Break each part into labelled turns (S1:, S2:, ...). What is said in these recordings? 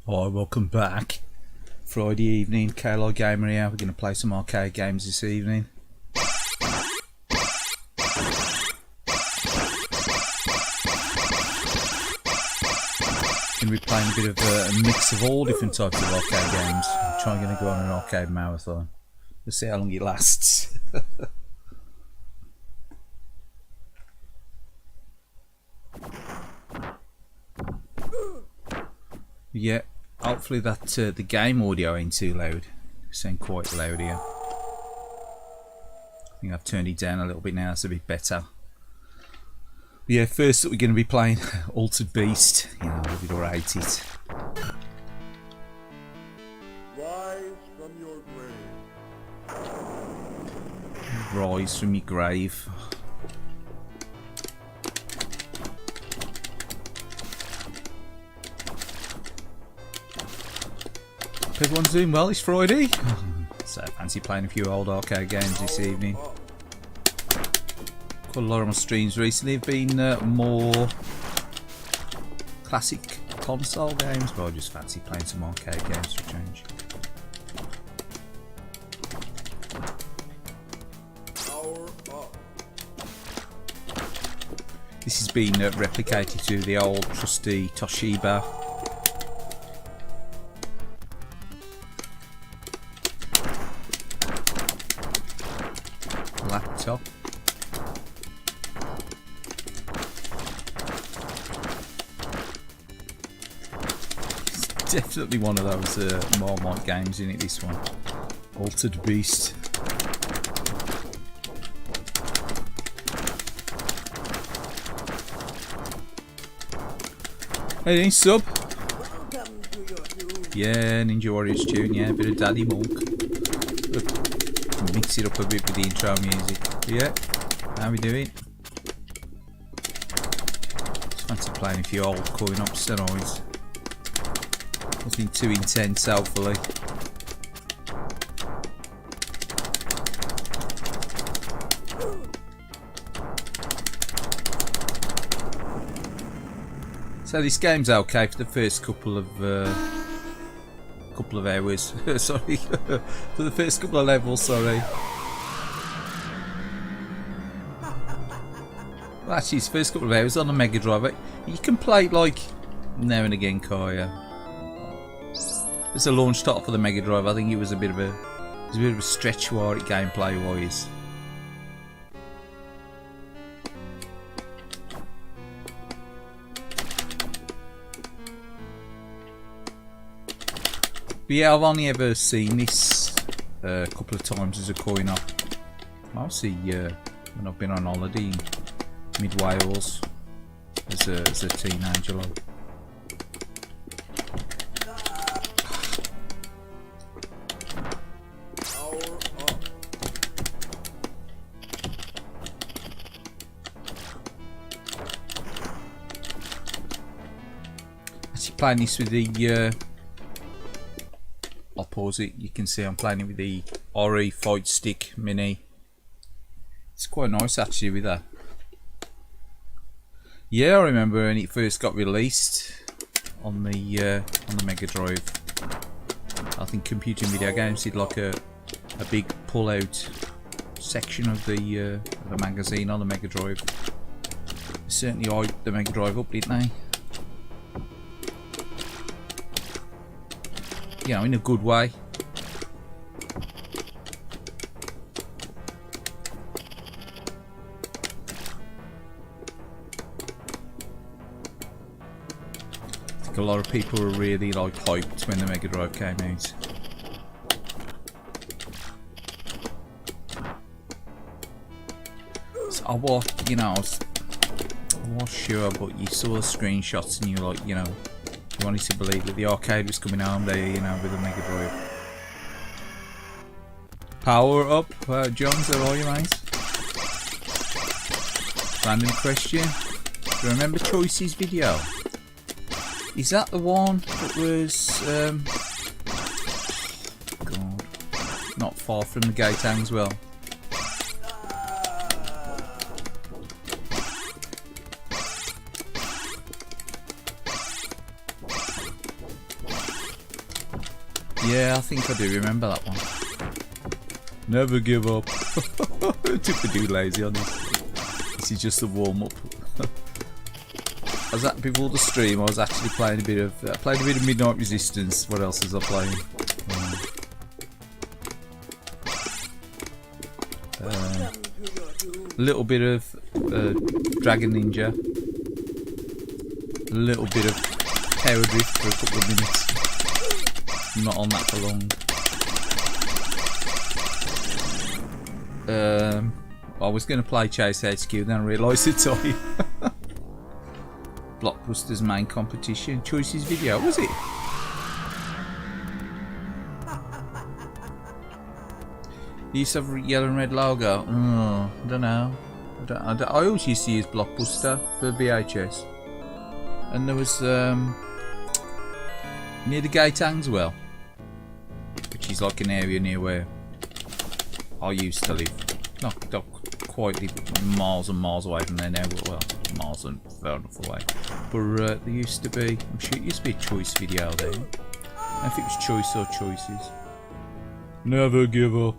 S1: Hi, welcome back. Friday evening, Kaylied Gamer here. We're going to play some arcade games this evening. Going to be playing a bit of a mix of all different types of arcade games. I'm trying to go on an arcade marathon. Let's see how long it lasts. Yeah, hopefully that the game audio ain't too loud. It's sound quite loud here. I think I've turned it down a little bit now, it's a bit better. But yeah, first up we're going to be playing Altered Beast. You know, love it or hate it.
S2: Rise from your grave.
S1: Rise from your grave. Everyone's doing well, it's Friday. So I fancy playing a few old arcade games this evening. Quite a lot of my streams recently have been more classic console games, but I just fancy playing some arcade games for a change. This has been replicated to the old trusty Toshiba laptop. It's definitely one of those Marmite games in it, this one. Altered Beast. Hey, any sub? Yeah, Ninja Warriors tune, yeah, a bit of Daddy Monk. Mix it up a bit with the intro music. Yeah, how we doing? Just fancy playing a few old coin-op steroids. Nothing too intense, hopefully. So this game's okay for the first couple of hours. Sorry, for the first couple of levels. Sorry. Well, actually, it's first couple of hours on the Mega Drive. You can play like now and again, Kaya. It's a launch title for the Mega Drive. I think it was a bit of a stretch for it gameplay wise. But yeah, I've only ever seen this a couple of times as a coin-op. Mostly when I've been on holiday in mid-Wales as a teenager. Like. Actually playing this with the I'll pause it. You can see I'm playing it with the Ori Fight Stick Mini. It's quite nice actually with that. Yeah, I remember when it first got released on the Mega Drive. I think Computing Video Games did like a big pull-out section of the magazine on the Mega Drive. They certainly hyped the Mega Drive up, didn't they? You know, in a good way. I think a lot of people were really like hyped when the Mega Drive came out. So I was, you know, I was sure, but you saw the screenshots and you were like, you know, you wanted to believe that the arcade was coming home there, you know, with the Mega Drive. Power up, Johns, how are you, mate? Random question. Do you remember Choice's video? Is that the one that was, God, not far from the gate as well? Yeah, I think I do remember that one. Never give up. Took the dude lazy on this. This is just a warm up. I was at before the stream. I was actually playing a bit of Midnight Resistance. What else was I playing? A little bit of Dragon Ninja. A little bit of Tower Drift for a couple of minutes. Not on that for long. I was going to play Chase HQ, then I realised it's time. Blockbuster's main competition. Choice's video, was it? You used to have a yellow and red logo. Oh, I don't know. I always used to use Blockbuster for VHS. And there was near the gate Hangswell, which is like an area near where I used to live. Not quite miles and miles away from there now, but well, miles and far enough away. But there used to be, I'm sure it used to be a Choice video there. I don't know if it was Choice or Choices. Never give up.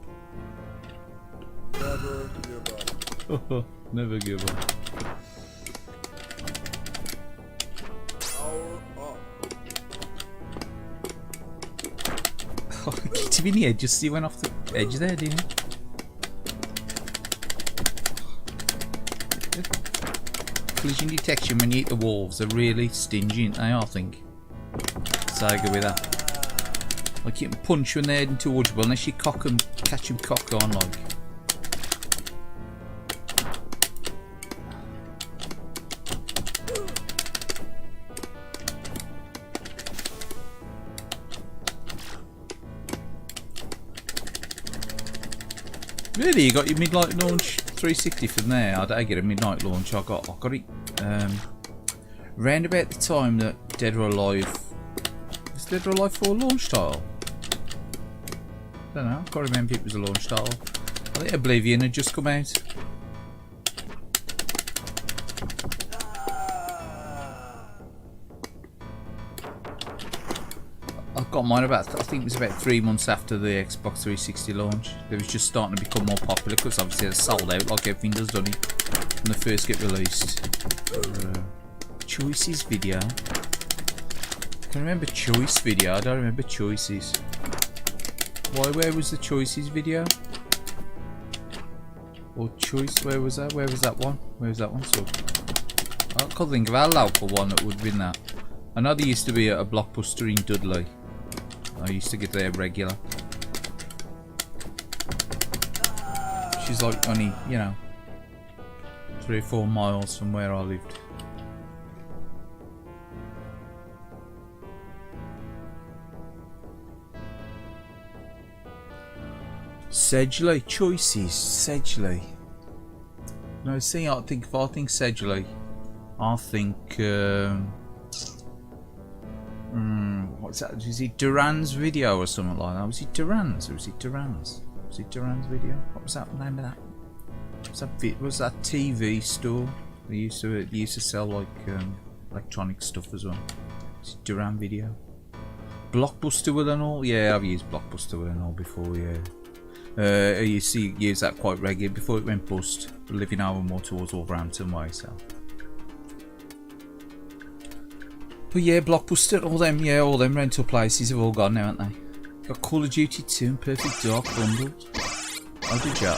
S2: Never give up.
S1: Never give up.
S2: Power up.
S1: Hit him in the edge, just he went off the edge there, didn't he? Collision detection when you hit the walls are really stingy, aren't they, I think. Sega with that. Like you can punch when they're heading towards you, unless you catch them cock on, like. Really, you got your midnight launch 360 from there? I don't get a midnight launch. I got it round about the time that Dead or Alive. Was Dead or Alive 4 launch title? I don't know. I can't remember if it was a launch title. I think Oblivion had just come out. I got mine about, I think it was about 3 months after the Xbox 360 launch. It was just starting to become more popular because obviously it's sold out like everything does, doesn't it? When they first get released. Choices video. I can remember Choice video, I don't remember Choices. Where was the Choices video? Or Choice, where was that? Where was that one? Where was that one? So I can't think of our local one that would have been that. I know there used to be a Blockbuster in Dudley. I used to get there regular. She's like only, you know, 3 or 4 miles from where I lived. Sedgley, Choices, Sedgley. No, see, I think Sedgley, I think. What's that? Was it Duran's video or something like that? Was it Duran's or was it Duran's? Was it Duran's video? What was that name of that? Was that TV store? They used to sell like electronic stuff as well. Was it Duran video? Blockbuster with and all? Yeah, I've used Blockbuster with and all before. Yeah. I used to use that quite regularly before it went bust. Living over more towards Wolverhampton way, so. But yeah, Blockbuster, all them rental places have all gone now, haven't they? Got Call of Duty 2 and Perfect Dark bundled. How did you?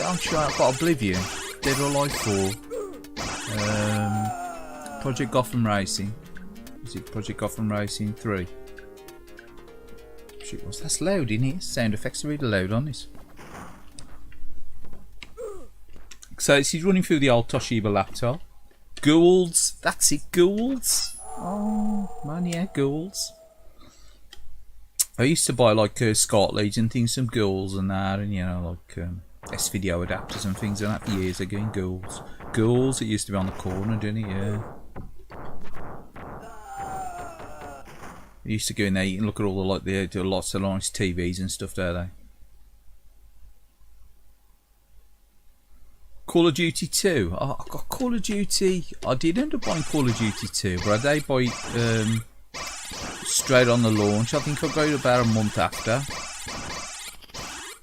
S1: I'm sure I've got Oblivion, Dead or Alive 4. Project Gotham Racing. Is it Project Gotham Racing 3? Shit, what's that's loud in here? Sound effects are really loud on this. So he's running through the old Toshiba laptop. Ghouls, that's it, ghouls. Oh man, yeah, ghouls. I used to buy like SCART leads and things, some ghouls and that, and you know, like S-video adapters and things like that for years ago. Ghouls, ghouls. It used to be on the corner, didn't it? Yeah. I used to go in there and look at all the like they do lots of nice TVs and stuff, don't they? Call of Duty 2. Oh, I got Call of Duty. I did end up buying Call of Duty 2, but I did buy it straight on the launch. I think I got it about a month after.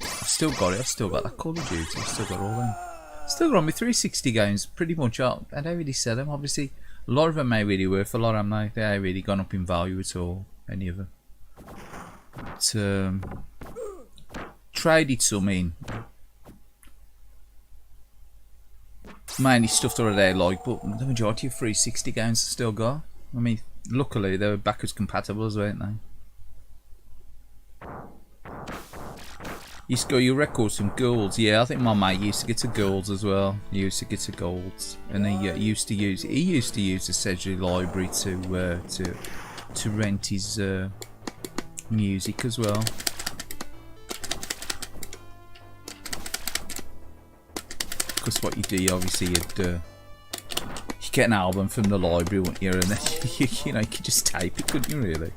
S1: I've still got it. I've still got that Call of Duty. I've still got all them. Still got my 360 games pretty much up. I don't really sell them. Obviously, a lot of them ain't really worth a lot. They ain't really gone up in value at all. Any of them. But, traded some in. Mainly stuff that I don't like, but the majority of 360 games I still got. I mean, luckily they were backwards compatible as well, weren't they? Used to go your records some golds. Yeah, I think my mate used to get to golds as well. He used to get to golds, and he used to use the Sedgley library to rent his music as well. Because what you do, obviously, you get an album from the library, wouldn't you? And then you know, you could just tape it, couldn't you? Really?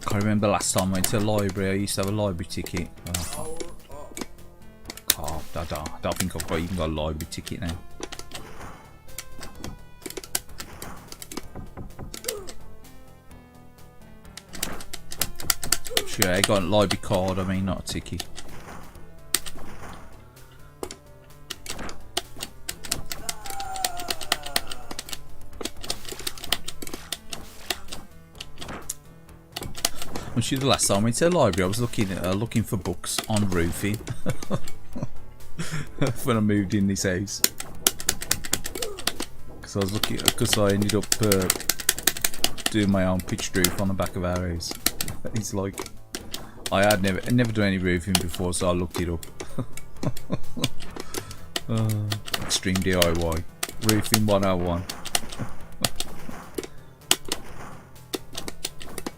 S1: I remember last time I went to a library. I used to have a library ticket. Oh, I don't think I've even got a library ticket now. Sure, I got a library card, I mean, not a ticket. I'm sure the last time I went to the library, I was looking for books on roofing when I moved in this house. Because I ended up doing my own pitched roof on the back of our house. It's like I had never done any roofing before, so I looked it up. Extreme DIY roofing 101.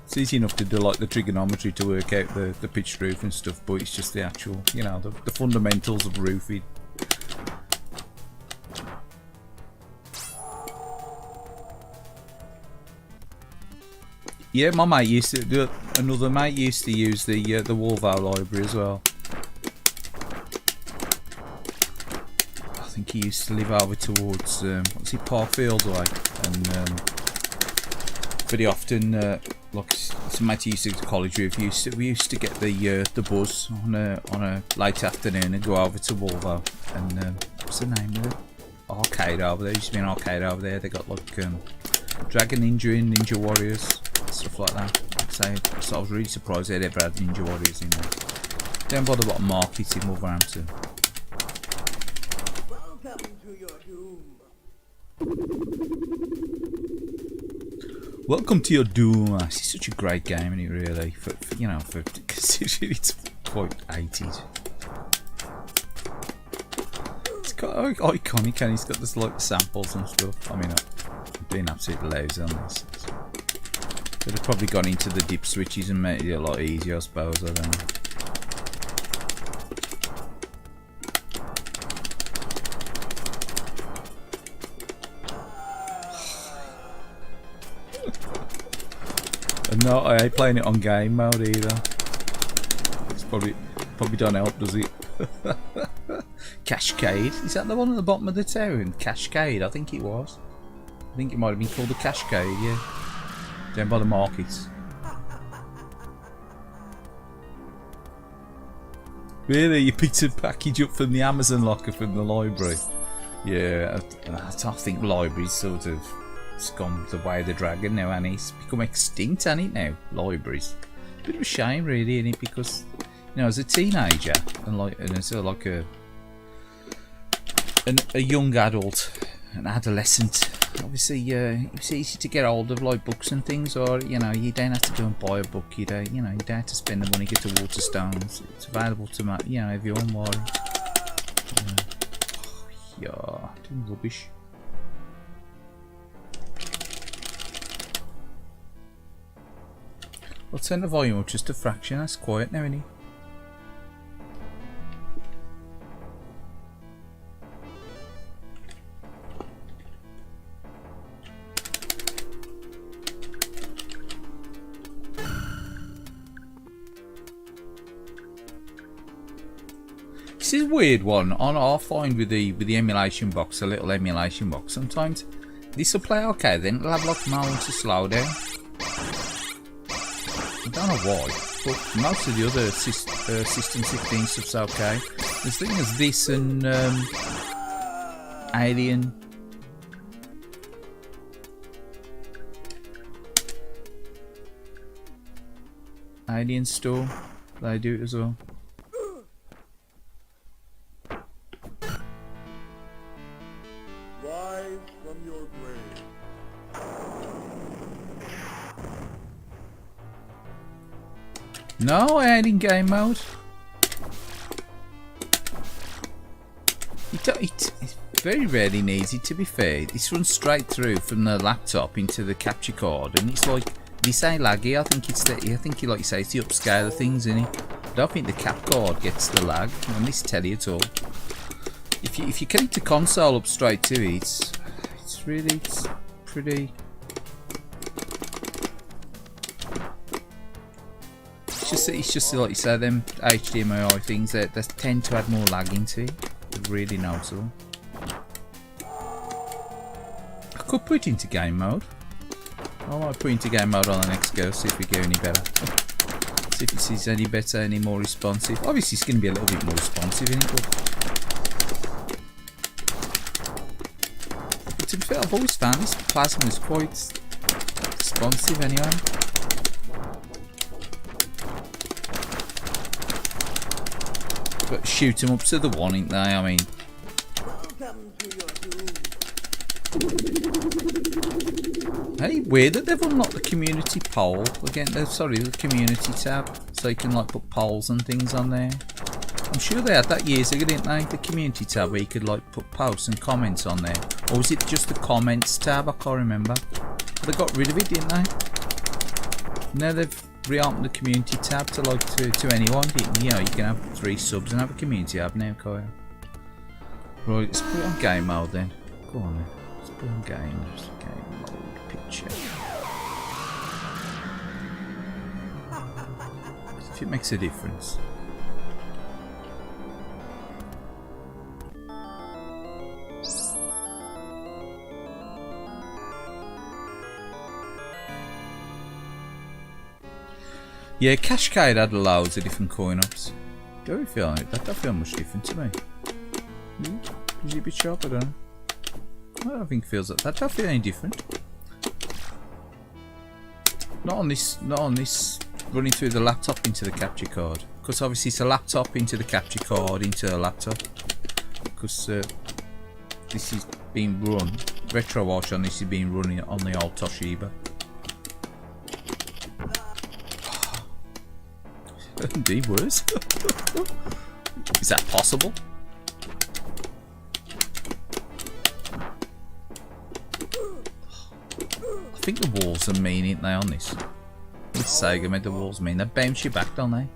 S1: It's easy enough to do like the trigonometry to work out the pitched roof and stuff, but it's just the actual, you know, the fundamentals of roofing. Yeah, my mate used to do it. Another mate used to use the Wallvale library as well. I think he used to live over towards what's it, Parkfield way, and pretty often like some mate used to go to college with. We used to get the bus on a late afternoon and go over to Wallvale, and what's the name of it? Arcade over there. Used to be an arcade over there. They got like Dragon Ninja and Ninja Warriors. Stuff like that. So I was really surprised they'd ever had Ninja Warriors in there. Don't bother about market in Wolverhampton. Welcome to your doom. It's such a great game, isn't it? Really, for you know, for considering it's quite 80s. It's quite iconic, and it's got this like samples and stuff. I mean, I'm being absolutely lousy on this. Could have probably gone into the dip switches and made it a lot easier, I suppose. I don't know. And no, I ain't playing it on game mode either. It's probably don't help, does it? Cascade? Is that the one at the bottom of the town? Cascade, I think it was. I think it might have been called the Cascade, yeah. Down by the markets. Really? You picked a package up from the Amazon locker from the library? Yeah, I think libraries sort of, it's gone the way of the dragon now, and it's become extinct, hasn't it now? Libraries. bit of a shame, really, isn't it? Because you know, as a teenager and as a young adult, an adolescent, obviously, it's easy to get hold of like books and things, or you know, you don't have to go and buy a book. You don't have to spend the money to get to Waterstones. It's available to everyone. While doing rubbish. I'll turn the volume up just a fraction. That's quiet now, isn't it? This is a weird one. I'll find with the emulation box, a little emulation box. Sometimes this will play okay, then it'll have like moments of slowdown. I don't know why, but most of the other System 16 stuff's okay. The thing is this and Alien Storm, they do it as well.
S2: Rise from your grave.
S1: No, I ain't in game mode. It very rarely needs it, to be fair. This runs straight through from the laptop into the capture card, and it's like, this ain't laggy. I think like you say, it's the upscale of things, isn't it? I don't think the cap card gets the lag on this telly at all. If you connect the console up straight to it, it's pretty. It's just like you say, them HDMI things that tend to add more lag into it. Really noticeable. I could put it into game mode. I might put it into game mode on the next go, see if we get any better. See if it is any better, any more responsive. Obviously it's going to be a little bit more responsive, isn't it? But to be fair, I've always found this plasma is quite responsive anyway. But shoot them up to the one, ain't they? I mean, hey, weird that they've unlocked the community poll again. Sorry, the community tab, so you can like put polls and things on there. I'm sure they had that years ago, didn't they? The community tab where you could like put posts and comments on there, or was it just the comments tab? I can't remember. They got rid of it, didn't they? Now they've reopened the community tab to like to anyone. You know, you can have 3 subs and have a community tab now, Kyle. Right, let's put it on game mode then. Go on then. Let's put it on game mode picture. If it makes a difference. Yeah, Cascade had loads of different coin ups. Do we feel like that? That feel much different to me. Is it a bit sharp? I don't know. I don't think it feels like that. Don't feel any different. Not on this running through the laptop into the capture card. Because obviously it's a laptop into the capture card into a laptop. Because this is being run. Retroarch on this is being run on the old Toshiba. Indeed worse. Is that possible? I think the walls are mean, ain't they, on this? With Sega made the walls mean. They bounce you back, don't they?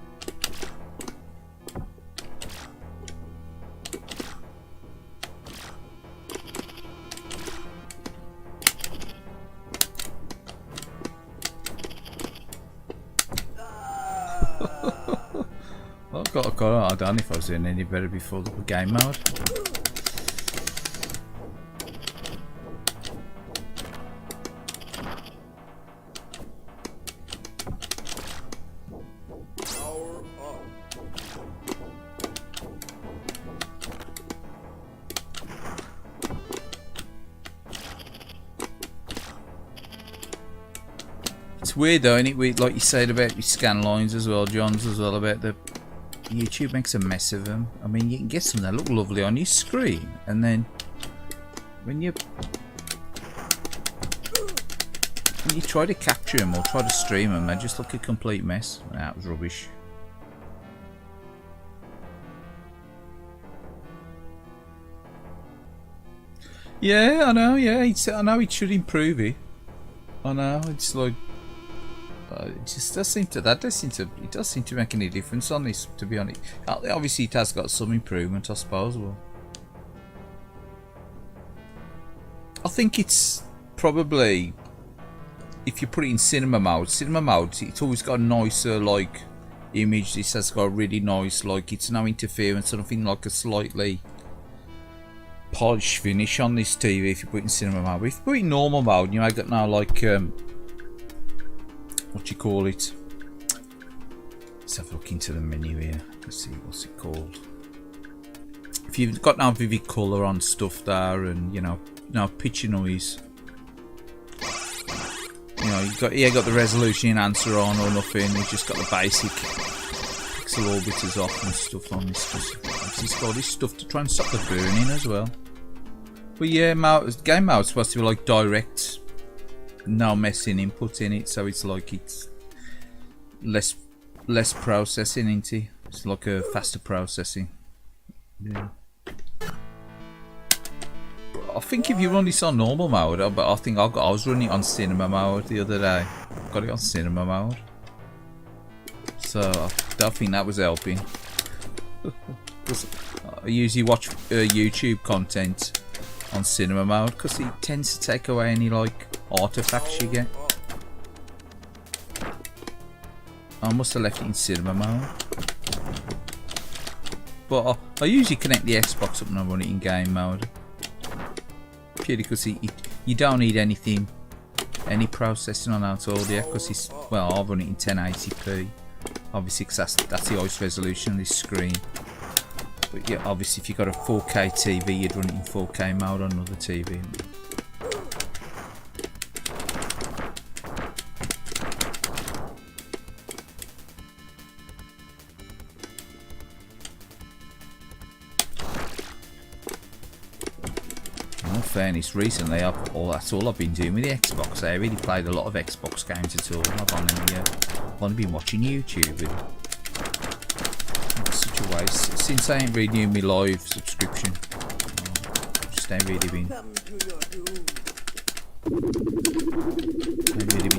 S1: I don't know if I was doing any better before the game mode.
S2: Power up.
S1: It's weird though, isn't it? Weird, like you said about your scan lines as well, John's as well, about the YouTube makes a mess of them. I mean, you can get some that look lovely on your screen, and then when you try to capture them or try to stream them, they just look a complete mess. That was rubbish. Yeah, I know. Yeah, I know it should improve it. I know. It's like it just does seem to. It does seem to make any difference on this. To be honest, obviously it has got some improvement, I suppose. Well, I think it's probably, if you put it in cinema mode, it's always got a nicer like image. This has got a really nice, like, it's no interference or nothing, like a slightly polished finish on this TV if you put it in cinema mode. But if you put it in normal mode, you might get now like what do you call it? Let's have a look into the menu here. Let's see what's it called. If you've got now vivid colour on stuff there, and you know picture noise. You know, you got the resolution enhancer on or nothing. You've just got the basic pixel orbiters off and stuff on this. It's got this stuff to try and stop the burning as well. But yeah, game mode's supposed to be like direct, no messing input in it, so it's like it's less processing into it. It's like a faster processing. Yeah. I think if you run this on normal mode, but I think I was running it on cinema mode the other day. Got it on cinema mode, so I don't think that was helping. I usually watch YouTube content on cinema mode because it tends to take away any like artifacts you get. I must have left it in cinema mode, but I usually connect the Xbox up and I run it in game mode. Purely because you don't need any processing on that at all, yeah, because it's, well, I'll run it in 1080p, obviously, because that's the highest resolution of this screen. But yeah, obviously if you've got a 4K TV, you'd run it in 4K mode on another TV. Fairness, recently that's all I've been doing with the Xbox. I really played a lot of Xbox games at all. I've only been watching YouTube with it. It's such a waste. Since I ain't renewed my live subscription, just ain't really been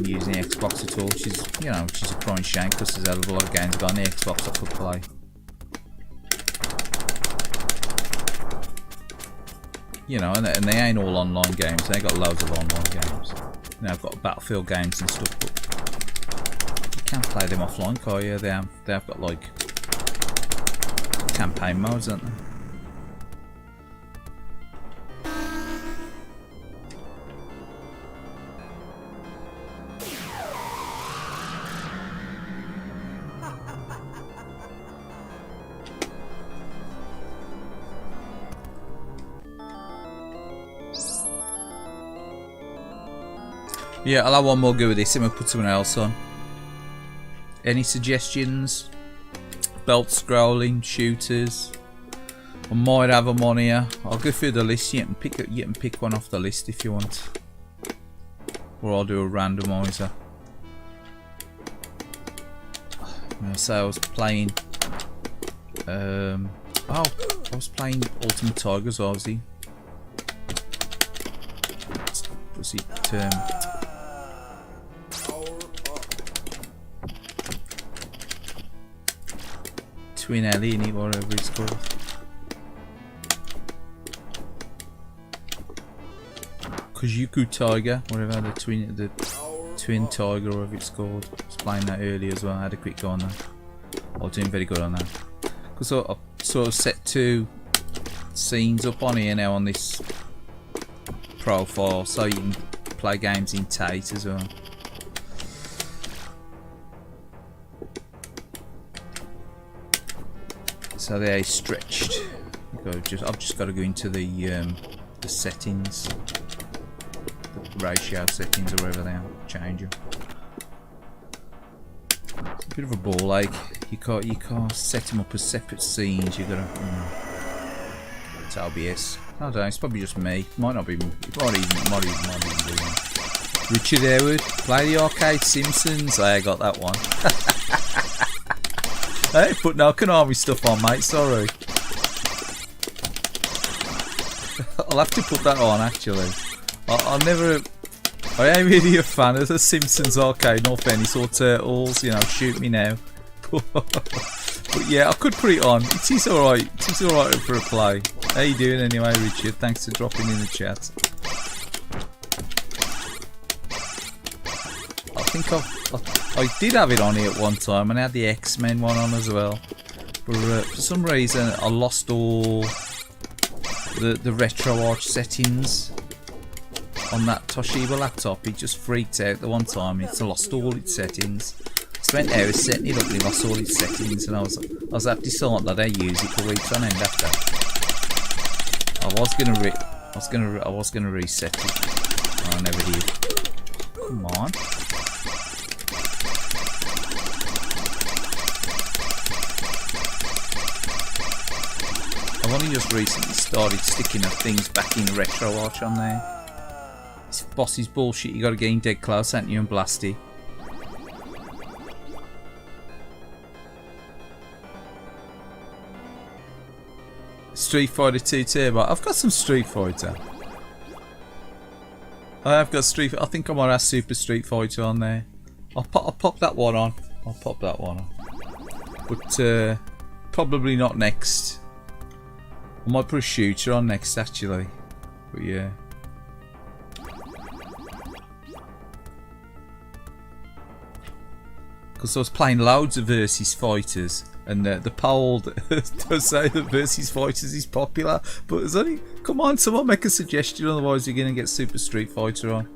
S1: using the Xbox at all, which is a crying shame because there's a hell of a lot of games on the Xbox I could play. You know, and they ain't all online games. They got loads of online games. You know, I've got Battlefield games and stuff, but you can't play them offline, can you? They have got like campaign modes, haven't they? Yeah, I'll have one more go with this and we'll put someone else on. Any suggestions? Belt scrolling, shooters. I might have them on here. I'll go through the list. You can pick one off the list if you want. Or I'll do a randomizer. So I was playing I was playing Ultimate Tiger as well, was he? Was it Twin Alienate, whatever it's called. Kujuku Tiger, whatever, the twin tiger, or whatever it's called. I was playing that earlier as well. I had a quick go on that. I was doing very good on that. Because I sort of set 2 scenes up on here now on this profile, so you can play games in tight as well. So they're stretched. I've just got to go into the settings, the ratio settings, or wherever they are, change them. Bit of a ball like you can't set them up as separate scenes. You gotta. It's obvious. I don't know. It's probably just me. Might not be. Might even be me. Richard Howard, play the arcade Simpsons. I got that one. Hey, put no Konami stuff on, mate. Sorry. I'll have to put that on actually. I ain't really a fan of the Simpsons arcade, no offence, or Turtles, you know, shoot me now. But yeah, I could put it on. It is alright. It is alright for a play. How you doing anyway, Richard? Thanks for dropping in the chat. I think I did have it on here at one time, and I had the X-Men one on as well. But for some reason, I lost all the Retroarch settings on that Toshiba laptop. It just freaked out the one time. It's lost all its settings. I spent hours setting it up and it lost all its settings, and I was at deciding that I use it for weeks on end after. I was gonna reset it. Oh, I never did. Come on. I've only just recently started sticking the things back in Retroarch on there. This boss's bullshit, you gotta get in dead close, haven't you, and blast it. Street Fighter 2 Turbo. I've got some Street Fighter. I have got Street. I think I might have Super Street Fighter on there. I'll pop that one on. I'll pop that one on. But probably not next. I might put a shooter on next actually. But yeah. Because I was playing loads of Versus Fighters, and the poll does say that Versus Fighters is popular, but there's only, come on, someone make a suggestion, otherwise you're going to get Super Street Fighter on.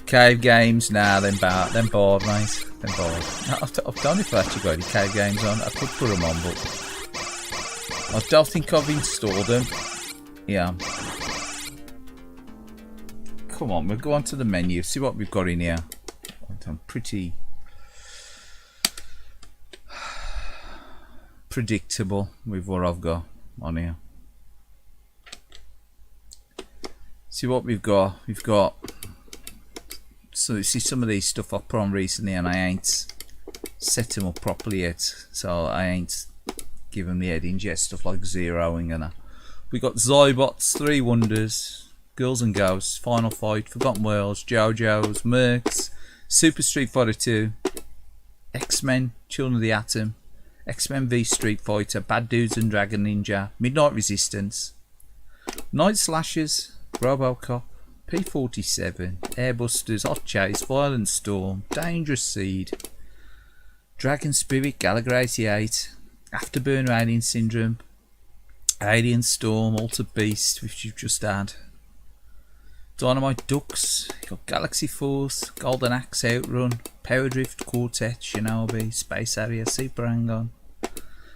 S1: Cave games, nah, them bored, mate. Them bored. No, I've done if I actually got any cave games on. I could put them on, but I don't think I've installed them. Yeah. Come on, we'll go on to the menu, see what we've got in here. I'm pretty predictable with what I've got on here. See what we've got. We've got. So you see some of these stuff I've put on recently, and I ain't set them up properly yet. So I ain't given the headings yet. Stuff like zeroing and that. We got Zybots, Three Wonders, Girls and Ghosts, Final Fight, Forgotten Worlds, JoJo's, Mercs, Super Street Fighter 2, X-Men, Children of the Atom, X-Men v Street Fighter, Bad Dudes and Dragon Ninja, Midnight Resistance, Night Slashers, Robocop, P47, Airbusters, Hot Chase, Violent Storm, Dangerous Seed, Dragon Spirit, Gallagher 88, Afterburner Alien Syndrome, Alien Storm, Altered Beast, which you've just had, Dynamite Ducks, got Galaxy Force, Golden Axe Outrun, Power Drift, Quartet, Shinobi, Space Harrier, Super Hang-On,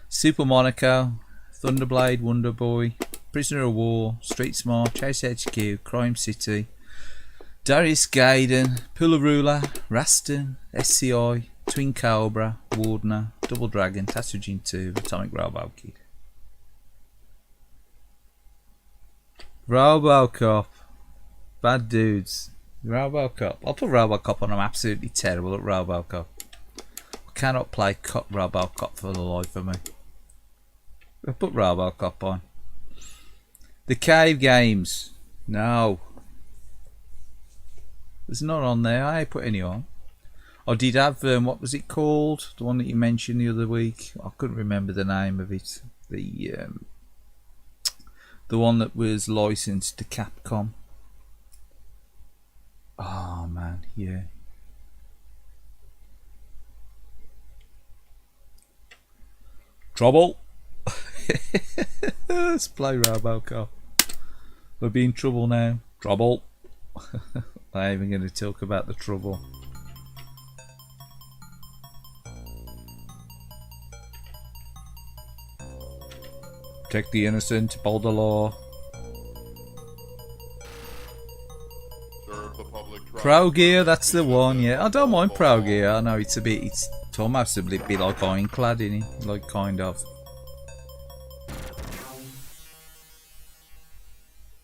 S1: Super Monaco, Thunderblade, Wonder Boy, Prisoner of War, Street Smart, Chase HQ, Crime City, Darius Gaiden, Pularula, Raston, SCI, Twin Cobra, Wardner, Double Dragon, Tatsujin 2, Atomic Robo Kid. Robocop, Bad Dudes, Robocop. I'll put Robocop on. I'm absolutely terrible at Robocop. I cannot play Robocop for the life of me. I'll put Robocop on. The cave games. No. There's not on there. I ain't put any on. I did have, what was it called? The one that you mentioned the other week. I couldn't remember the name of it. The one that was licensed to Capcom. Oh man, yeah. Trouble. Let's play Robocop. We'll be in trouble now. Trouble. I ain't even going to talk about the trouble. Protect the innocent, uphold the law.
S2: Serve the public trust.
S1: Pro Gear, that's the one, yeah. I don't mind Pro Gear. I know it's almost a bit like Ironclad, isn't it? Like, kind of.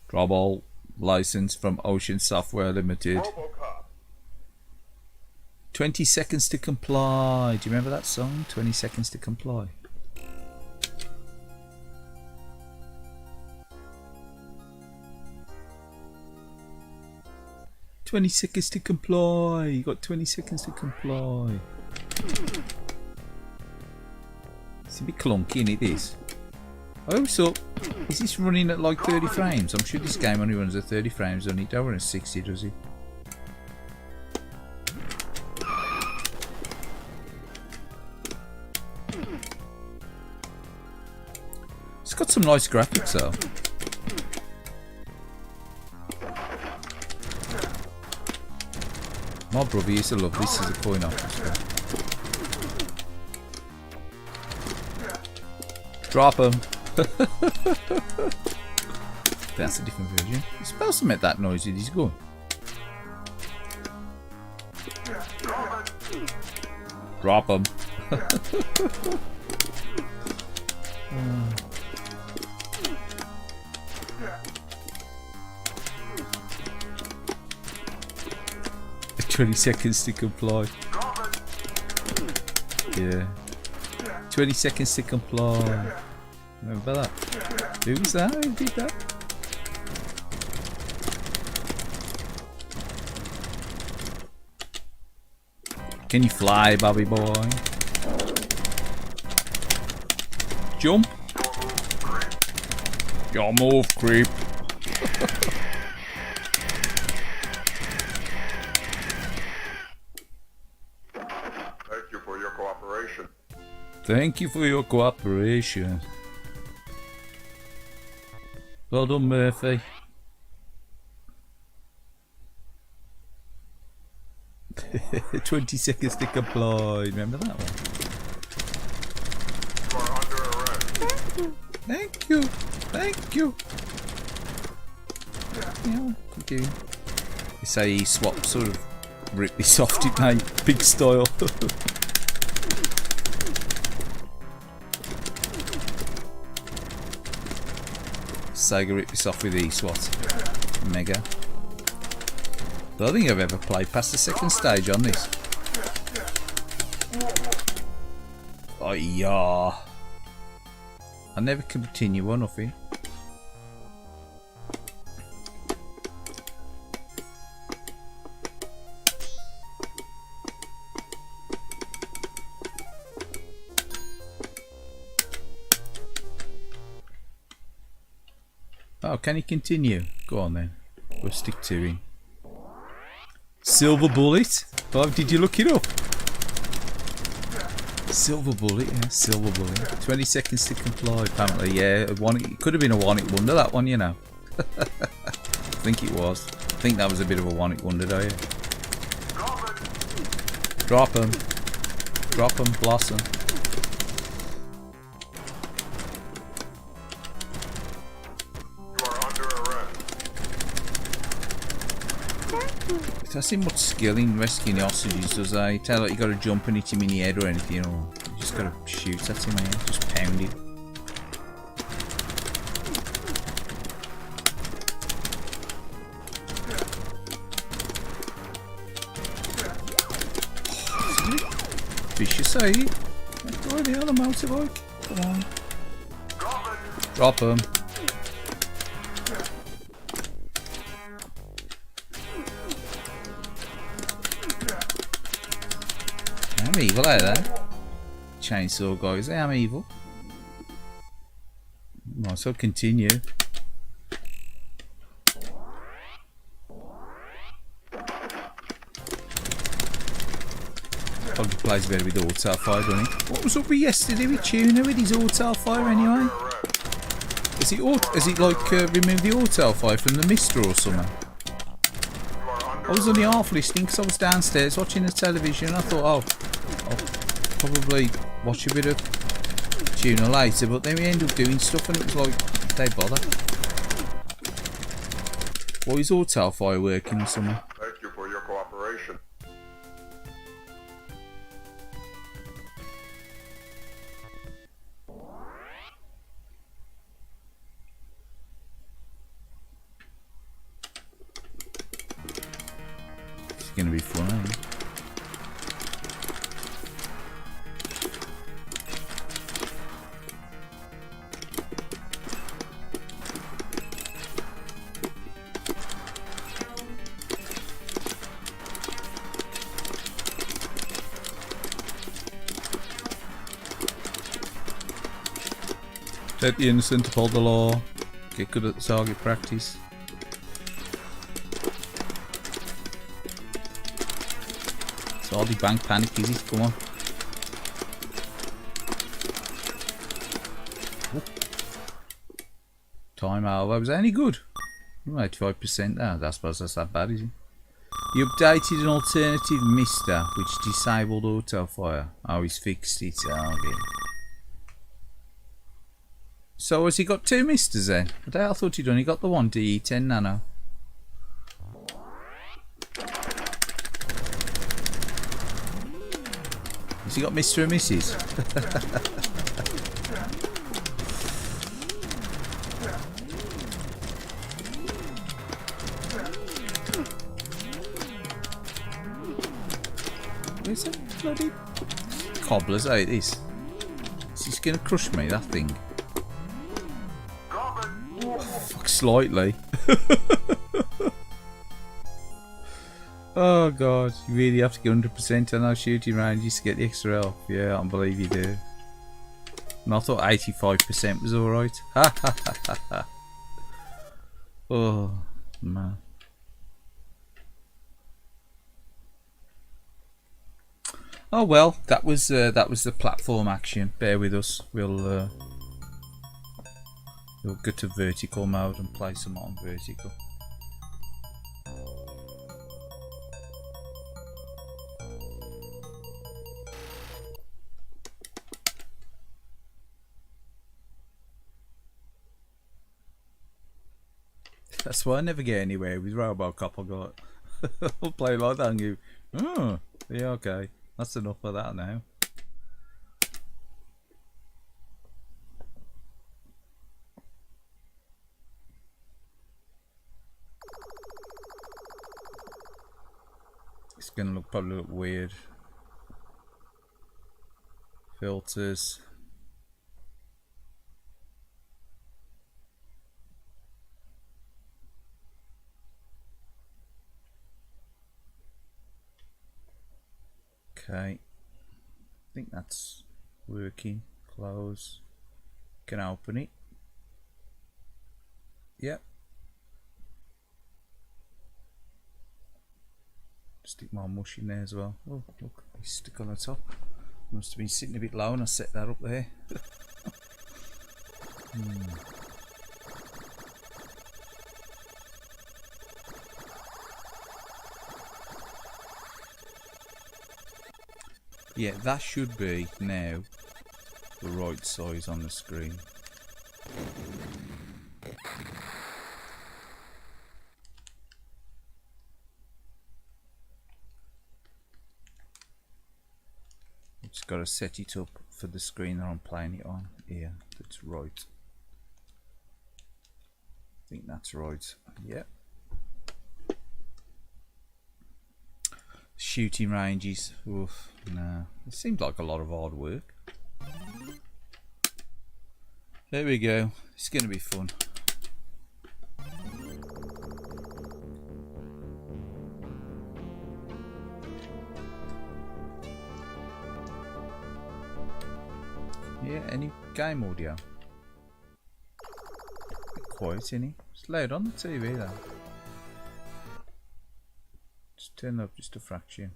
S1: Trouble. License from Ocean Software Limited.
S2: Robocop.
S1: 20 seconds to comply. Do you remember that song? 20 seconds to comply. "20 seconds to comply." You got 20 seconds to comply. It's a bit clunky, isn't it, this? I always thought, is this running at like 30 frames? I'm sure this game only runs at 30 frames, only. It don't run at 60, does it? It's got some nice graphics though. My brother used to love this as a coin officer. Drop him. That's a different version. It's supposed to make that noise with his gun. Drop him. 20 seconds to comply. Yeah. 20 seconds to comply. Remember that? Who was that? Who did that? Can you fly, Bobby boy? Jump. Your move, creep.
S2: Thank you for your cooperation.
S1: Thank you for your cooperation. Well done, Murphy. "20 seconds to comply." Remember that one?
S2: You are under arrest.
S1: Thank you. Thank you. Yeah, good game. You say he swapped, sort of ripped this off, didn't he? Big style. Sega ripped this off with E-SWAT. Mega. I don't think I've ever played past the second stage on this. Oh yeah. I never continue one of it. Oh, can he continue? Go on then. We'll stick to him. Silver bullet? Bob, did you look it up? Silver bullet, yeah, silver bullet. 20 seconds to comply, apparently, yeah. It could have been a one-hit wonder, that one, you know. I think it was. I think that was a bit of a one-hit wonder, though, yeah. Drop him. Drop him, blossom. It doesn't seem much skill in rescuing the hostages, does he? Tell like you gotta jump and hit him in the head or anything, you know. You just gotta shoot at him, man. Just pound it. Vicious, eh? Go the other motorbike. Come on. Drop him. I'm evil out there. Chainsaw guys, I'm evil. Might as well continue. Probably plays better with auto fire, doesn't he? What was up with yesterday with Tuna with his auto fire anyway? Is it like remove the auto fire from the mister or something? I was only half listening because I was downstairs watching the television. I thought, oh, I'll probably watch a bit of sooner or later, but then we end up doing stuff and it was like, they bother. Why is auto fire working or something?
S2: Thank you for your cooperation.
S1: It's gonna be fun, isn't it? Let the innocent uphold the law. Get good at the target practice. It's hardly bank panic, is it? Come on. Time out. Was that any good? 85% there. I suppose that's that bad, is it? You updated an alternative mister which disabled auto fire. Oh, he's fixed it. Oh, okay. So has he got two misters then? I thought he'd only got the one DE10 Nano. Has he got Mr. and Mrs? Where's that bloody cobblers out this? Is this gonna crush me, that thing? Fuck, slightly. Oh god, you really have to get 100% on those shooting ranges to get the extra health. Yeah, I don't believe you do. And I thought 85% was alright. Ha ha ha ha ha. Oh man. Oh well, that was the platform action. Bear with us. We'll go to vertical mode and play some on vertical. That's why I never get anywhere with Robocop. I got I'll play like that and go, oh, yeah, okay, that's enough of that now. It's gonna probably look weird. Filters. Okay, I think that's working. Close. Can I open it? Yep. Stick my mush in there as well. Oh, look, it's stick on the top. Must have been sitting a bit low and I set that up there. Yeah, that should be now the right size on the screen. Just got to set it up for the screen that I'm playing it on. Yeah, that's right. I think that's right. Yep. Shooting ranges. Oof, no. It seems like a lot of hard work. There we go. It's going to be fun. Yeah, any game audio? Bit quiet, isn't it? It's loud on the TV though. Just turn up just a fraction.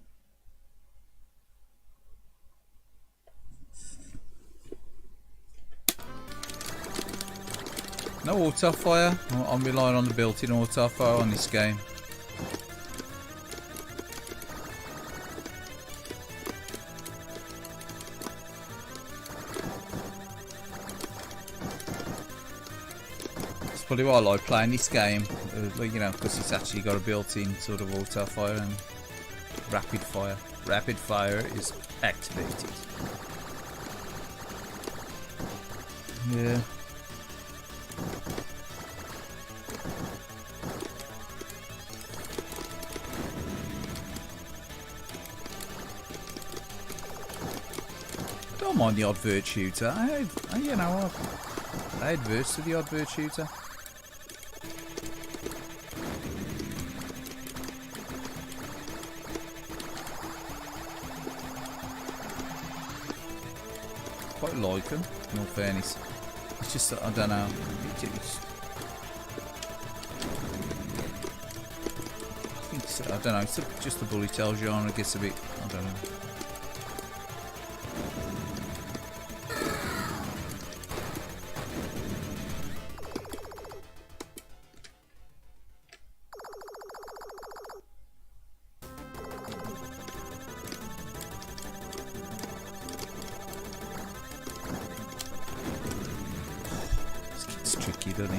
S1: No auto fire. I'm relying on the built-in auto fire on this game. Probably why I like playing this game, like, you know, because it's actually got a built-in sort of auto fire and rapid fire. Rapid fire is activated. Yeah. Don't mind the odd vert shooter. You know, I adverse to the odd vert shooter. Quite like them, in all fairness. It's just that I don't know. I think it's, I don't know. It's just the bullet hell genre gets a bit. I don't know.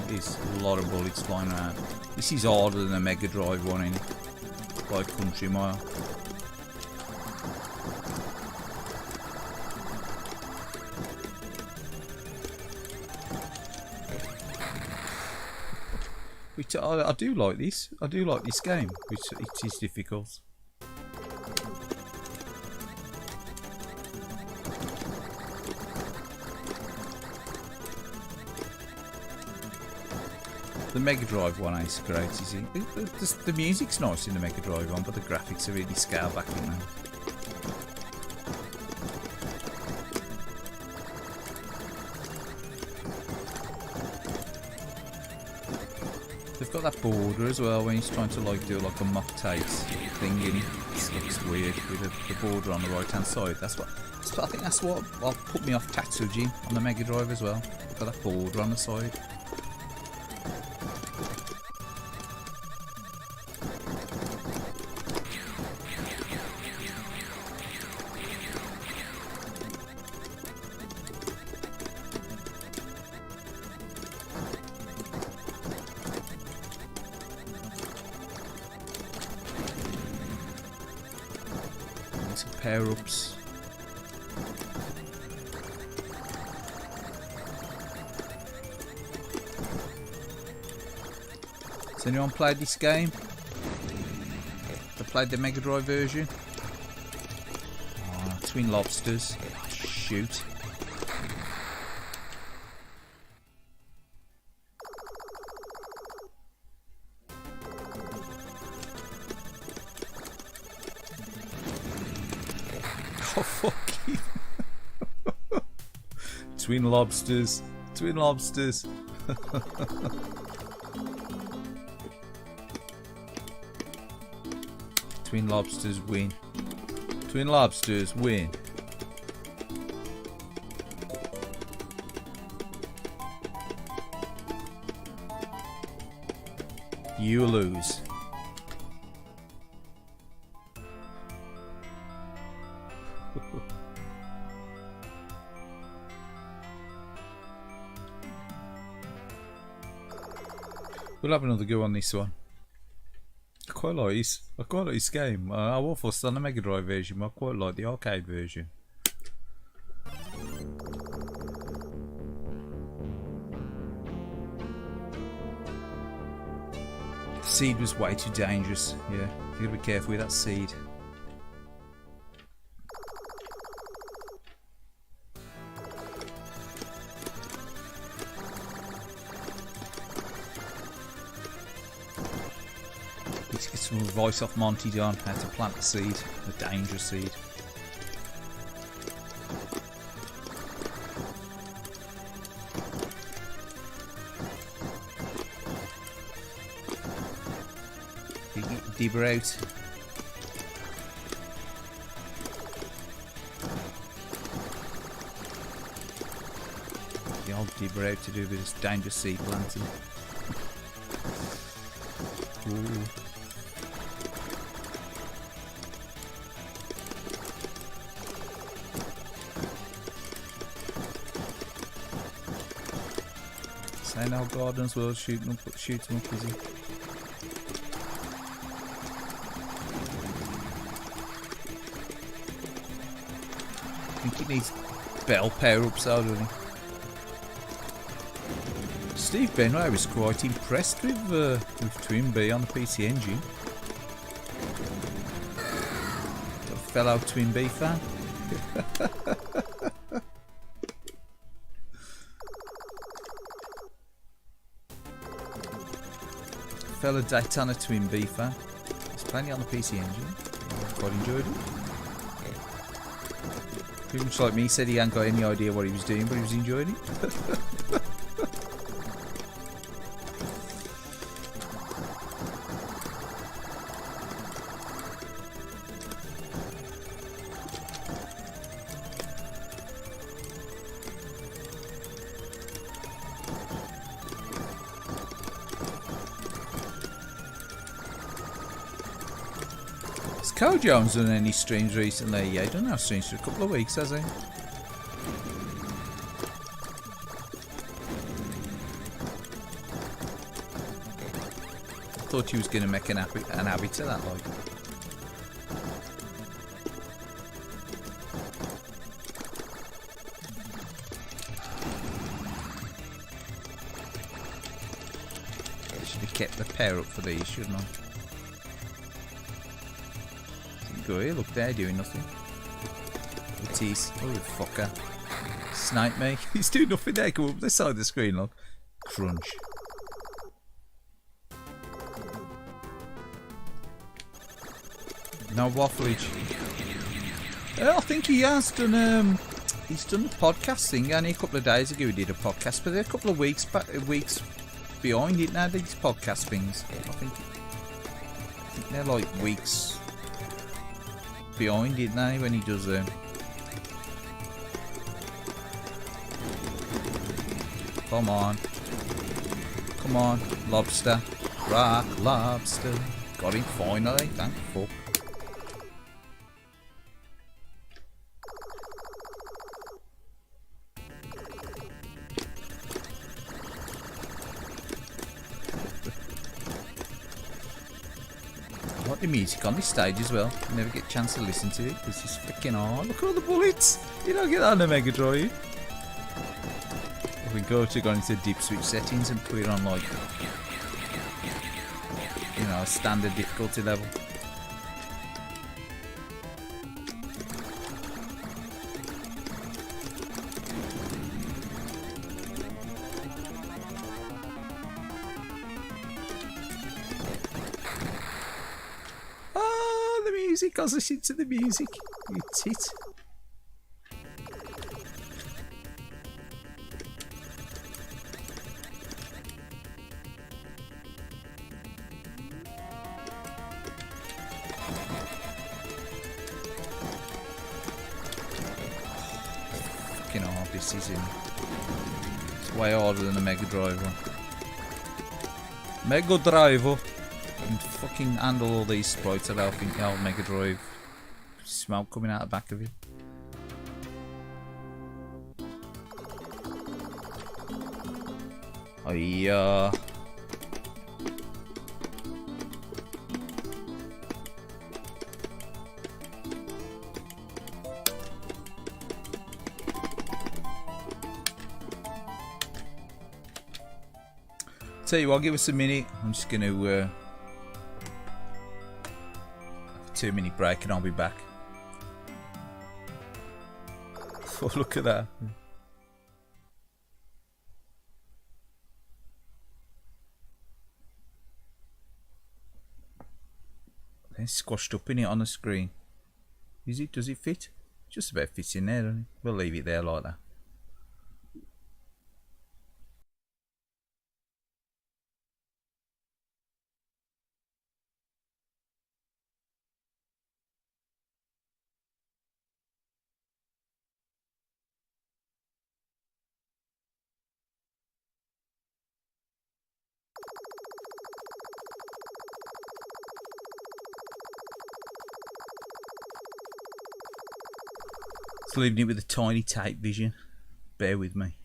S1: There's a lot of bullets flying around. This is harder than a Mega Drive one in by country mile. Which I do like this. I do like this game, which it is difficult. The Mega Drive one ain't great, is it? The music's nice in the Mega Drive one, but the graphics are really scaled back in there. They've got that border as well when he's trying to like do like a mock Tate thing in it. It looks weird with the border on the right hand side. I think that's what will put me off Tatsuji on the Mega Drive as well. They've got that border on the side. Pair-ups. Has anyone played this game? They played the Mega Drive version? Oh, Twin Lobsters. Shoot. Oh, fucking. Twin Lobsters. Twin Lobsters. Twin Lobsters win. Twin Lobsters win. You lose. We'll have another go on this one. I quite like this game. I was fussed on the Mega Drive version, but I quite like the arcade version. The seed was way too dangerous. Yeah, you gotta be careful with that seed. Get some advice off Monty Don how to plant the seed, the dangerous seed. Dibber out. The old dibber out to do with this dangerous seed planting. Ooh. in our garden as well, shoot them up, is he? I think he needs bell power-ups though, doesn't he? Steve Benway was quite impressed with Twin B on the PC Engine. A fellow Twin B fan. Fellow Daytona Twin B fan. He's playing it on the PC Engine. Quite enjoyed it. Pretty much like me, said he hadn't got any idea what he was doing, but he was enjoying it. Has Jones done any streams recently? Yeah, he done have streams for a couple of weeks, has he? I thought he was going to make an habit of that, like. I should have kept the pair up for these, shouldn't I? Go here, look there, doing nothing. It is. Oh, fucker. Snipe me. He's doing nothing there. Come up this side of the screen, look. Crunch. No waffleage. I think he has done. He's done a podcast thing, and a couple of days ago he did a podcast, but they're a couple of weeks behind it now. These podcast things. I think they're like weeks behind it now when he does them. Come on. Come on, lobster. Rock lobster. Got him finally, thank fuck. The music on this stage as well. You never get a chance to listen to it because it's freaking hard. Look at all the bullets. You don't get that on the Mega Drive. If we go into dip switch settings and put it on like, you know, a standard difficulty level. I was listening to the music. It's it. Fucking hard this is in. It's way harder than the Mega Drive one. Mega Drive. And fucking handle all these sprites that I think the old Mega Drive. Smoke coming out the back of it. Oh yeah. Tell you what, give us a minute. I'm just going to 2-minute break and I'll be back. Oh, look at that. It's squashed up in it on the screen. Is it? Does it fit? Just about fits in there, doesn't it? We'll leave it there like that. It's leaving it with a tiny tape vision. Bear with me.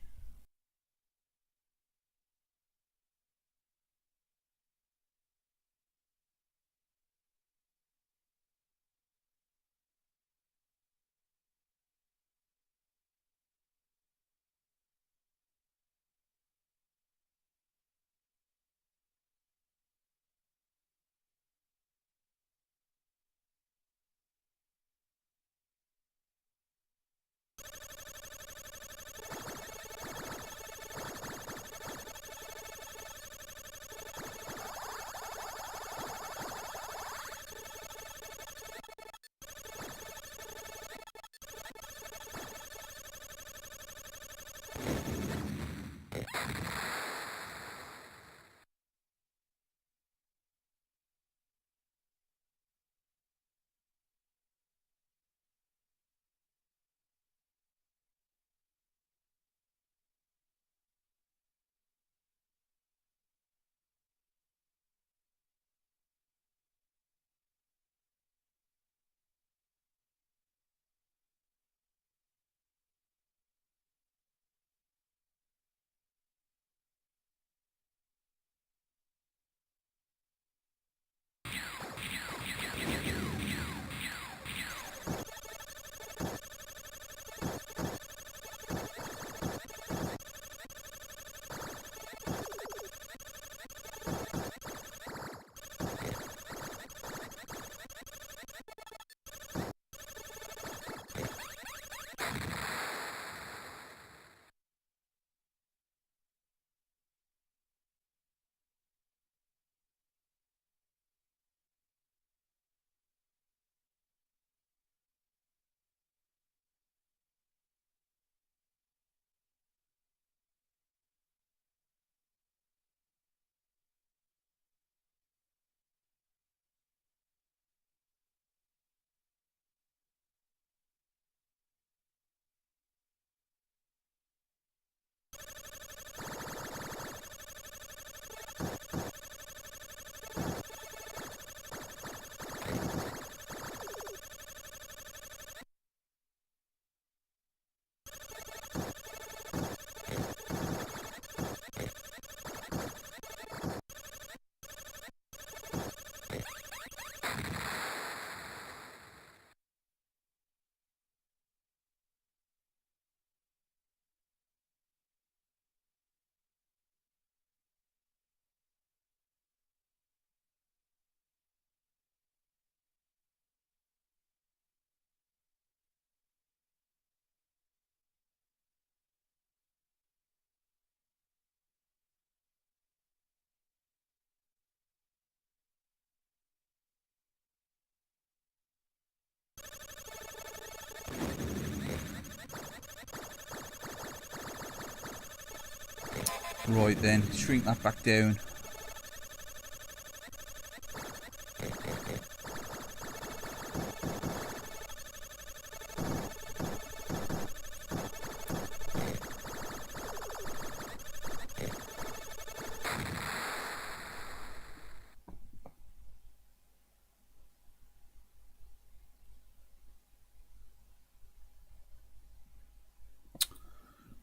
S1: Right then, shrink that back down.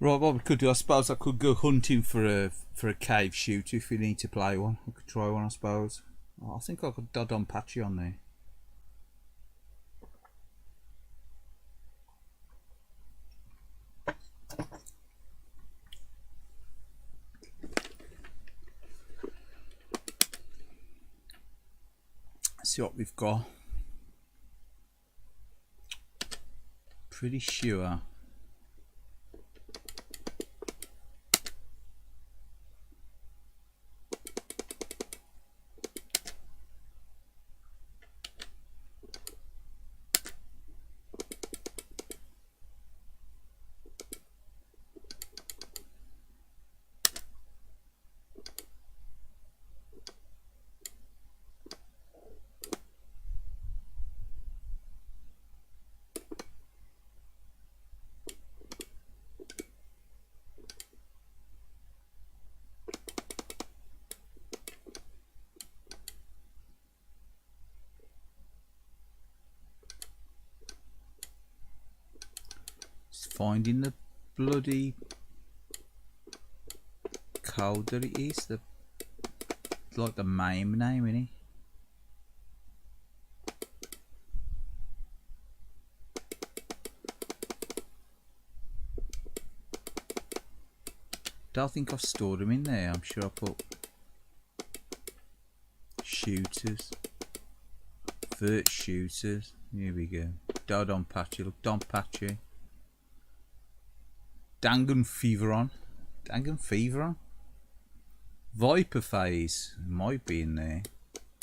S1: Right, what we could do, I suppose I could go hunting for a cave shooter if we need to play one. I could try one, I suppose. Oh, I think I could dod on Patchy on there. Let's see what we've got. Pretty sure. Finding the bloody code that it is, like the MAME name, innit? Don't think I've stored them in there. I'm sure I put shooters, vert shooters. Here we go. Don Patchy, look, Don Patchy. Dangan Feveron. Dangan Feveron? Viper Phase might be in there.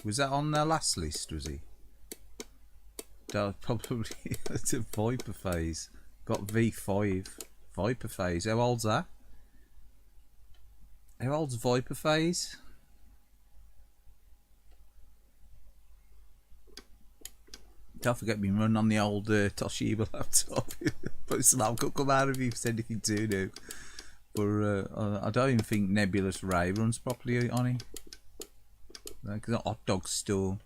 S1: Was that on their last list, was he? Probably. It's a Viper Phase. Got V5. Viper Phase. How old's that? How old's Viper Phase? Don't forget me run on the old Toshiba laptop. Put some could come out of you if there's anything to do. But I don't even think Nebulous Ray runs properly on it. Like the hot dog store.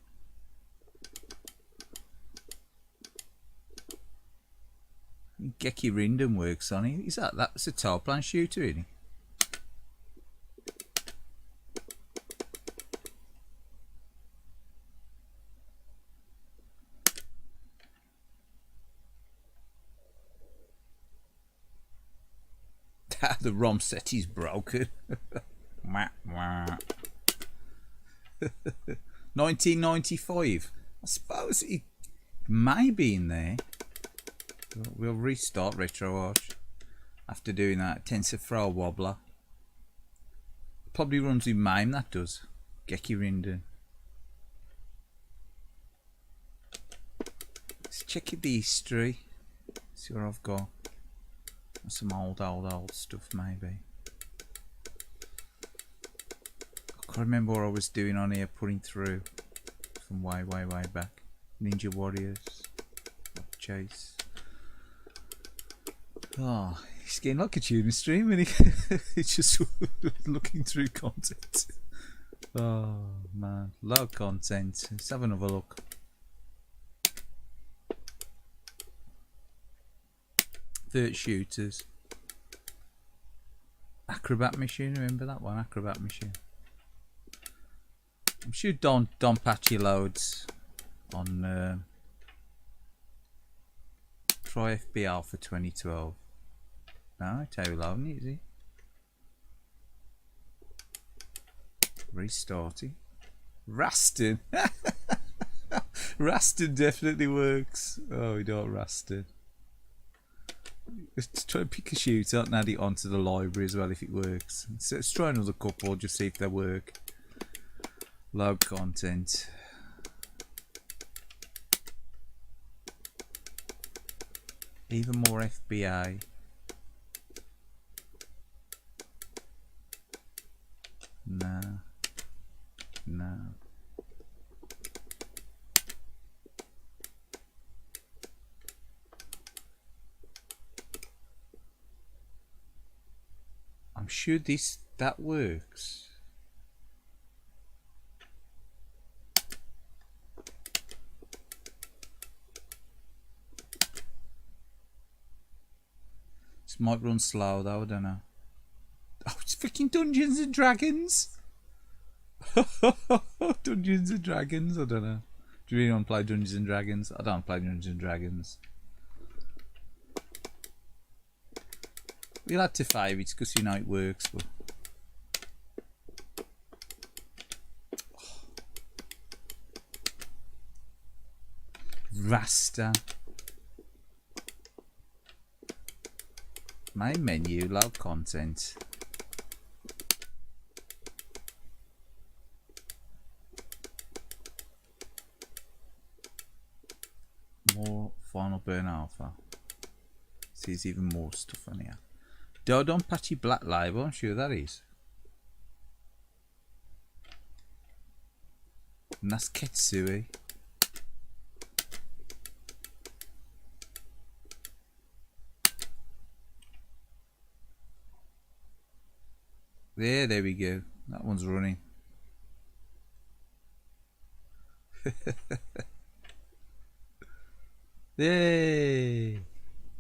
S1: Geki Rindon works on it. Is that's a tile plan shooter, isn't it? The ROM set is broken. 1995. I suppose it may be in there. We'll restart Retroarch after doing that. TensorFlow wobbler. Probably runs with MAME, that does. Geki Rindon. Let's check the history. See what I've got. Some old stuff maybe. I can't remember what I was doing on here, putting through from way back. Ninja Warriors, Chase. Oh, he's getting like a tuner stream, and he's just looking through content. Oh man, low content. Let's have another look. Shooters. Acrobat Machine, remember that one? Acrobat Machine. I'm sure Don Patchy loads on try FBL for 2012. No, too low, is he? Restarting. Raston. Raston definitely works. Oh, we don't Raston. Let's try and pick a shooter and add it onto the library as well if it works. So let's try another couple, just see if they work. Low content. Even more FBA. No. No. I'm sure that works. This might run slow though, I don't know. Oh, it's freaking Dungeons and Dragons! Dungeons and Dragons, I don't know. Do you really want to play Dungeons and Dragons? I don't play Dungeons and Dragons. We'll add to favourites because you know it works, but Rasta. Main menu, low content. More Final Burn Alpha. See, there's even more stuff on here. Dodon Patchy Black Label, I'm sure that is. And that's Ketsui. There we go. That one's running. Yay!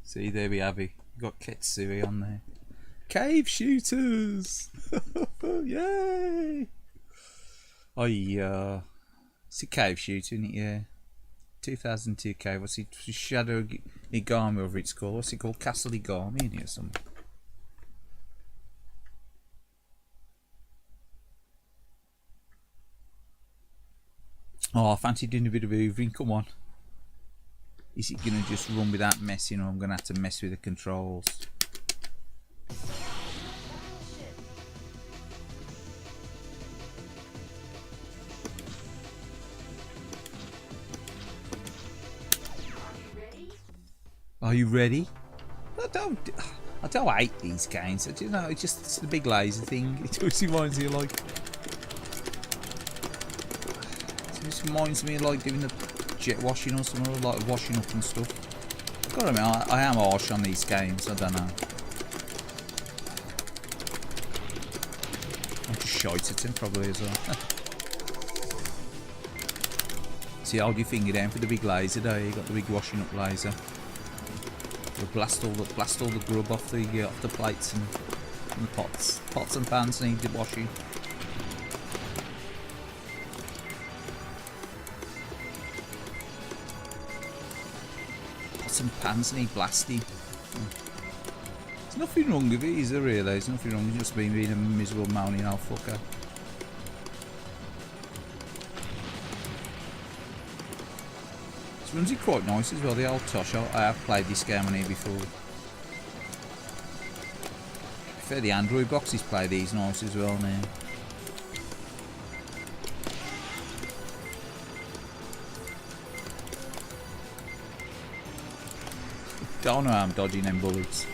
S1: See, there we have it. Got Ketsui on there. Cave shooters! Yay! Oh yeah. It's a cave shooter, isn't it? Yeah. 2002 cave. What's it? Shadow Igami, whatever it's called. What's it called? Castle Igami, isn't it, or something? Oh, I fancy doing a bit of hoovering. Come on. Is it going to just run without messing, or I'm going to have to mess with the controls? Are you ready? I I don't hate these games. You know, it's the big laser thing. It just reminds me of like. It just reminds me of like doing the jet washing or something, or like washing up and stuff. Gotta admit, I am harsh on these games. I don't know. I'm just shite at him probably as well. See, hold your finger down for the big laser there. You got the big washing up laser. We'll blast all the grub off the plates and the pots. Pots and pans need the washing. Pots and pans need blasting. There's nothing wrong with it, is there really? There's nothing wrong with just being a miserable moaning old fucker. This runs it quite nice as well, the old Tosh. I have played this game on here before. Fair, the Android boxes play these nice as well now. Don't know how I'm dodging them bullets.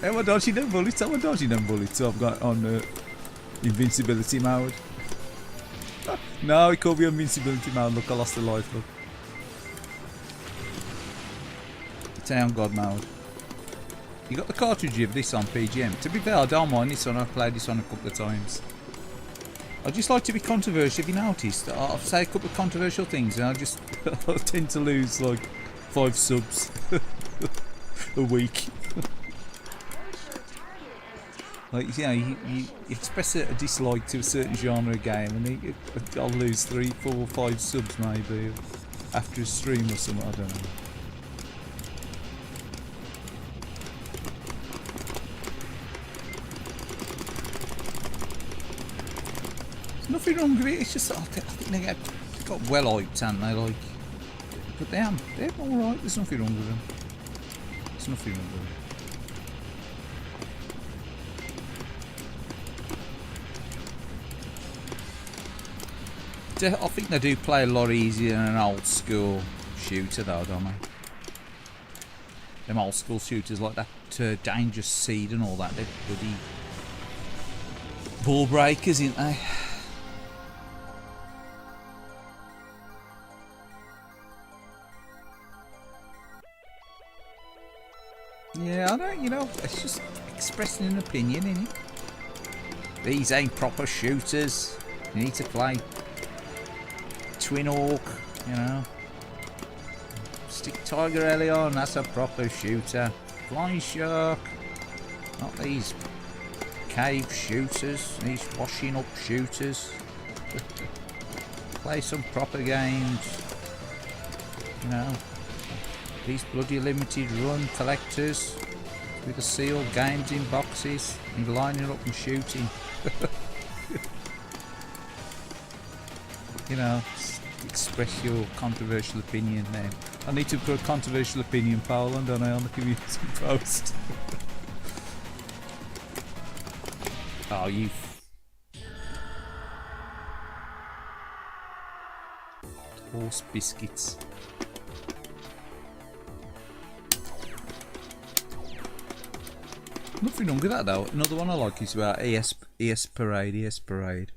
S1: How am I dodging them bullets? How am I dodging them bullets? So I've got on invincibility mode. No, it can't be invincibility mode. Look, I lost a life. Look. Town God mode. You got the cartridge of this on PGM. To be fair, I don't mind this one. I've played this one a couple of times. I just like to be controversial. Have you noticed? I'll say a couple of controversial things and I just I tend to lose like 5 subs a week. Like, you know, you express a dislike to a certain genre of game and I'll lose 3, 4, 5 subs maybe after a stream or something. I don't know. Nothing wrong with it, it's just I think they got well hyped, haven't they? Like, but they're alright, there's nothing wrong with them. There's nothing wrong with them. I think they do play a lot easier than an old school shooter though, don't they? Them old school shooters like that Dangerous Seed and all that, they're bloody ball breakers, aren't they? Yeah, I don't, you know, it's just expressing an opinion, innit? These ain't proper shooters. You need to play Twin Hawk, you know. Stick Tiger Ellie on, that's a proper shooter. Flying Shark, not these cave shooters, these washing up shooters. Play some proper games, you know. These bloody limited run collectors with the sealed games in boxes and lining up and shooting. You know, express your controversial opinion now. I need to put a controversial opinion poll on, don't I, on the community post. Oh, you... Horse biscuits. Nothing wrong with that though. Another one I like is about ES Parade.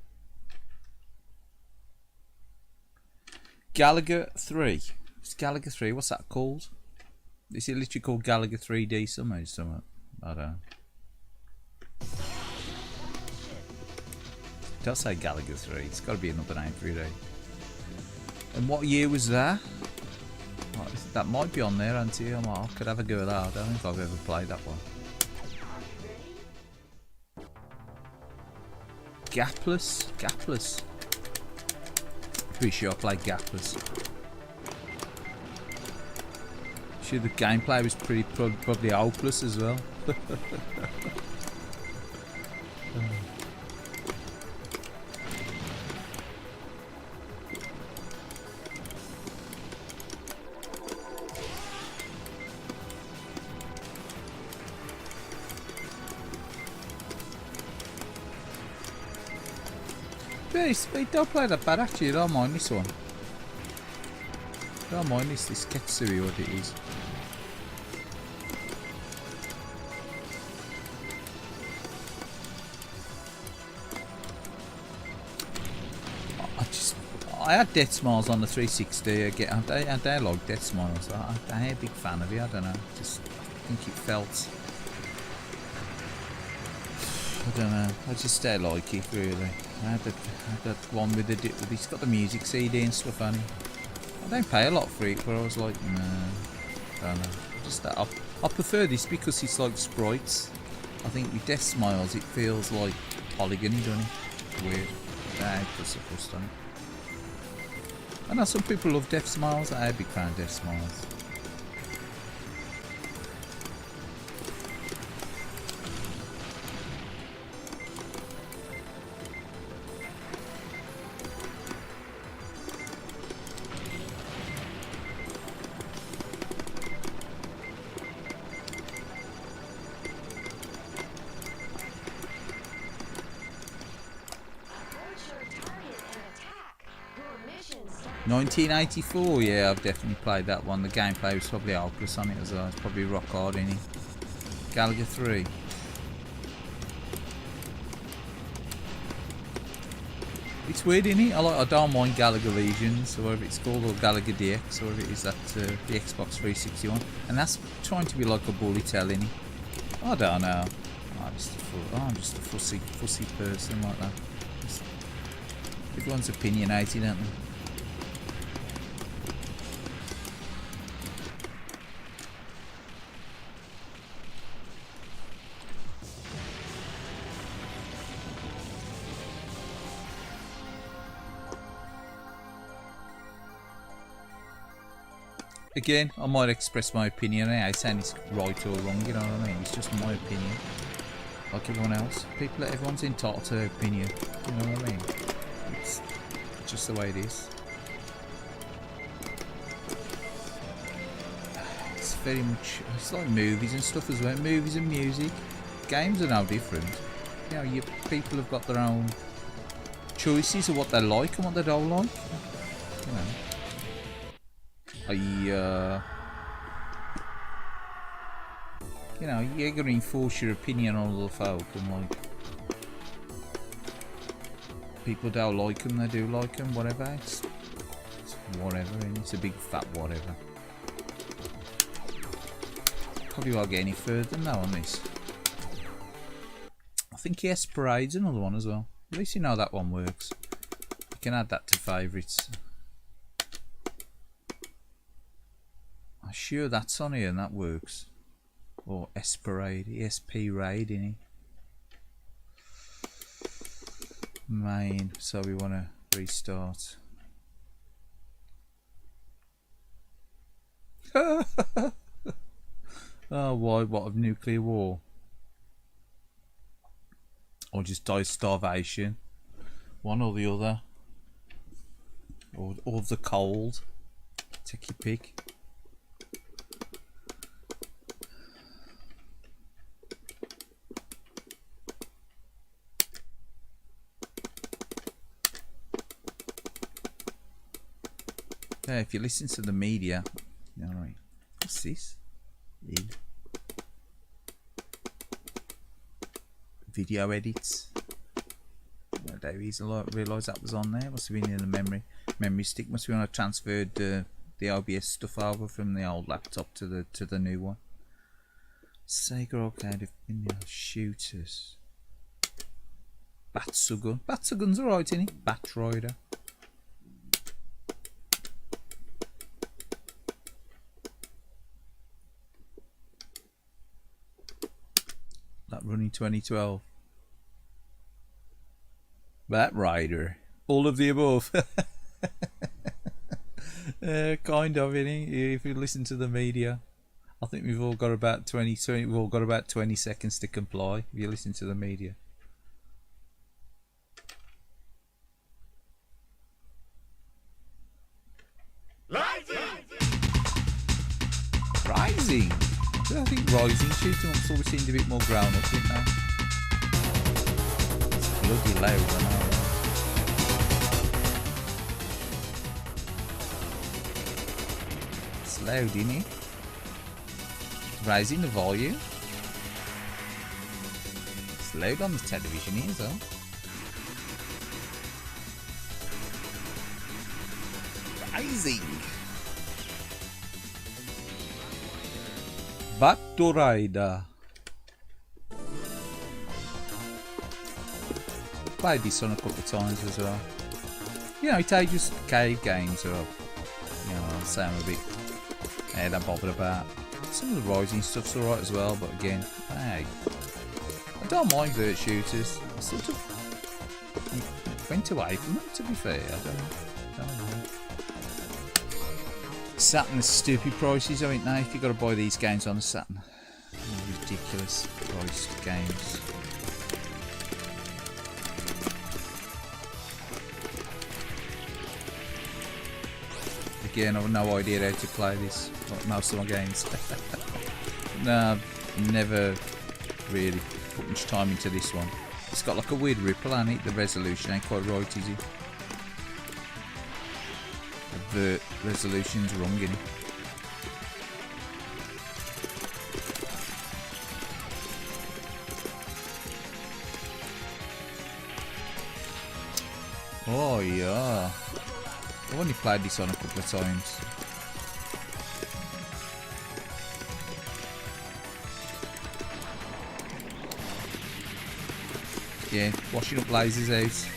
S1: Gallagher 3. It's Gallagher 3. What's that called? Is it literally called Gallagher 3D something? I don't know. It does say Gallagher 3. It's got to be another name for it. And what year was that? Oh, that might be on there, auntie. I could have a go at that. I don't think I've ever played that one. Gapless. Pretty sure I played Gapless. Sure, the gameplay was probably hopeless as well. They don't play that bad actually. I don't mind this one. I don't mind this Ketsui, what it is. I had Death Smiles on the 360 again. I like Death Smiles. I'm a big fan of it. I don't know. Just I think it felt. I don't know. I just like it really. I had that one with the. It's got the music CD and stuff on it. I don't pay a lot for it, but I was like, nah, I don't know. Just that I prefer this because it's like sprites. I think with Death Smiles it feels like polygony, doesn't it? Weird. That's the first time. I know some people love Death Smiles. I'm a big fan of Death Smiles. 1984, yeah, I've definitely played that one. The gameplay was probably hopeless on it as well. It's probably rock hard in it. Galaga 3. It's weird, innit? I don't mind Galaga Legions, or whatever it's called, or Galaga DX, or whatever it is, that the Xbox 360 one. And that's trying to be like a bullet hell, innit? I don't know. I'm just a fussy person like that. Everyone's opinionated, aren't they? Again, I might express my opinion. I ain't saying it's right or wrong, you know what I mean? It's just my opinion. Like everyone else. Everyone's entitled to their opinion. You know what I mean? It's just the way it is. It's very much... It's like movies and stuff as well. Movies and music. Games are no different. You know, people have got their own choices of what they like and what they don't like. You know. You know, you're going to enforce your opinion on other folk, and like, people don't like them, they do like them, whatever. It's whatever, and it's a big fat whatever. Probably won't get any further than that on this. I think yes, Parade's another one as well. At least you know that one works. You can add that to favourites. I'm sure that's on here and that works. Or Esperade, ESP Raid, innit? Main, so we want to restart. Oh, why? What, of nuclear war? Or just die of starvation? One or the other? Or the cold? Take your pick. Yeah, if you listen to the media, alright. What's this? Video edits. I don't realise that was on there. Must have been in the memory stick. Must have been when I transferred the OBS stuff over from the old laptop to the new one. Sega Arcade shooters. Batsugun. Batsugun's alright, isn't he? Bat Rider. That running 2012. Bat Rider. All of the above. Kind of, innit? If you listen to the media. I think we've all got about 20 seconds to comply if you listen to the media. Rising! I think Rising shooting up always seemed a bit more grown up, didn't they? It's bloody loud, I know. It's loud, isn't it? Raising the volume. It's loud on the television here as well. Amazing. Battle Rider. Played this on a couple of times as well. You know, it ages cave games are, you know, I'll say I'm a bit don't bother about. Some of the rising stuff's alright as well, but again, hey, I don't mind vert shooters. I sort of went away from them, to be fair. I don't know. Saturn is stupid prices, ain't they? If you've got to buy these games on a Saturn. Ridiculous priced games. Again, I've no idea how to play this, like most of my games. No, I've never really put much time into this one. It's got like a weird ripple on it, the resolution ain't quite right, is it? The resolution's wrong, isn't it? Oh yeah. I've only played this on a couple of times. Yeah, washing up lasers out.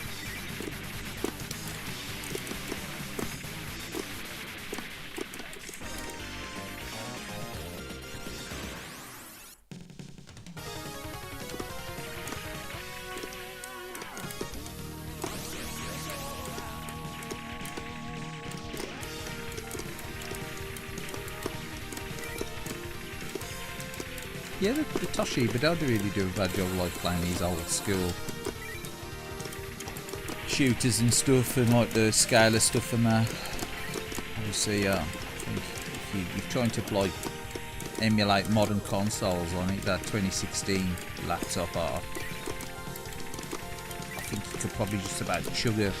S1: Yeah, the Toshiba don't really do a bad job like playing these old school shooters and stuff, and like the scalar stuff and that. Obviously, I think if you're trying to like emulate modern consoles on it, that 2016 laptop art, I think you could probably just about chug a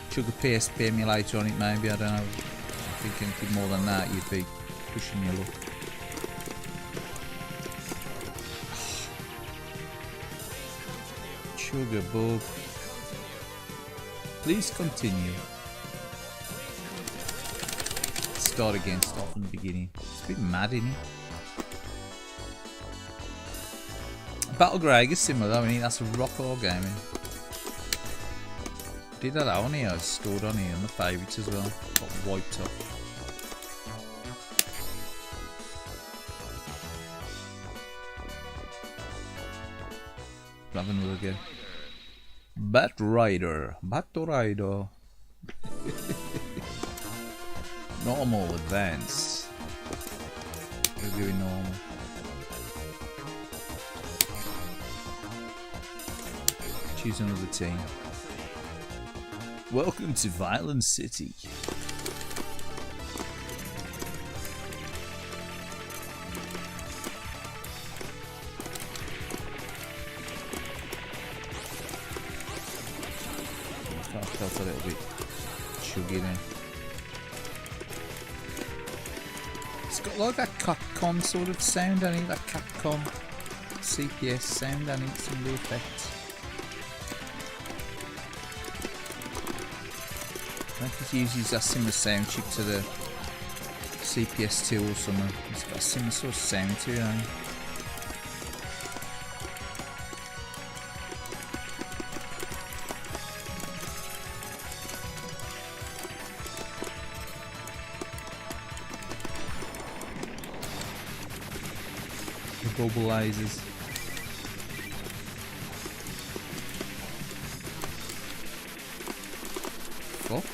S1: PSP emulator on it, maybe. I don't know. I think anything more than that, you'd be pushing your luck. Sugar bug. Please continue. Start again, start from the beginning. It's a bit mad, isn't it? Battle Greg is similar though, isn't it? That's a rock hard game, isn't it? Did that on here, I stored on here, and the favourites as well. Got wiped off. Have another go. Battle Rider. Normal, advance. We're doing normal. Choose another team. Welcome to Violent City. Felt a little bit chuggy there. It's got like that Capcom sort of sound on it, that Capcom CPS sound on it, some of the effects. I think it uses that similar sound chip to the CPS2 or something. It's got a similar sort of sound to it, hasn't it? Bubble lasers. Fuck.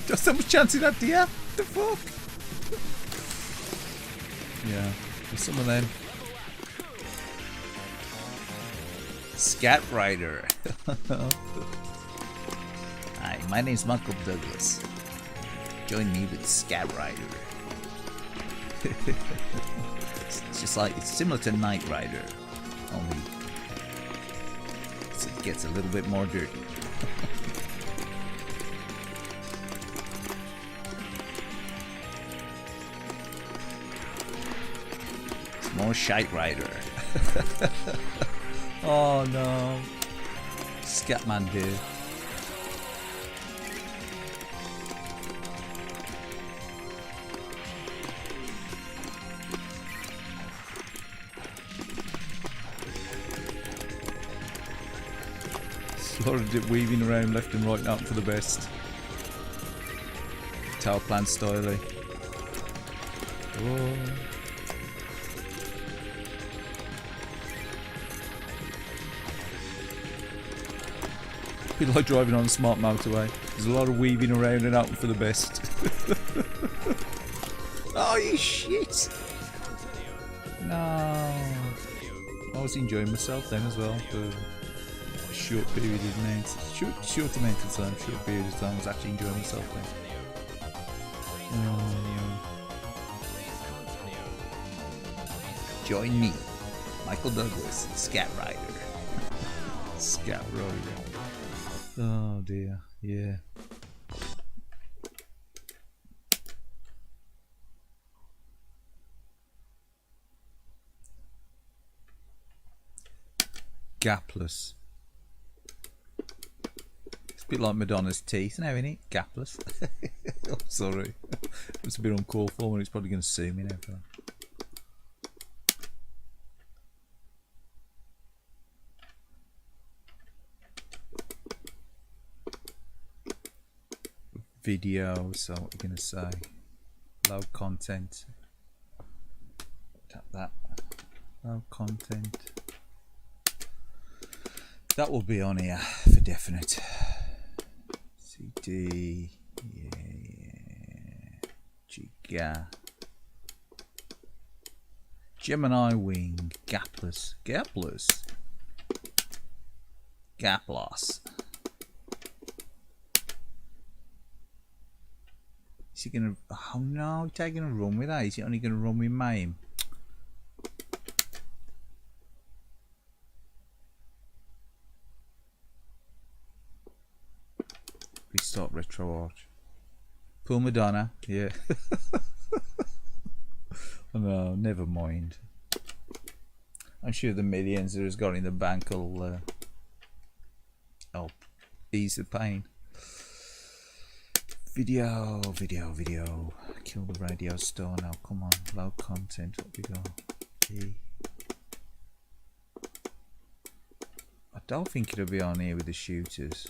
S1: Just how much chance of that, do you? What the fuck? Yeah, there's some of them. Scat Rider. Hi, my name's Michael Douglas. Join me with Scat Rider. It's just like, it's similar to Knight Rider, only it gets a little bit more dirty. It's more Shite Rider. Oh no. Scatman here. Slotted it weaving around left and right, not for the best. Tower plan styly. Whoa. Be like driving on a smart motorway. There's a lot of weaving around and out for the best. Oh, you shit! No. I was enjoying myself then as well for a short period of time. Short amount of time, short period of time. I was actually enjoying myself then. Join me, Michael Douglas, Scat Rider. Scat Rider. Oh dear, yeah. Gapless. It's a bit like Madonna's teeth now, isn't it? Gapless. I'm sorry. It's a bit uncalled for and it's probably going to sue me now for that. Video, so what are you going to say? Low content. Tap that. Low content. That will be on here for definite. CD. Yeah. Giga. Gemini Wing. Gapless. Gapless. Gapless. Is he gonna? Oh no, he's taking a run with that. Is he only gonna run with MAME? Restart Retroarch. Pull Madonna, yeah. Oh, no, never mind. I'm sure the millions that has got in the bank will help ease the pain. Video. Kill the radio star now. Come on, low content. What we got? E. I don't think it'll be on here with the shooters.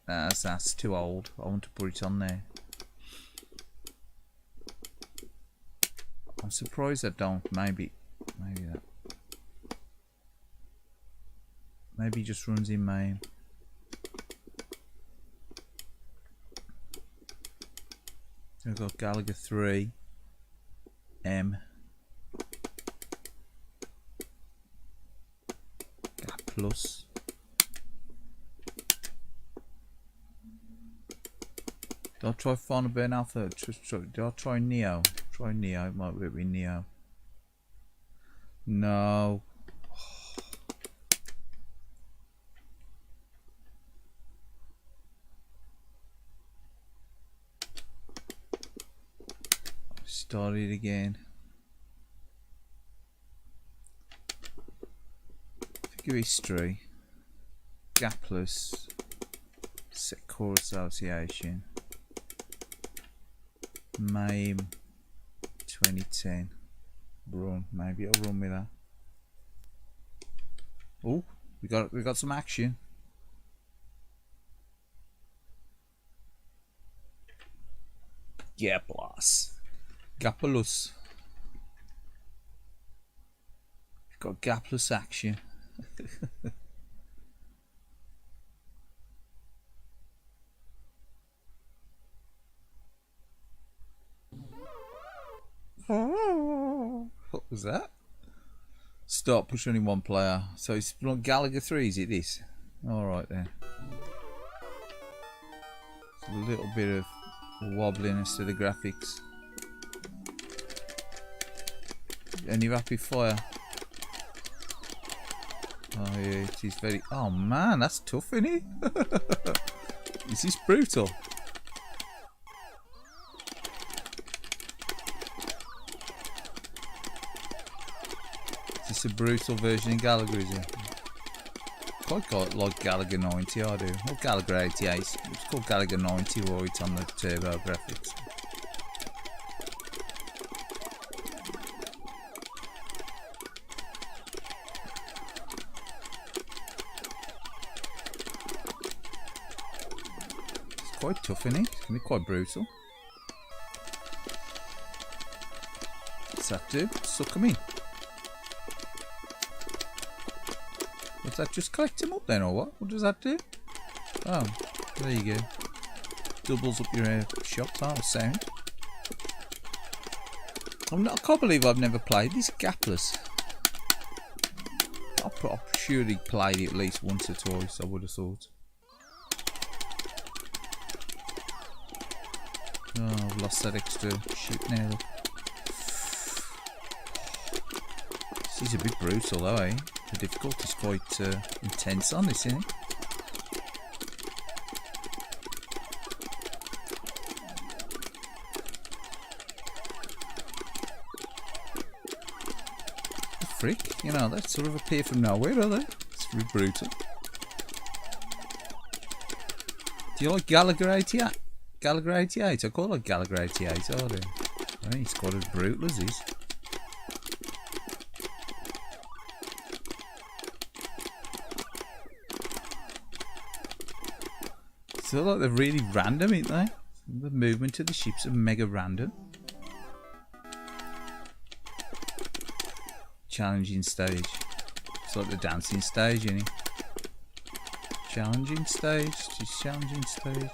S1: That's too old. I want to put it on there. I'm surprised I don't. Maybe that. Maybe he just runs in MAME. We've got Gallagher 3. M. Gap Plus. Do I try Final Burn Alpha? Do I try Neo? Try Neo. It might be Neo. No. Start it again. Figure history. Gapless. Set core association. MAME 2010. Run. Maybe I'll run with that. Oh, we got some action. Gapless. Gapless. We've got gapless action. What was that? Stop, push only one player. So it's not Gallagher 3, is it this? Alright then. It's a little bit of wobbliness to the graphics. Any rapid fire? Oh yeah, it is very... Oh man, that's tough, isn't it? Is this brutal? Is this a brutal version of Gallagher, is it? Quite got like Gallagher 90, I do. Or Gallagher 88. It's called Gallagher 90 right on the turbo graphics. It's quite tough, isn't it? It's going to be quite brutal. What's that do? Suck 'em in. Does that just collect them up then, or what? What does that do? Oh, there you go. Doubles up your shots, oh, sound. I can't believe I've never played this gapless. I've surely played it at least once or twice, I would have thought. Oh, I've lost that extra shit now. Look. This is a bit brutal though, eh? The difficulty's quite intense on this, isn't it? The frick? You know, they sort of appear from nowhere, are they? It's really brutal. Do you like Gallagher 88? Gallagher 88? I call it Gallagher 88, I do. I think it's quite as brutal as this. So like they're really random, ain't they? The movement of the ships are mega random. Challenging stage. It's like the dancing stage, isn't it? Challenging stage, just challenging stage.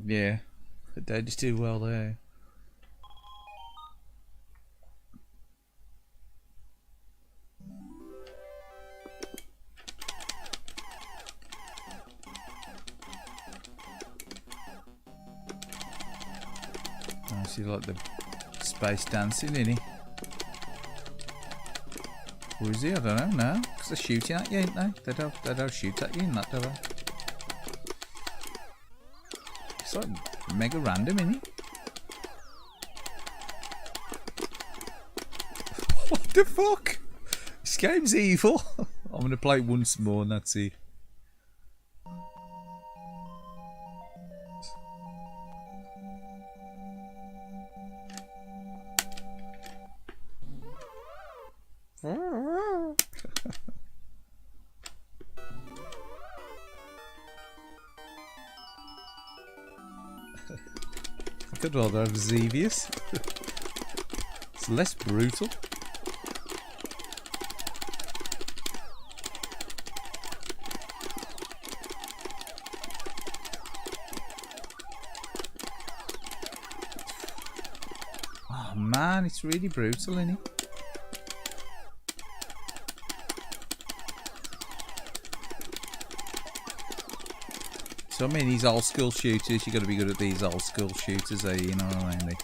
S1: Yeah, but they just do well there. I see like the space dancing, isn't he? Or is he? I don't know, no. Because they're shooting at you, ain't they? They don't shoot at you in that, do they? It's like mega random, isn't it? What the fuck? This game's evil. I'm going to play it once more and that's it. I could rather have Xevious. It's less brutal. Oh man, it's really brutal, isn't it? So I mean, these old school shooters, you got to be good at these old school shooters, eh? You know what I mean?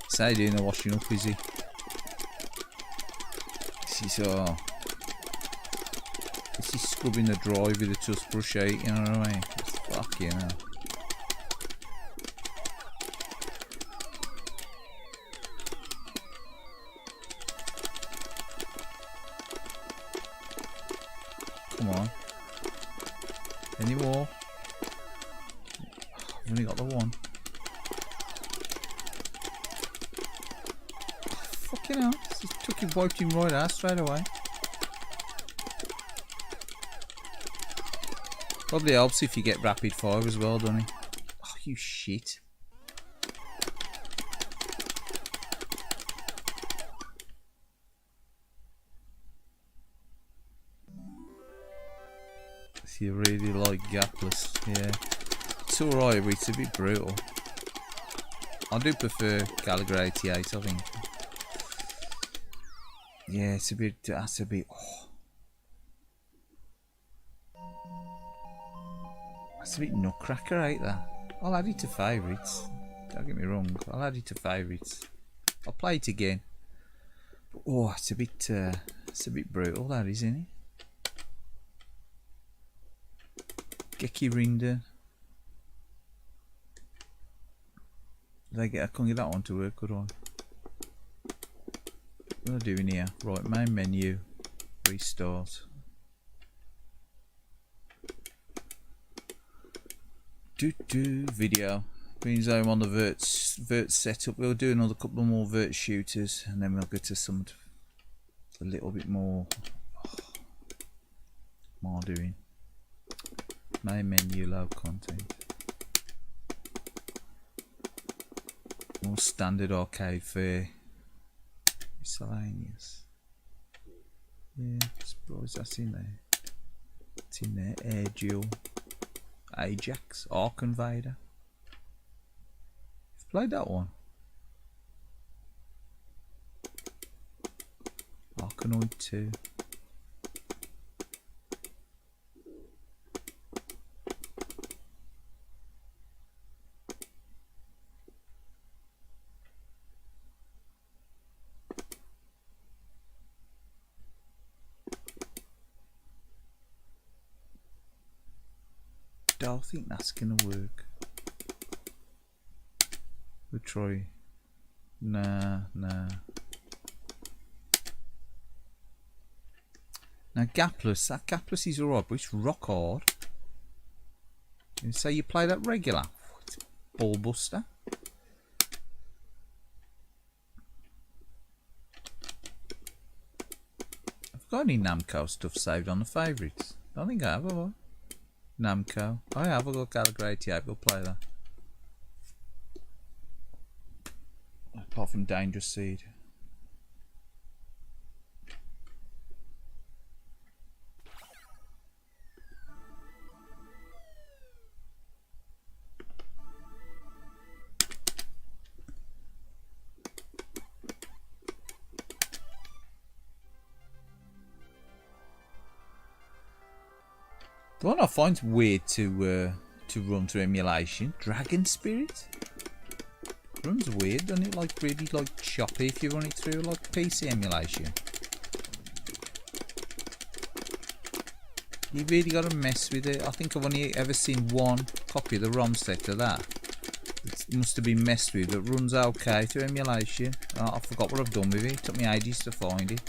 S1: It's how doing the washing up, is he? This is scrubbing the drive with a toothbrush, eh? You know what I mean? Fuck, you know. Come on. Any more? I've only got the one. Fucking hell. Just took him, wiped him right out straight away. Probably helps if you get rapid fire as well, doesn't it? Oh, you shit. So you really like gapless, yeah. It's alright, but it's a bit brutal. I do prefer Gallagher 88, I think. Yeah, it's a bit, that's a bit, oh. That's a bit nutcracker, ain't that? I'll add it to favourites. Don't get me wrong, I'll add it to favourites. I'll play it again. But, oh, it's a bit brutal, that is, isn't it? Geki Rinder. I couldn't get that one to work, could I? What am I doing here? Right, main menu, restart. Video. Green zone on the vert setup. We'll do another couple more vert shooters, and then we'll go to some a little bit more doing. Main menu, low content. More standard arcade fare. Miscellaneous. Yeah, surprised that's in there. It's in there. Air Duel. Ajax. Ark Invader. You've played that one. Arkanoid 2. I don't think that's gonna work. We'll try. Nah. Now gapless, that gapless is alright, but it's rock hard. You say you play that regular? It's ball buster. I've got any Namco stuff saved on the favourites. I don't think I have I? Namco. I have, I've got Galaxy 88, we'll play that. Apart from Dangerous Seed. The one I find weird to run through emulation, Dragon Spirit. Runs weird, doesn't it? Like really like choppy if you run it through like PC emulation. You really got to mess with it. I think I've only ever seen one copy of the ROM set of that. It must have been messed with. It runs okay through emulation. I forgot what I've done with it. It took me ages to find it.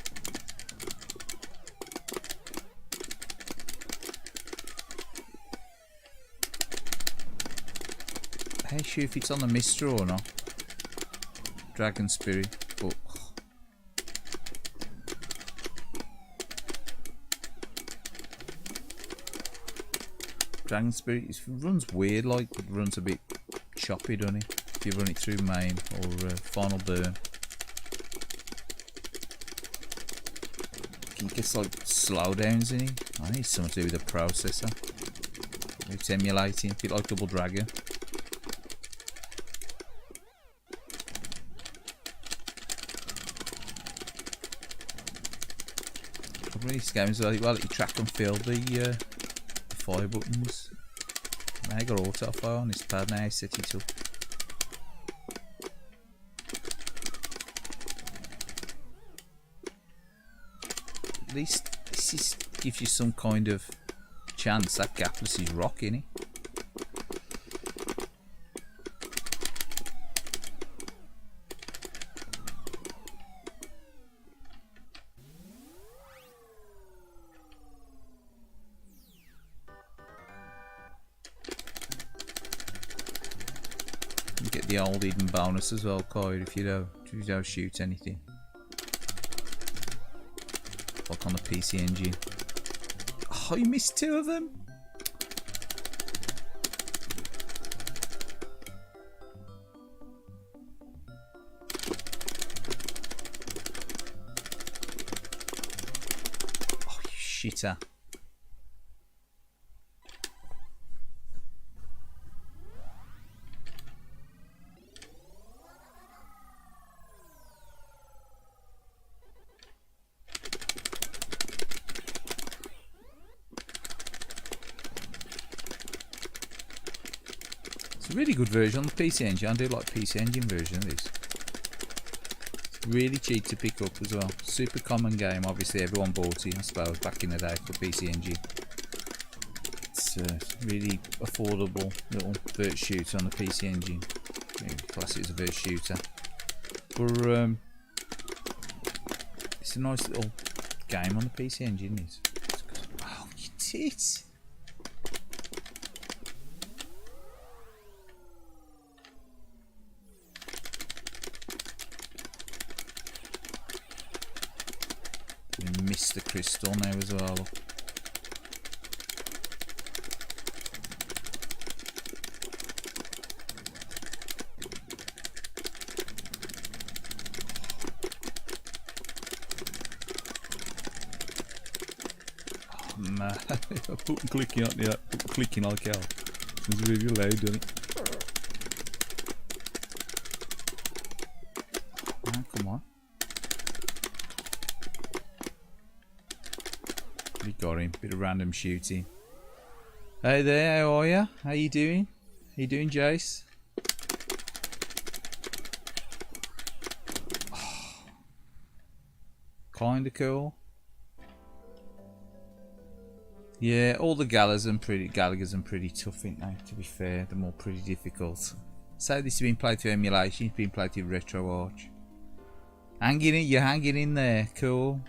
S1: I ain't sure if it's on the Mister or not. Dragon Spirit, but Dragon Spirit runs weird, like it runs a bit choppy, doesn't it? If you run it through main or final burn, it gets like slowdowns in it. I need something to do with the processor. It's emulating, a bit like Double Dragon. These games are well, you track and fill the fire buttons. Now I got auto fire on this pad. Now I set it up. At least this gives you some kind of chance. That gapless is rocking it. Get the old hidden bonus as well, Kaylied, if you don't shoot anything. Like on the PC engine. Oh, you missed two of them? Oh, you shitter. Really good version on the PC Engine. I do like PC Engine version of this. It's really cheap to pick up as well. Super common game, obviously everyone bought it I suppose back in the day for PC Engine. It's really affordable little vert shooter on the PC Engine. class it as a verse shooter. But it's a nice little game on the PC Engine. Oh, you tit! We missed the crystal now as well. Man, I put clicking on yeah, clicking like hell. It's really loud, doesn't it? Oh, come on. We got him. Bit of random shooting. Hey there, how are ya? How you doing? How you doing, Jace? Kinda cool. Yeah, all the Gallagher's and pretty tough, ain't they? To be fair, they're more pretty difficult. So this has been played through emulation, it's been played through Retroarch. You're hanging in there, cool.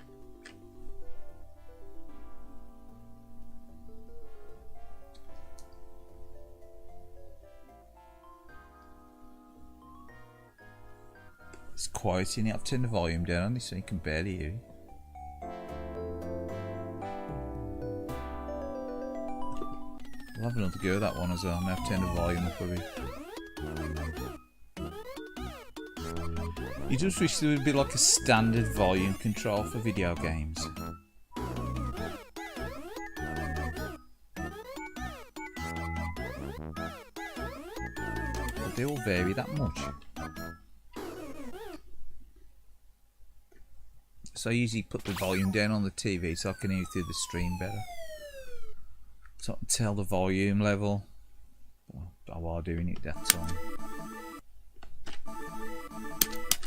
S1: It's quiet in it. I've turned the volume down on this so you can barely hear it. I'll have another go at that one as well. Now I've turned the volume up a bit. You just wish there would be like a standard volume control for video games. But they all vary that much. So I usually put the volume down on the TV so I can hear through the stream better. So I can tell the volume level while doing it that time.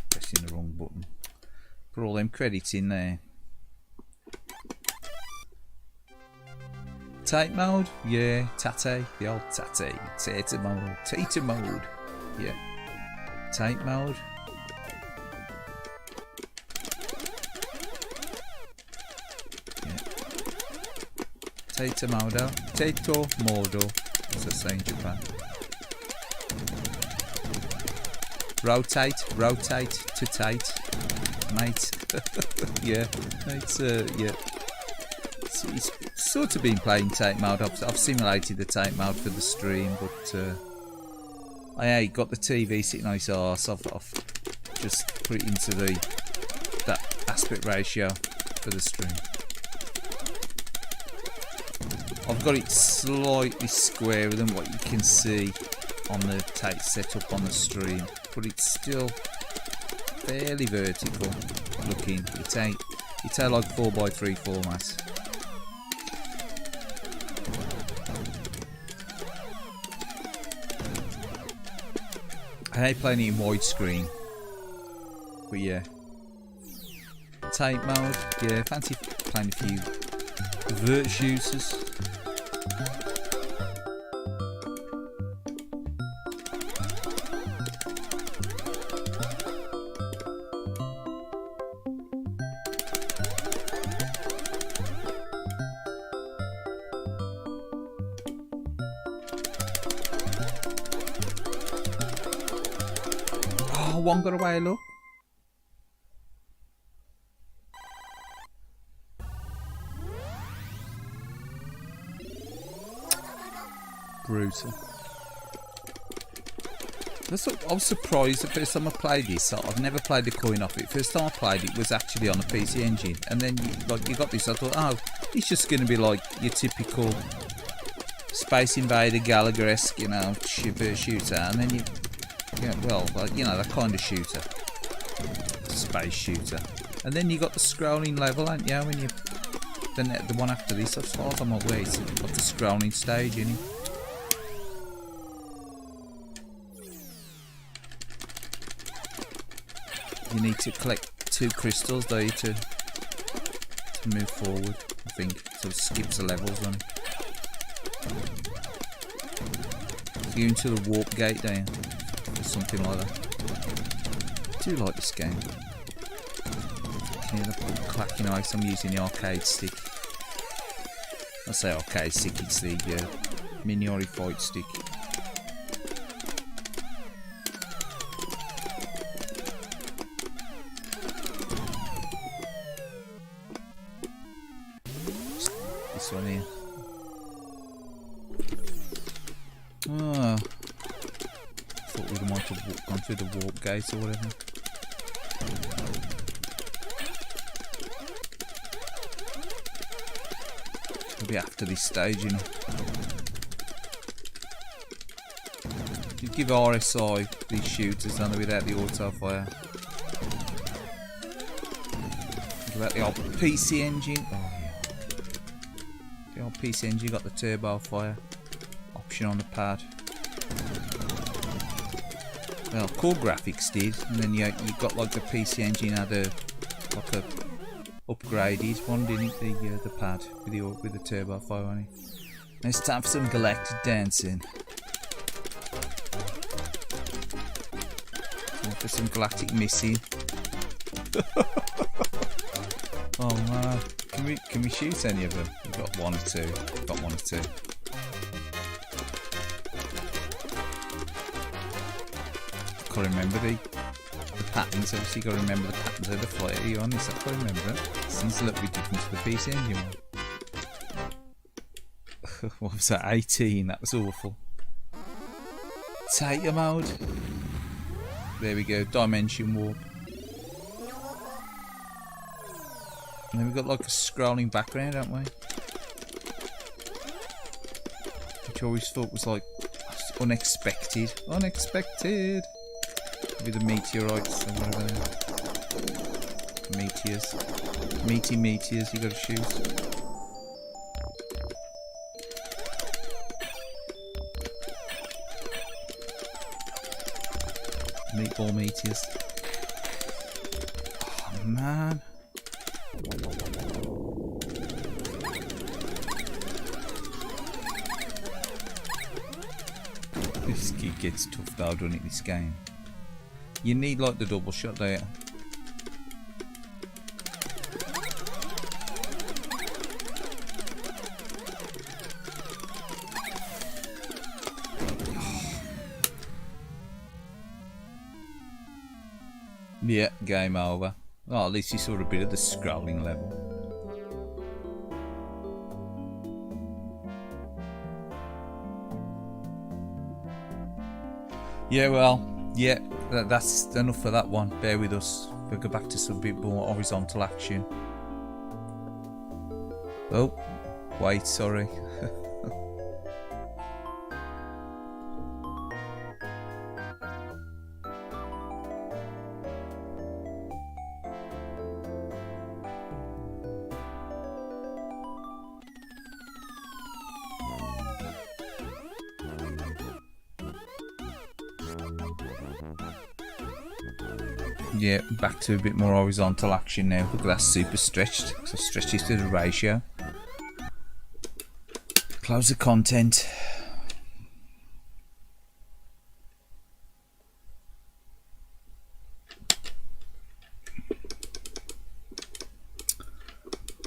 S1: Pressing the wrong button. Put all them credits in there. Tape mode? Yeah, tate. The old tate. Tater mode. Tater mode. Yeah. Tape mode. Tater modo. Tato modo. As I say in Japan. Rotate to tate. Mate. Yeah. It's yeah. It's sort of been playing tape mode. I've simulated the tape mode for the stream, but I ain't got the TV sitting on its arse. I've just put it into that aspect ratio for the stream. I've got it slightly squarer than what you can see on the tape setup on the stream, but it's still fairly vertical looking. It ain't like 4x3 format. I hate playing it in widescreen, but yeah. Tape mode, yeah, fancy playing a few vert shooters. Oh, one got away, look. Brutal. I was surprised the first time I played this. I've never played the coin off it. First time I played it was actually on a PC Engine, and then you got this. I thought, oh, it's just going to be like your typical Space Invader Gallagher-esque, you know, shooter, and then that kind of shooter, space shooter, and then you got the scrolling level, ain't you? When the one after this, as far as I'm aware, it's got the scrolling stage in it. You need to collect 2 crystals, though, to move forward, I think. So it skips the levels on it. So you're into the warp gate there. something like that. I do like this game. Yeah, the clacking ice. I'm using the arcade stick. I say arcade stick, it's the Miniori fight stick. This one here. Ah, thought we might have gone through the warp gate or whatever. Maybe after this stage, you know. You give RSI these shooters done without the auto fire. Think about the old PC engine. Oh yeah. The old PC engine got the turbo fire option on the pad. Well, core graphics did, and then you got like the PC engine had a upgraded one, didn't it? The pad with the turbo fire on it. Now it's time for some galactic dancing. Time for some galactic missing. Oh man, can we shoot any of them? We've got one or two. Got one or two. Can't remember the patterns. Obviously, you got to remember the patterns of the flight you're on. Is that what I remember? Seems a little bit different to the PC engine one. What was that? 18. That was awful. Tater mode. There we go. Dimension warp. And then we've got like a scrolling background, haven't we? Which I always thought was like unexpected. Unexpected. With the meteorites or whatever they are. Meteors. Meaty meteors you gotta shoot. Meatball meteors. Oh man. This kid gets tough though, doesn't it, this game? You need like the double shot there. Yeah, game over. Oh, at least you saw a bit of the scrolling level. Yeah, well, yeah. That's enough for that one. Bear with us. We'll go back to some bit more horizontal action. Oh, wait, sorry. Yeah, back to a bit more horizontal action now. Look at that, super stretched. So stretch it to the ratio. Close the content.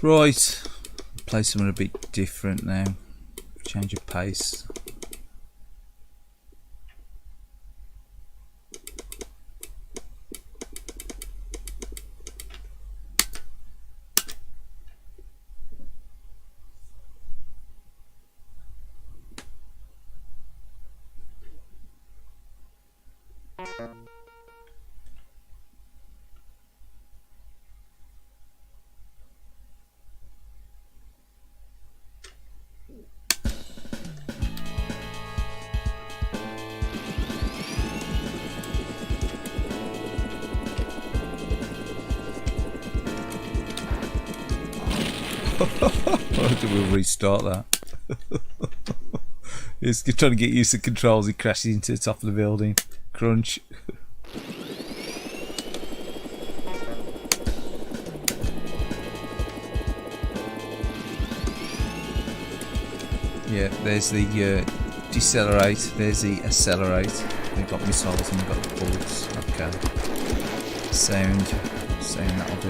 S1: Right, play something a bit different now. Change of pace. We'll restart that. He's trying to get used to controls. He crashes into the top of the building. Crunch. Yeah, there's the decelerate. There's the accelerate. We've got missiles and we've got bullets. Okay. Sound that'll do.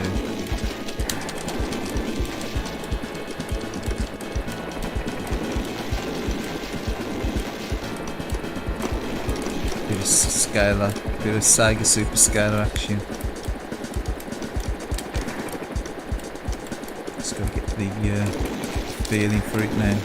S1: Bit of scalar, bit of Sega Super Scalar action. Just gotta get the feeling for it now.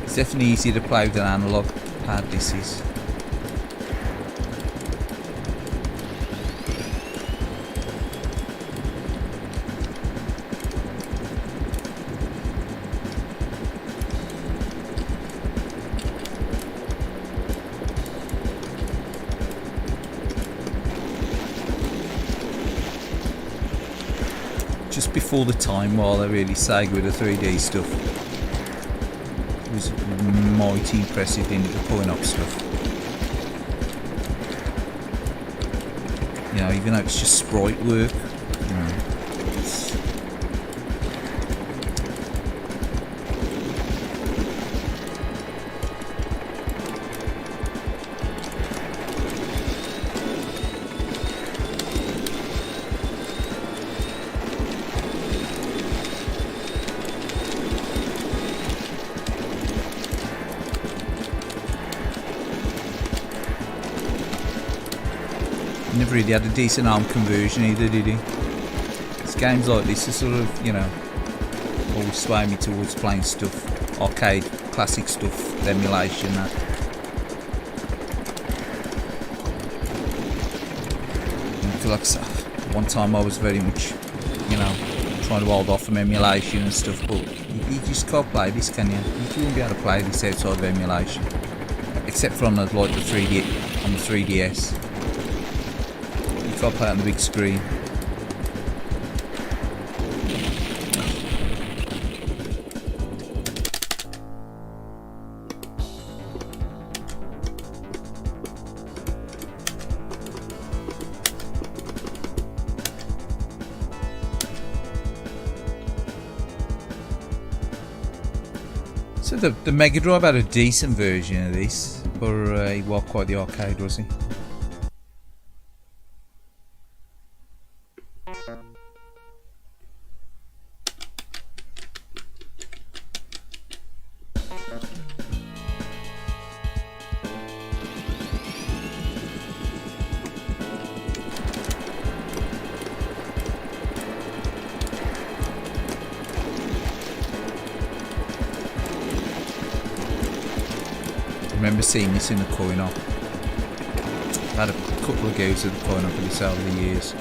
S1: It's definitely easier to play with an analog pad, this is. Just before the time while they really Sega with the 3D stuff. It was mighty impressive in the pulling up stuff. You know, even though it's just sprite work, you know, never really had a decent ARM conversion either, did he? It's games like this are sort of, you know, always sway me towards playing stuff, arcade, classic stuff, emulation, that. And I feel like one time I was very much, you know, trying to hold off from emulation and stuff, but you just can't play this, can you? You won't be able to play this outside of emulation, except for on the, like the 3D, on the 3DS. Got to play it on the big screen. So the Mega Drive had a decent version of this, but he wasn't quite the arcade, was he? I remember seeing this in the coin-op. I've had a couple of goes at the coin-op of this over the years.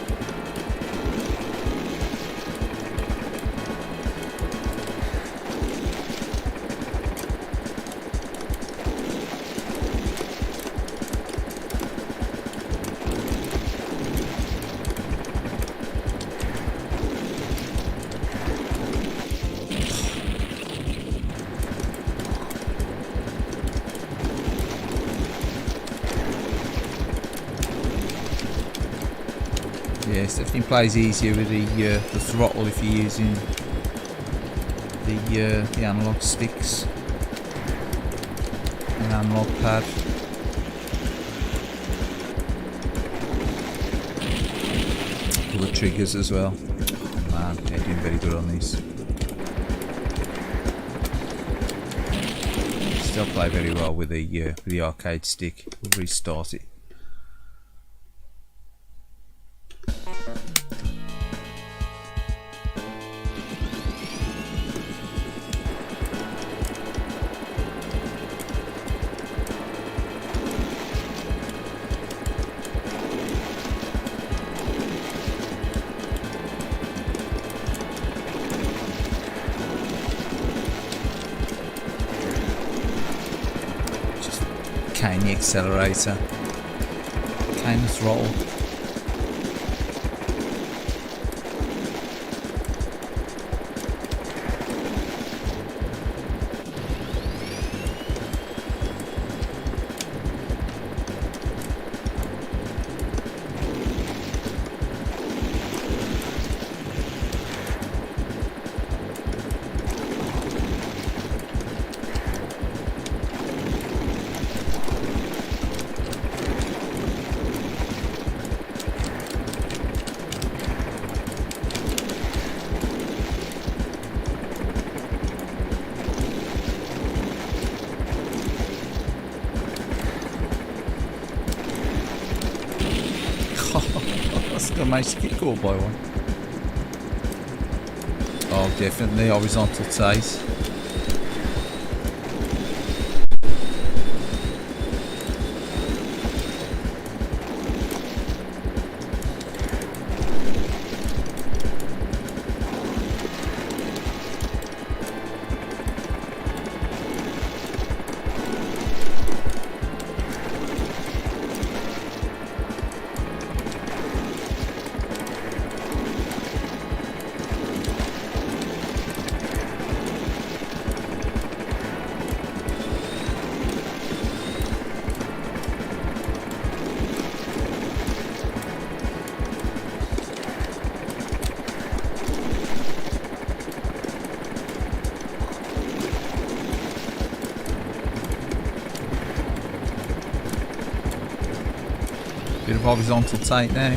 S1: Yeah, it definitely plays easier with the throttle if you're using the analog sticks, an analog pad. All the triggers as well. Oh man, they're doing very good on these. Still play very well with the arcade stick. We'll restart it. Cane the accelerator, cane the throttle. manage to get caught by one. Oh, definitely horizontal taste. Bit of horizontal tight now.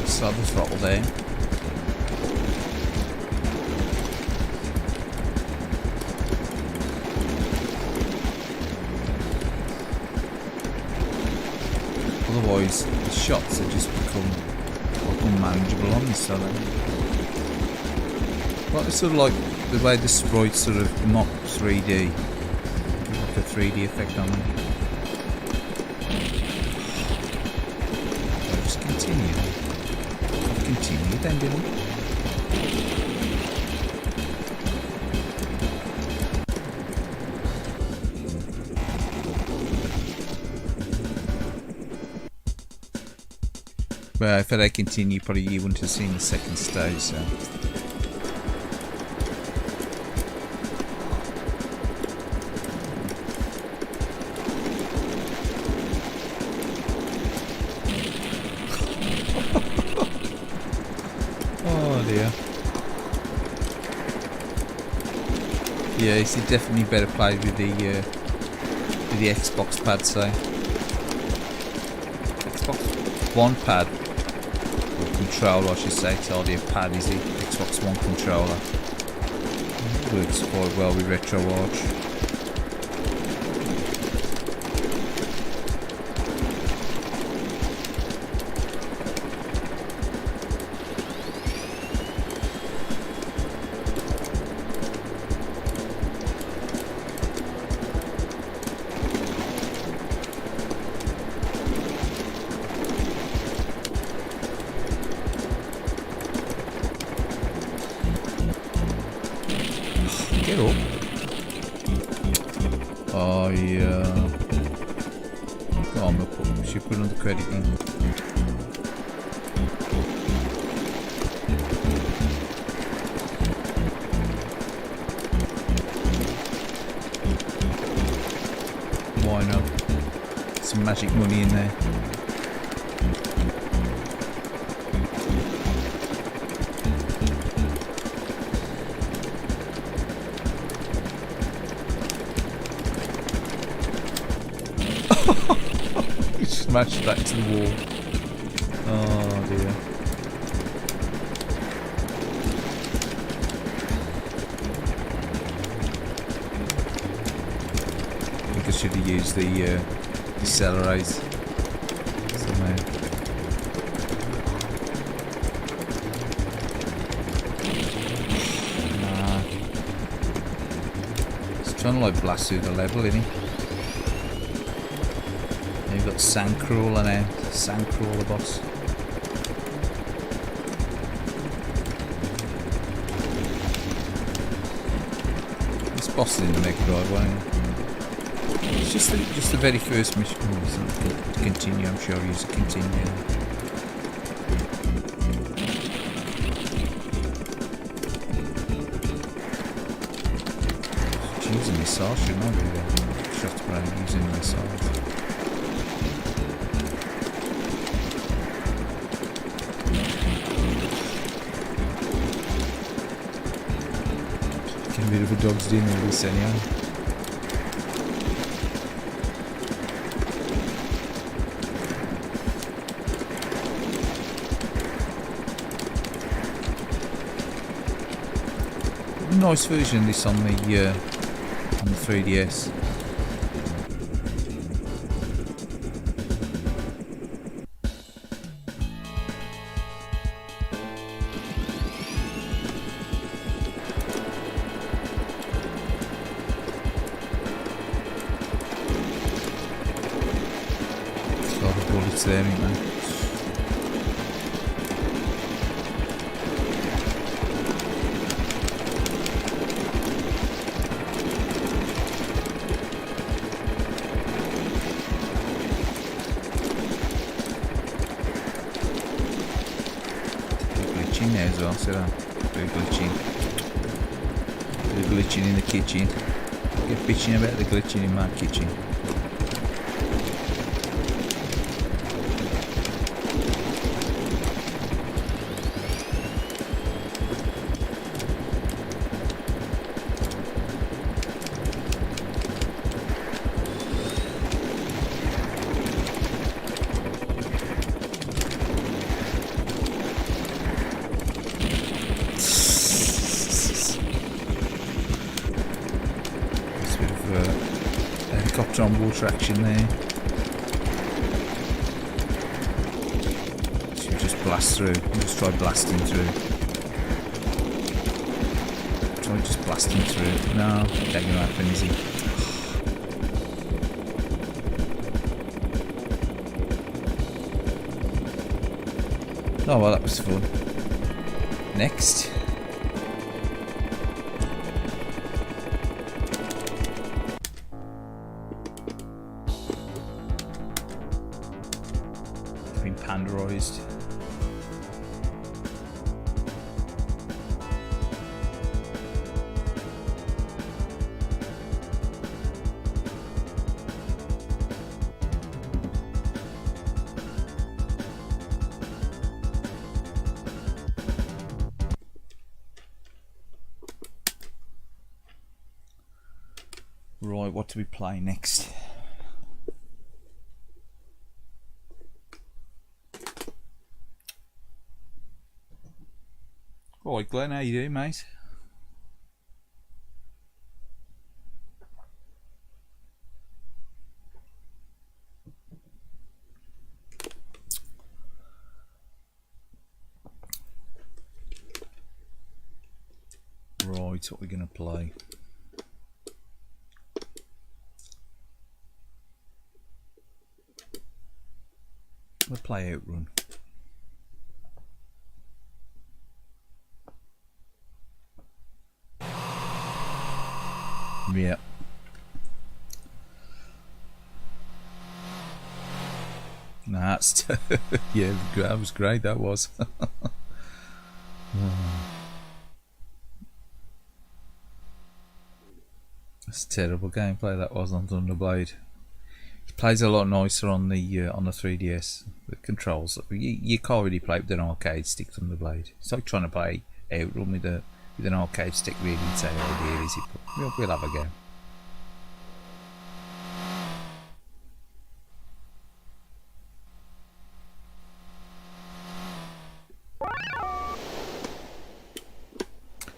S1: Start the throttle there. Otherwise, the shots have just become like unmanageable on this side. Well, it's sort of like the way the sprites sort of mock 3D, like a 3D effect on them. I'll just continue. I'll continue then, didn't I? Well, if I continue, probably you wouldn't have seen the second stage, so. Oh dear. Yeah, it's definitely better played with the Xbox pad, so. Xbox One pad. Controller, I should say. It's hardly a pad, is it? Xbox One controller. Works quite well with Retroarch. Get up. Oh yeah. Go on, we should put on the credit in. Why not? Some magic money in there. Smashed that to the wall. Oh dear. I think I should have used the decelerate somehow. Nah. It's trying to like blast through the level, isn't he? You've got Sandcrawler now. Sandcrawler boss. This boss is in the Mega Drive, won't it? It's just the very first mission. Oh, to continue, I'm sure I'll use a continue. Using missiles, shouldn't I be shot around using missiles? Bit of a dog's dinner this anyhow. nice version of this on the 3DS. There's a lot of bullets there, ain't there? There as well, see that? Very glitching. The glitching in the kitchen. Get bitching about the glitching in my kitchen. Helicopter on water action there. Should we just blast through? Just try blasting through. Try just blasting through. No, that ain't gonna happen, is it? Oh well, that was fun. Next. Been panderized. Right, what do we play next? Alright Glenn, how you doing, mate? Right, what we're gonna play? We'll play Outrun. Yeah. Nah, that's yeah, that was great. That was. That's terrible gameplay that was on Thunderblade. It plays a lot nicer on the 3DS. The controls, you can't really play it with an arcade stick. Thunderblade. It's like trying to play Outrun with an arcade stick. Really, it's how ideal is it? But we'll have a go.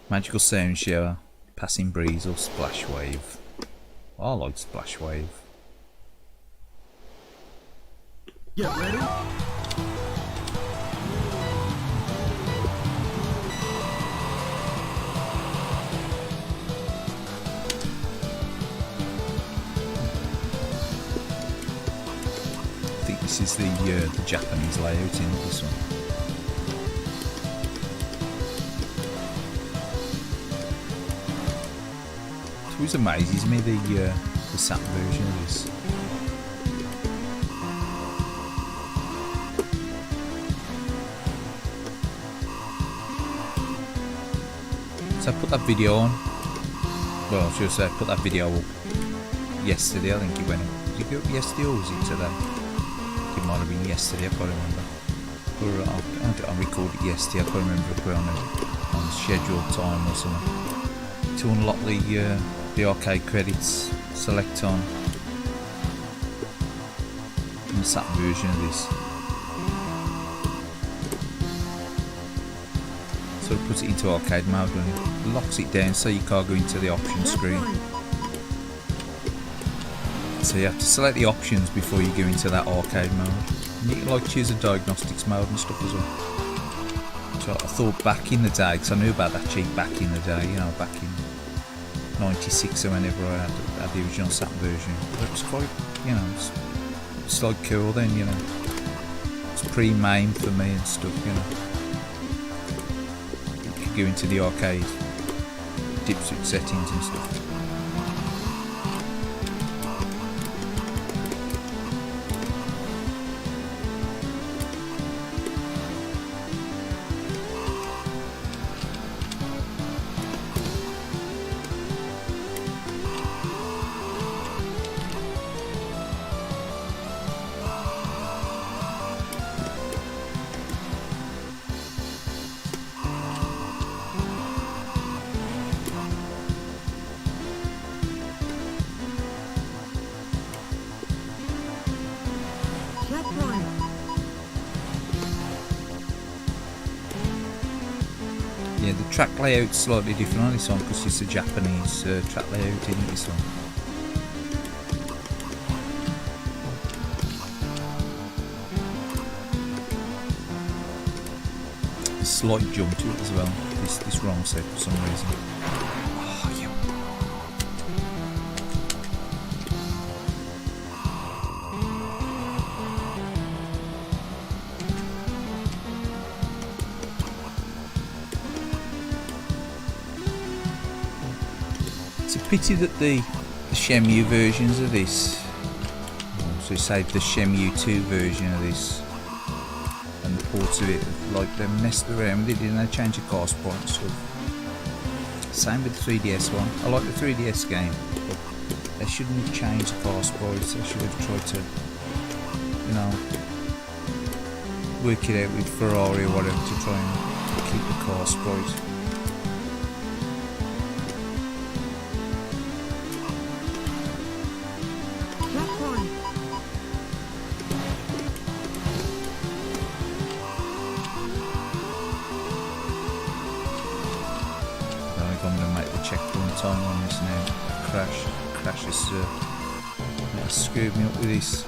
S1: Magical sound shower, passing breeze or splash wave. I like splash wave.
S3: Get ready.
S1: I think this is the Japanese layout in this one. It always amazes me the SAP version of this. So I put that video on. Well, I should say I put that video up yesterday. I think it went up. Did it go up yesterday or was it today? It might have been yesterday. I can't remember. I recorded it yesterday. I can't remember if we were on scheduled time or something. To unlock the arcade credits, select on the SAP version of this. sort of puts it into arcade mode and it locks it down so you can't go into the option screen. So you have to select the options before you go into that arcade mode. And you can like choose a diagnostics mode and stuff as well. So I thought back in the day, because I knew about that cheat back in the day, you know, back in '96 or whenever I had the original Saturn version. But it was quite, you know, it's like cool then, you know. It's pre-MAME for me and stuff, you know. You could go into the arcade, dipsuit settings and stuff. Yeah, the track layout's slightly different on this one because it's a Japanese track layout in this one. A slight jump to it as well. This wrong set for some reason. Oh, yeah. It's a pity that the Shenmue versions of this, so say the Shenmue 2 version of this, and the ports of it, like they messed around with it, didn't they? Change the cost point and stuff. Same with the 3DS one. I like the 3DS game, but they shouldn't have changed the cost points. They should have tried to, you know, work it out with Ferrari or whatever to try and keep the cost point. I'm going to make the checkpoint time on this now. Crash has screwed me up with this.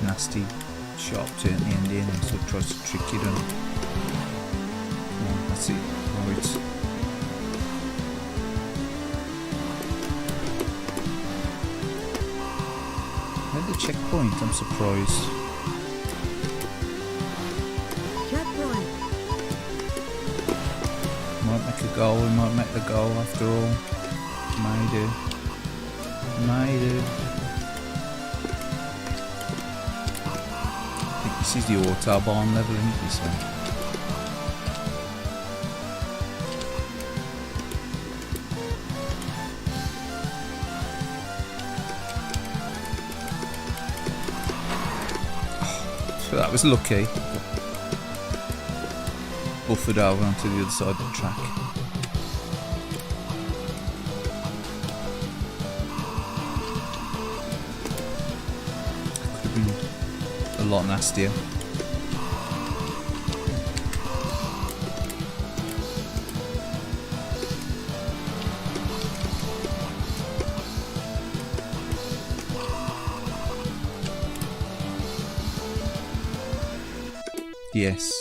S1: Nasty sharp turn at the end in and sort of tries to trick you down. That's it. Right. At the checkpoint, I'm surprised.
S3: Checkpoint.
S1: Might make a goal, we might make the goal after all. May do. This is the Autobahn level, isn't it, this one? So that was lucky. Buffered over onto the other side of the track. Could have been a lot nastier. Yes.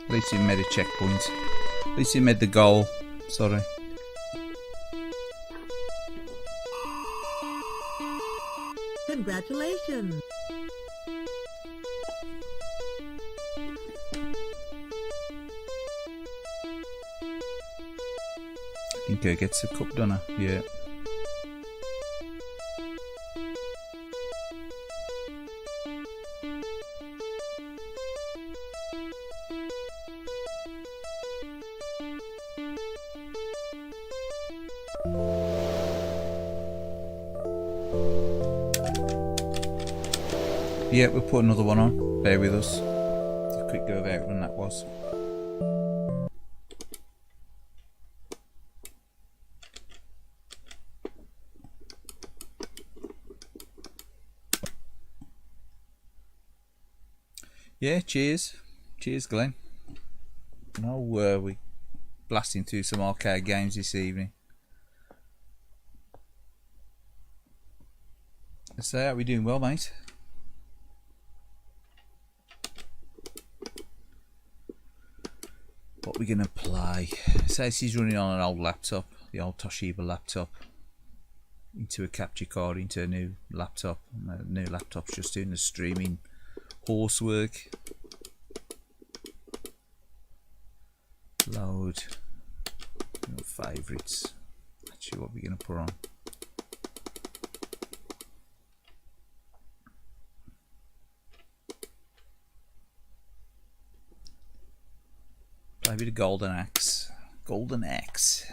S1: At least he made a checkpoint. At least he made the goal. Sorry.
S3: Congratulations.
S1: I think he gets a cup, don't I? Yeah. Yeah, we'll put another one on. Bear with us. A quick go of when that was. Yeah, cheers. Cheers, Glenn. No, we blasting through some arcade games this evening. So, how are we doing? Well, mate? What we gonna play? So this is running on an old laptop, the old Toshiba laptop, into a capture card, into a new laptop. And the new laptop's just doing the streaming horsework. Load your favourites. Actually, what we're gonna put on? Play a bit of Golden Axe. Golden Axe.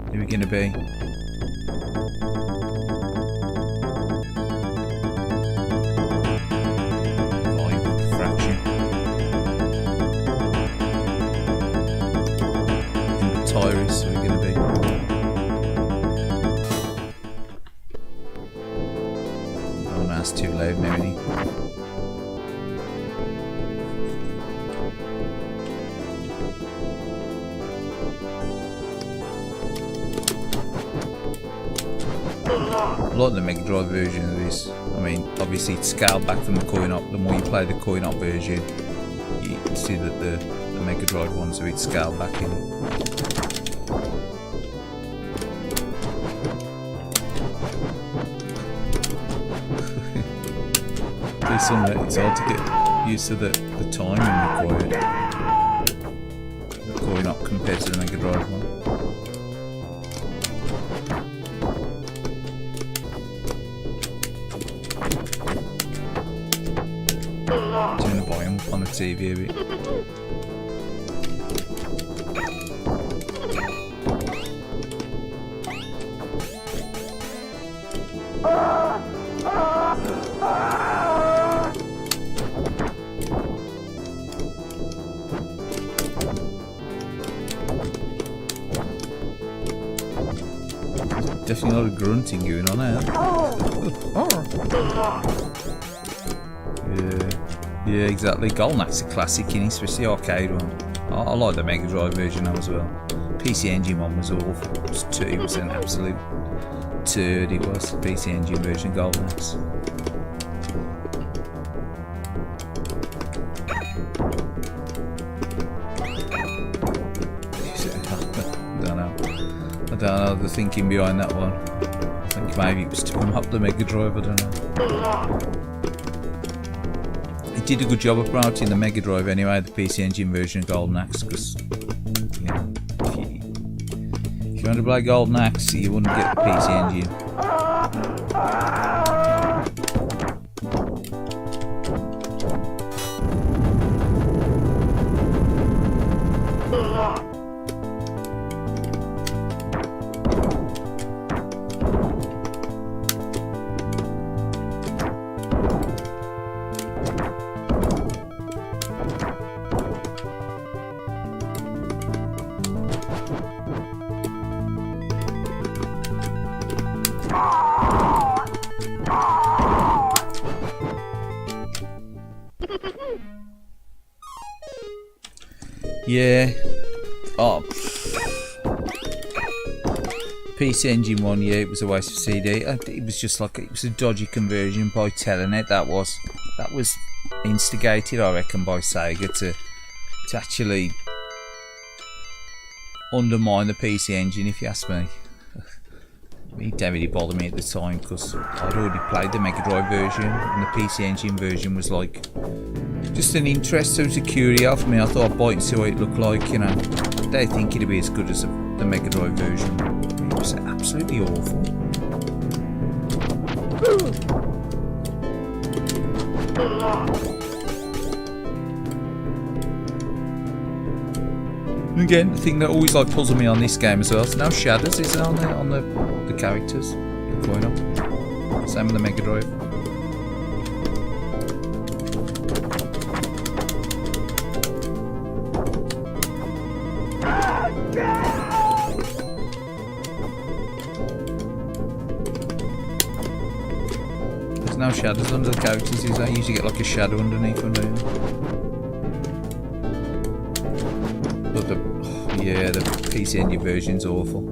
S1: Who are we gonna be? Tyrus, so we're going to be. Oh no, that's too loud now, isn't he? I like the Mega Drive version of this. I mean, obviously it's scaled back from the coin-op. The more you play the coin-op version, you can see that the Mega Drive ones are a bit scaled back in it. It's hard to get used to the timing required. The coin-op compared to the Mega Drive one. Turn the volume up on the TV a bit. Definitely a lot of grunting going on there. Yeah, exactly. Golden Axe a classic, especially the arcade one. I like the Mega Drive version as well. PC Engine one was awful. It was an absolute turd. It was the PC Engine version Golden Axe. I don't know the thinking behind that one. I think maybe it was to pump up the Mega Drive, I don't know. It did a good job of promoting the Mega Drive anyway, the PC Engine version of Golden Axe, because you know, if you want to play Golden Axe, you wouldn't get the PC Engine. Yeah. Oh. PC Engine one, yeah, it was a waste of CD. It was just like it was a dodgy conversion by Telenet. That was instigated, I reckon, by Sega to actually undermine the PC Engine, if you ask me. It didn't really bother me at the time because I'd already played the Mega Drive version, and the PC Engine version was like just an interest, so it was a curio for me. I thought I'd buy it and see what it looked like, you know. don't think it'd be as good as the Mega Drive version. It was absolutely awful. And again, the thing that always like puzzled me on this game as well, there's no shadows, is there, on the characters going up. Same with the Mega Drive. There's no shadows under the characters, is there? You usually get like a shadow underneath them, don't you? But yeah, the PC Engine version's awful.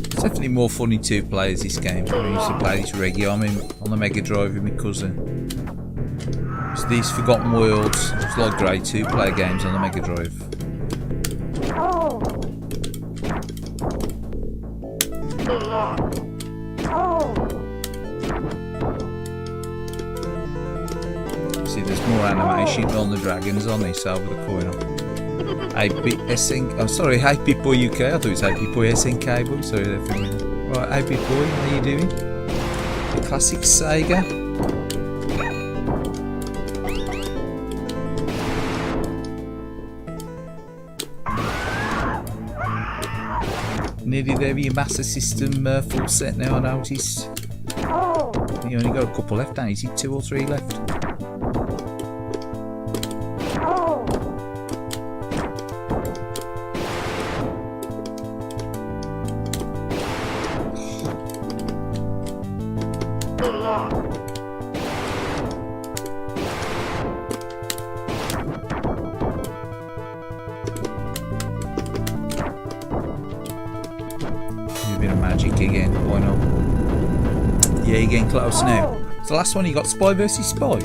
S1: It's definitely more fun in 2 players this game. I used to play this regular. I mean, on the Mega Drive with my cousin. It's these Forgotten Worlds. It's like great 2-player games on the Mega Drive. See, there's more animation on the dragons on this over the corner. 8-bit SNK. Oh, sorry, 8-bit boy UK. I thought it was 8-bit boy SNK boy. Sorry, there for me. Right, 8-bit boy, how you doing? The classic Sega. Nearly there with your Master System full set now, I noticed. You only got a couple left, ain't you? 2 or 3 left. A bit of magic again, why not? Yeah, you're getting close now. So the last one you got Spy vs Spy.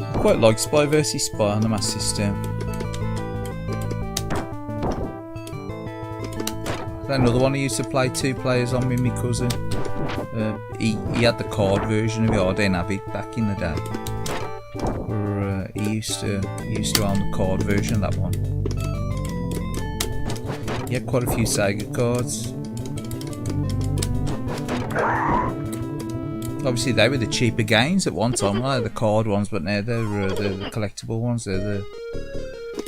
S1: I quite like Spy vs Spy on the Master System. Another one I used to play 2 players on with my cousin. He had the card version of it. I didn't have it back in the day. He used to own the card version of that one. He had quite a few Sega cards. Obviously they were the cheaper games at one time. Well, the card ones, but now they're the collectible ones. They're the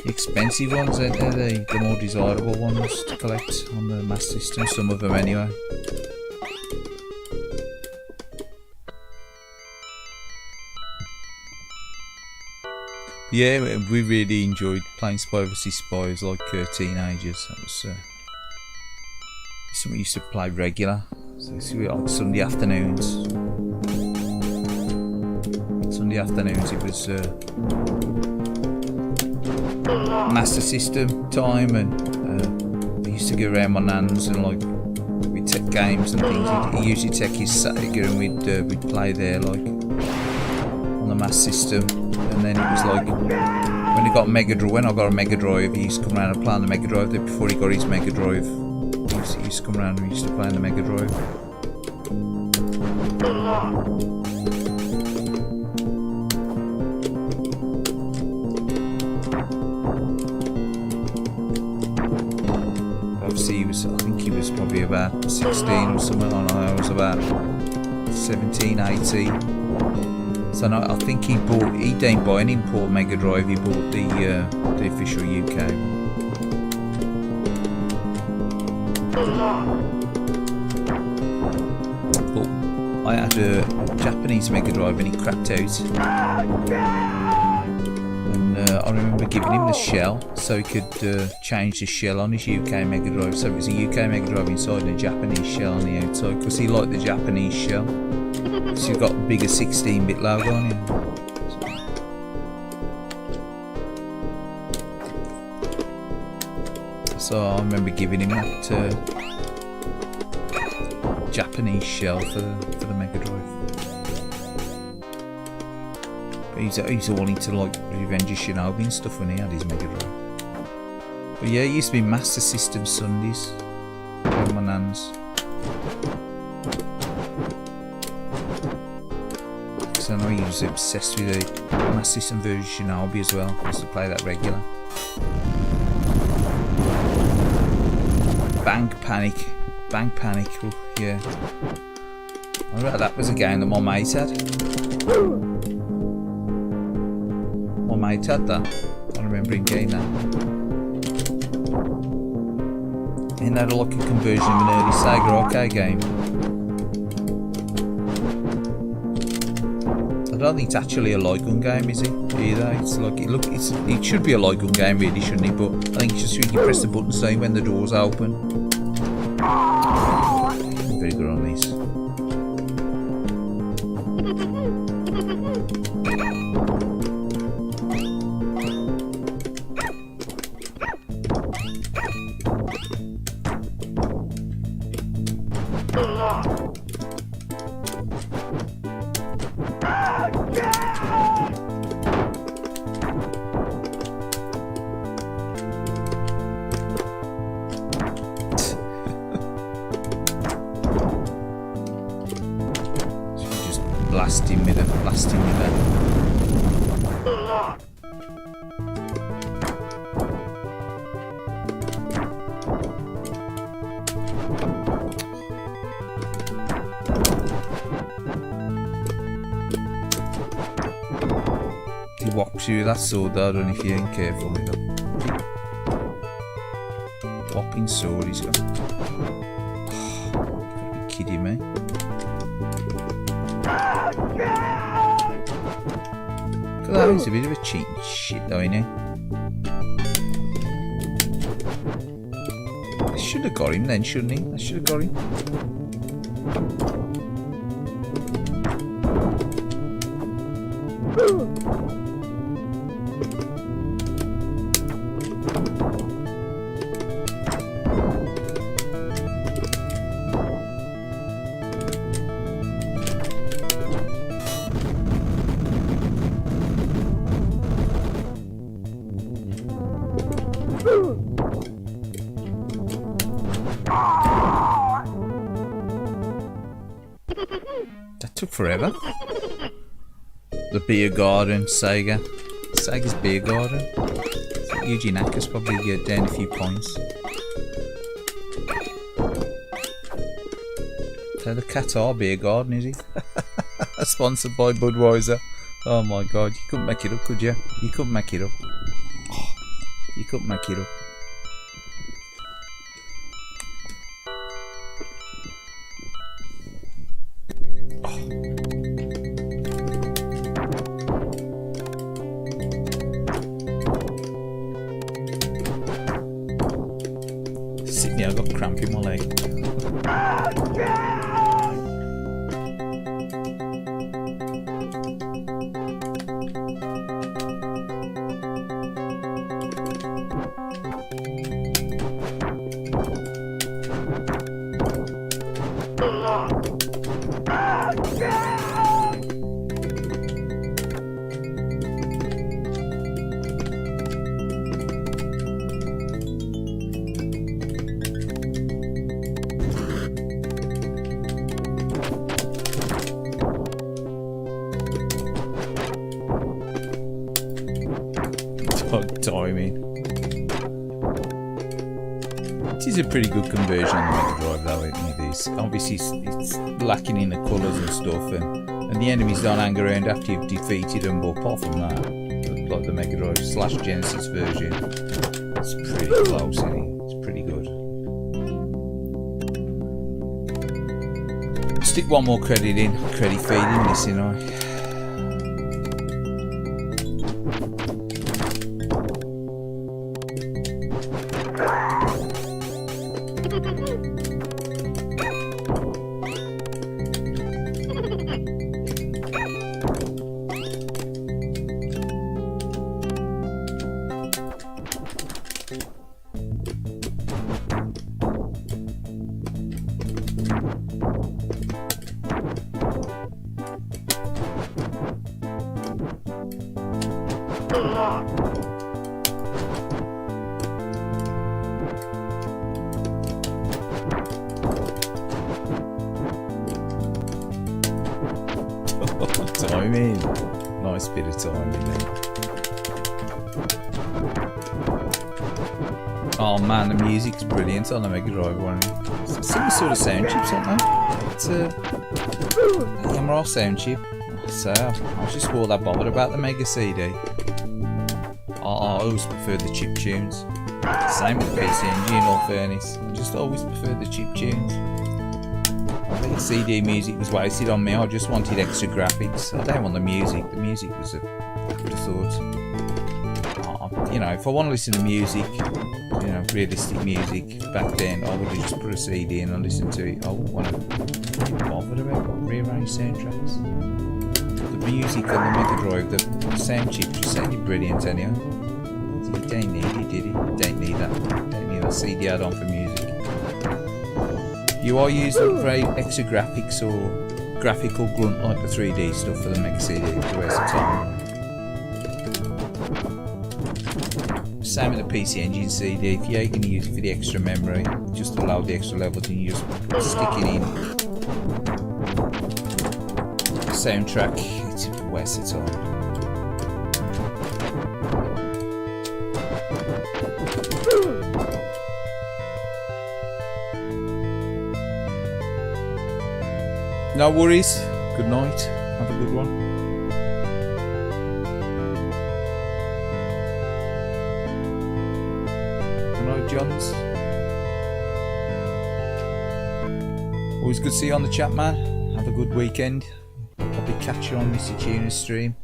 S1: expensive ones. They're the more desirable ones to collect on the Master System. Some of them anyway. Yeah, we really enjoyed playing Spy vs Spy as like teenagers. That was something we used to play regular. So this was like Sunday afternoons. Sunday afternoons it was Master System time, and we used to go around my nan's and like we'd take games and things. He'd usually take his Sega and we'd play there like on the Master System. And then it was like when he got when I got a Mega Drive, he used to come around and play on the Mega Drive. Before he got his Mega Drive, he used to come around and we used to play on the Mega Drive. Obviously, I think he was probably about 16 or something. I was about 17, 18. So no, I think he didn't buy an import Mega Drive, he bought the official UK. But I had a Japanese Mega Drive and he cracked out. And I remember giving him the shell so he could change the shell on his UK Mega Drive. So it was a UK Mega Drive inside and a Japanese shell on the outside because he liked the Japanese shell. So you've got a bigger 16-bit logo on it. So I remember giving him that Japanese shell for the Mega Drive. But he's all into like Revenge of Shinobi and stuff when he had his Mega Drive. But yeah, it used to be Master System Sundays. versions. Because I know he was obsessed with the Master System version Shinobi as well. He used to play that regular. Bank Panic. Bank Panic, oh, yeah. I bet that was a game that my mate had. My mate had that. I remember him getting that. And that like a conversion of an early Sega arcade game. I don't think it's actually a light gun game, is it? Either. It's like it should be a light gun game, really, shouldn't it? But I think it's just you can press the button saying when the doors open. I'm very good on these. Blasting with them. He whops you with that sword though, I don't know if you ain't careful with him. Whopping sword he's got. Oh, gotta be kidding me. Look at that, he's a bit of a cheating shit though, isn't he? I should have got him then, shouldn't he? I should have got him. That took forever. The beer garden, Sega. Sega's beer garden. Eugene Acker's probably down a few points. So the Qatar beer garden, is he? Sponsored by Budweiser. Oh my god, you couldn't make it up, could you? You couldn't make it up. Oh, you couldn't make it up. Sitting here, I've got cramp in my leg. Timing. It is a pretty good conversion on the Mega Drive though, isn't it? This obviously it's lacking in the colours and stuff, and the enemies don't hang around after you've defeated them, but apart from that, like the Mega Drive / Genesis version, it's pretty close, isn't it? It's pretty good. Stick one more credit in, credit feeding this, you know. timing. Nice bit of timing there. Oh man, the music's brilliant on the Mega Drive one. It's similar sort of sound chips, aren't they? It's a Yamaha sound chip. So I was just all that bothered about the Mega CD. I always preferred the chip tunes. Same with the PC Engine, in all fairness. I just always preferred the chip tunes. I think the CD music was wasted on me. I just wanted extra graphics. I don't want the music. The music was a good thought. You know, if I want to listen to music, you know, realistic music, back then I would have just put a CD in and listened to it. I wouldn't want to be bothered about rearranged soundtracks. The music on the Mega Drive, the sound chip just sounded brilliant anyhow. You don't need it, did it? You don't need that. You don't need a CD add-on for music. You are using very extra graphics or graphical grunt like the 3D stuff for the Mega CD, the rest of the time. Same with the PC Engine CD. If you're going to use it for the extra memory, just to allow the extra levels, and you just stick it in. The soundtrack, it's a waste of time. No worries. Good night. Have a good one. Johns. Always good to see you on the chat, man. Have a good weekend. Probably catch you on Mr. Tuner's stream.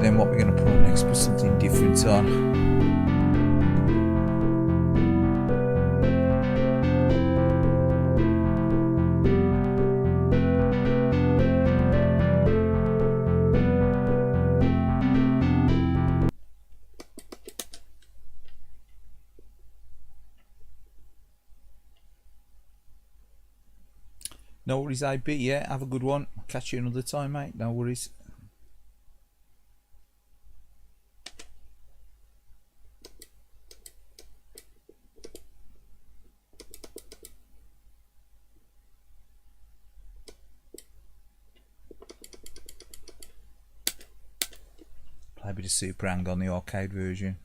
S1: Then what we're going to put on next, put something different on. No worries, AB. Yeah, have a good one. Catch you another time, mate. No worries. Play a bit of Super Hang on the arcade version.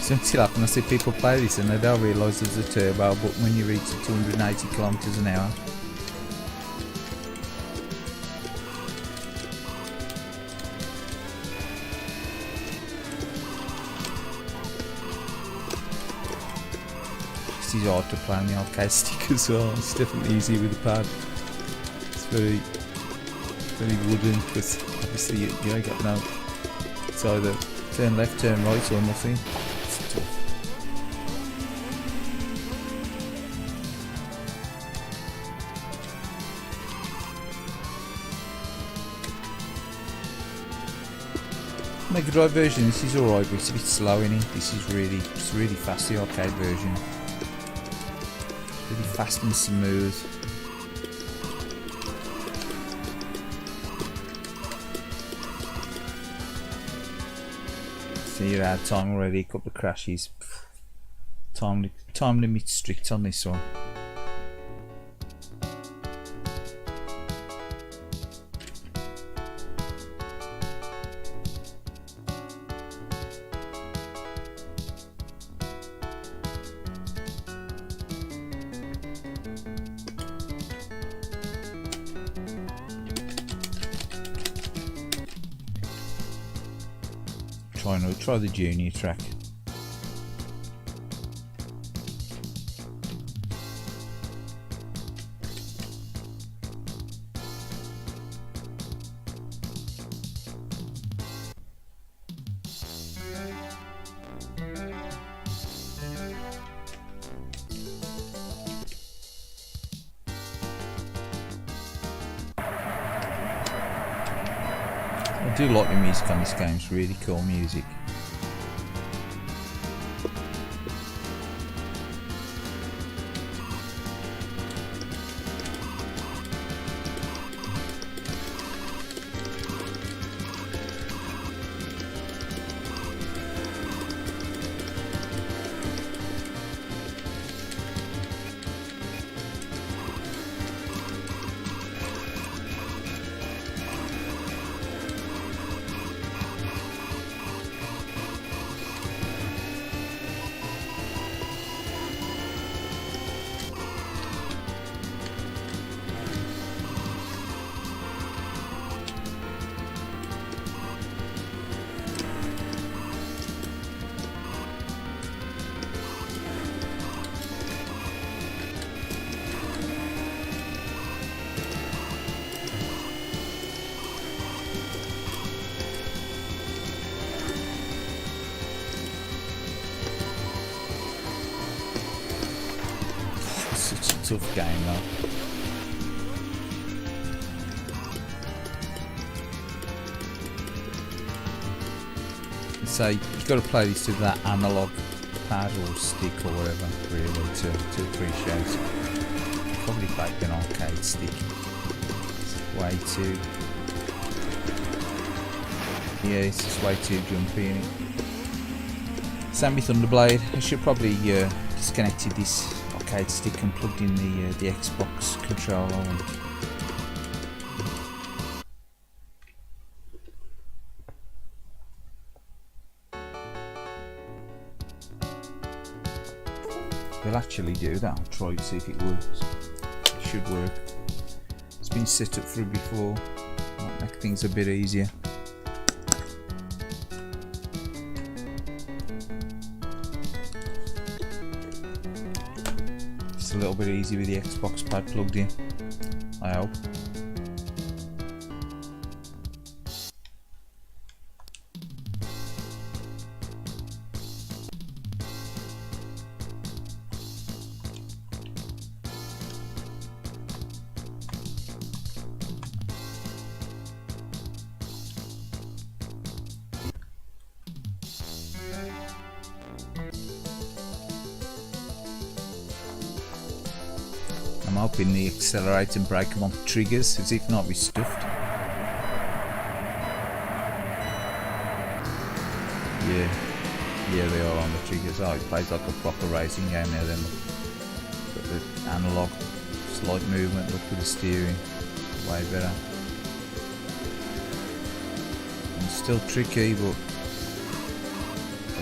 S1: Something like when I see people play this and they don't realise there's a turbo button when you reach 280 kilometers an hour. This is hard to play on the arcade stick as well. It's definitely easier with the pad. It's very wooden because obviously you ain't got no. It's either turn left, turn right or nothing. Mega Drive version, this is alright, but it's a bit slow in it. This is it's really fast, the arcade version. Really fast and smooth. See, you're out of time already, a couple of crashes. Time limit strict on this one. Try the junior track. I do like the music on this game, it's really cool music. Such a tough game though. So you've got to play this with that analog pad or stick or whatever really to appreciate it. Probably play an arcade stick. It's way too... Yeah, it's just way too jumpy in it. Same with Thunderblade. I should probably disconnected this arcade stick and plugged in the Xbox controller. We'll actually do that. I'll try to see if it works. It should work. It's been set up for it before. Might make things a bit easier. It's a little bit easy with the Xbox pad plugged in, I hope. I'm hoping the accelerate and brake them on triggers, as if not, we're stuffed. Yeah, they are on the triggers. Oh, it plays like a proper racing game now then. Got the analog, slight movement, look with the steering, way better. And still tricky, but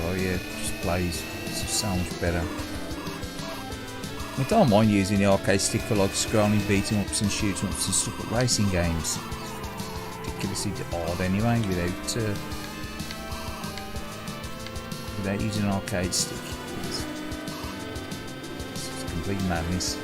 S1: oh yeah, it just plays so much better. I don't mind using the arcade stick for like scrolling beat 'em ups and shoot 'em ups and stuff, but racing games ridiculously odd anyway without using an arcade stick. It's complete madness.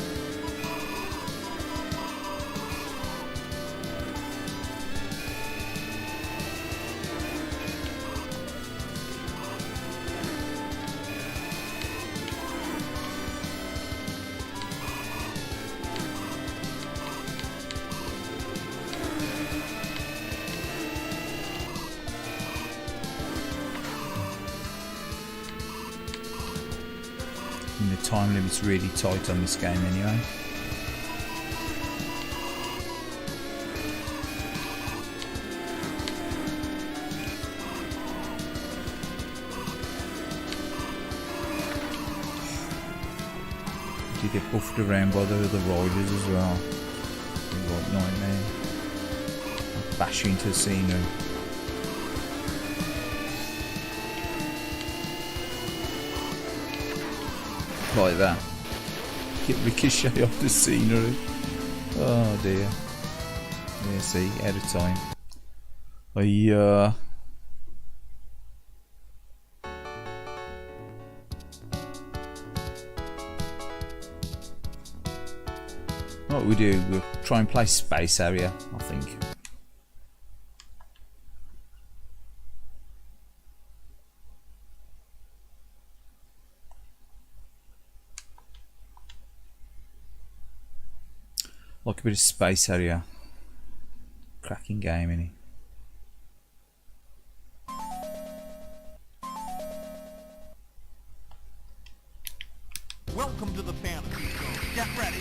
S1: And the time limit's really tight on this game anyway. You get buffed around by the other riders as well. Right nightmare. Bash into the scenery. Like that. Get ricochet off the scenery. Oh dear. Yeah, see, out of time. What we do, we'll try and play Space Area, I think. Like a bit of Space Area. Cracking game, innit?
S4: Welcome to the fantasy zone. Get ready.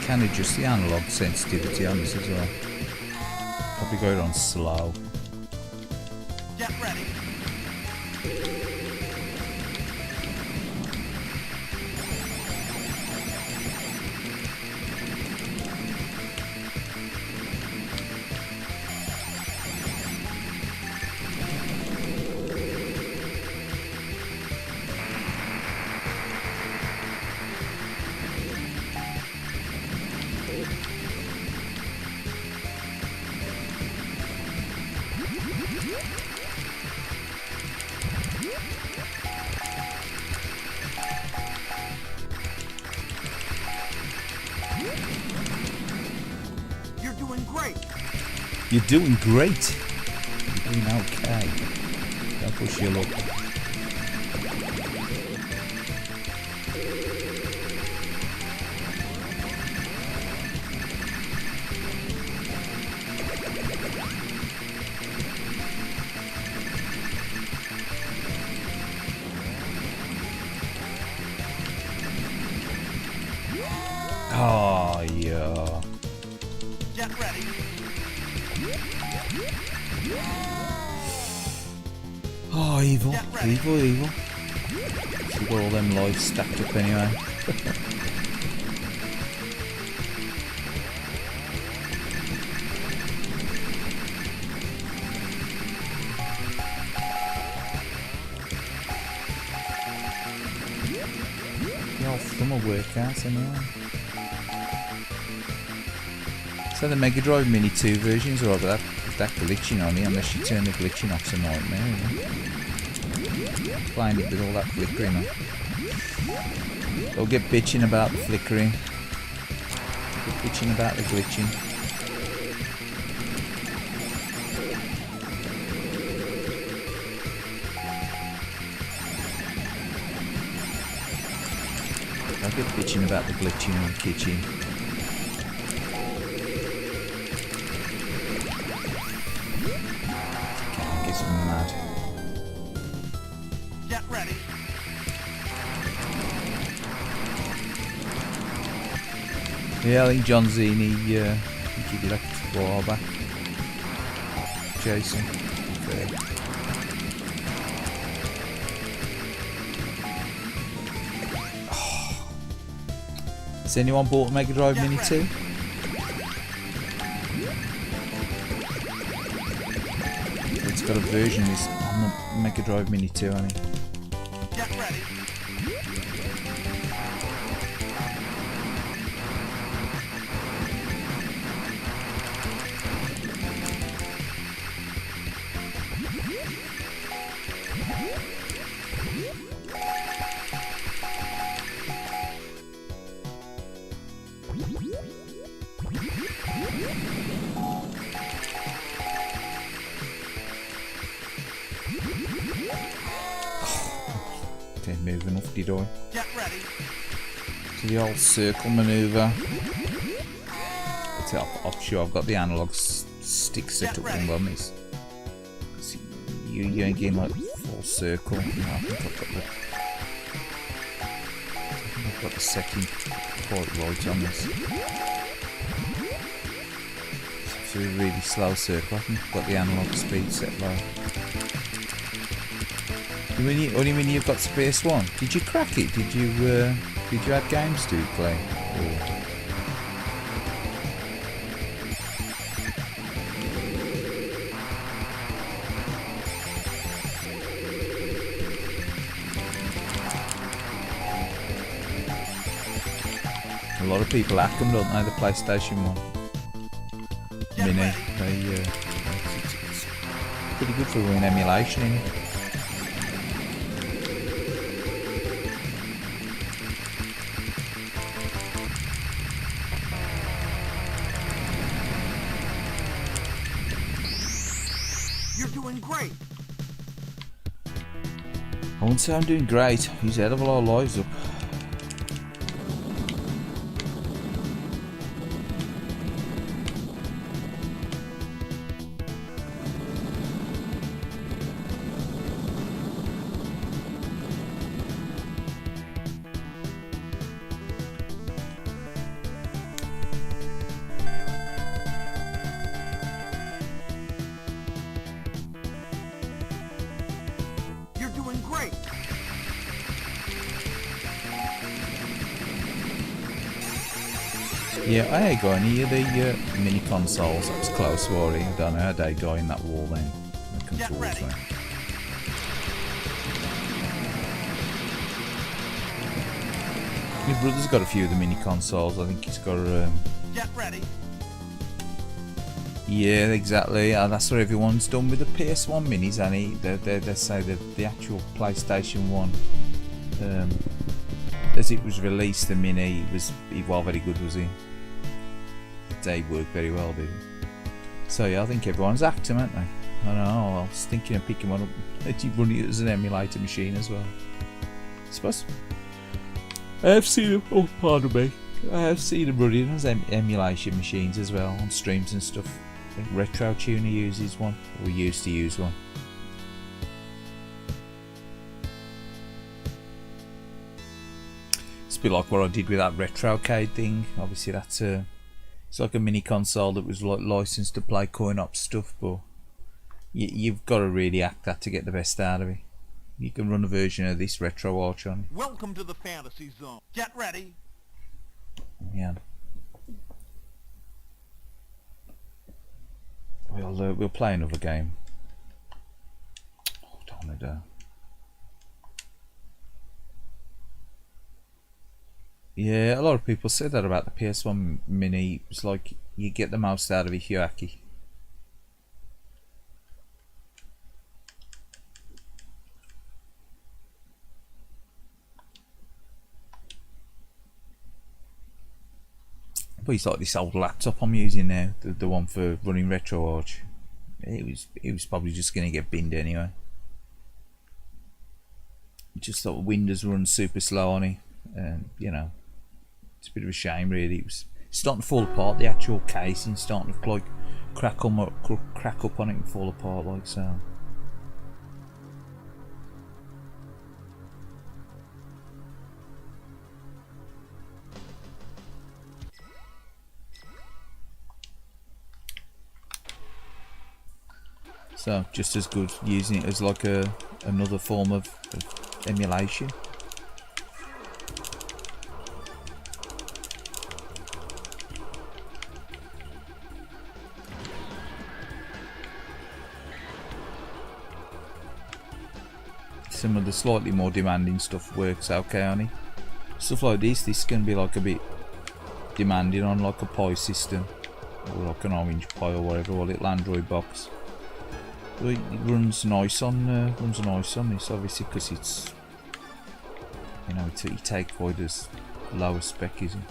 S1: Can adjust the analog sensitivity on this as well. Probably go it on slow.
S4: Get ready.
S1: You're doing great. You're doing okay. Don't push your luck. Oh, yeah.
S4: Get ready.
S1: Oh, evil, evil, evil. We've got all them lives stacked up anyway. The old thumb will work out anyway. So the Mega Drive Mini 2 versions are over that glitching on it, unless you turn the glitching off, it's a nightmare, isn't it? Playing it with all that flickering on. They'll get bitching about the flickering. Get bitching about the glitching. They'll get bitching about the glitching in the kitchen. Mad.
S4: Get ready.
S1: Yeah, I think John Zini, he left a while back. Jason. Oh. Has anyone bought a Mega Drive Mini 2? It's got a version of this on the Mega Drive Mini 2, hasn't it?
S4: Get ready.
S1: They're moving off the door.
S4: Get ready.
S1: To the old circle manoeuvre. I'm sure I've got the analog stick set up on them. You ain't getting like full circle. No, I think I've got the setting quite right on this. It's a really slow circle. I think I've got the analog speed set low. Only when you've got Space One. Did you crack it? Did you add games to it, Clay? Or... A lot of people hack them, don't they? The PlayStation 1 Mini. It's pretty good for running emulation in it.
S4: You're doing great.
S1: I wouldn't say I'm doing great. He's hell of a lot of lives up.
S4: You're doing great.
S1: Yeah, I ain't got any of the mini consoles. That was close, Warry. I don't know how they die in that wall then. The controls
S4: ready.
S1: then. My brother's got a few of the mini consoles. I think he's got
S4: Get ready.
S1: yeah, exactly. That's what everyone's done with the PS1 minis, and they say that the actual PlayStation 1, as it was released, the mini was very good, was he? They worked very well, did he? So yeah, I think everyone's hacked them, haven't they? I don't know. I was thinking of picking one up, actually running it as an emulator machine as well. I suppose. I have seen them. Oh, pardon me. I have seen them running as emulation machines as well on streams and stuff. I think Retroarch uses one, or used to use one. It's a bit like what I did with that Retroarch thing. Obviously, that's it's like a mini console that was like licensed to play coin-op stuff, but you've got to really hack that to get the best out of it. You can run a version of this Retroarch on it.
S4: Welcome to the fantasy zone. Get ready.
S1: Yeah. We'll play another game. Hold on a minute. Yeah, a lot of people said that about the PS1 Mini. It's like you get the most out of it if you hack it. But it's like this old laptop I'm using now, the one for running Retroarch. It was probably just going to get binned anyway. Just thought Windows runs super slow on it, and you know, it's a bit of a shame really. It's starting to fall apart. The actual casing starting to like crack up on it and fall apart like so. So just as good using it as like another form of emulation. Some of the slightly more demanding stuff works okay on it. Stuff like this can be like a bit demanding on like a Pi system or like an Orange Pi or whatever, or a little Android box. But it runs nice on this, obviously, because it's, you know, you take quite as low a spec, isn't it?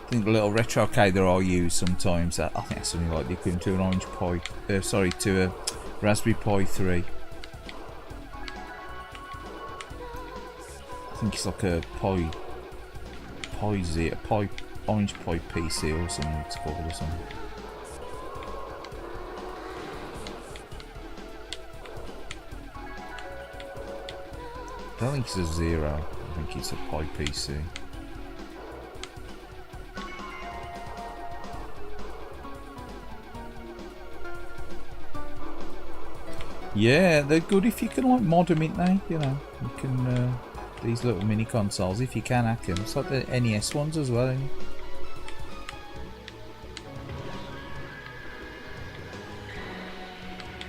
S1: I think the little retro arcade that I use sometimes, I think that's something like the equivalent to an Orange Pi, to a Raspberry Pi 3. I think it's like a Orange Pi PC or something it's called or something. I don't think it's a Zero, I think it's a Pi PC. Yeah, they're good if you can like mod them, ain't they? You know, you can these little mini consoles if you can hack them. It's like the NES ones as well. Ain't it?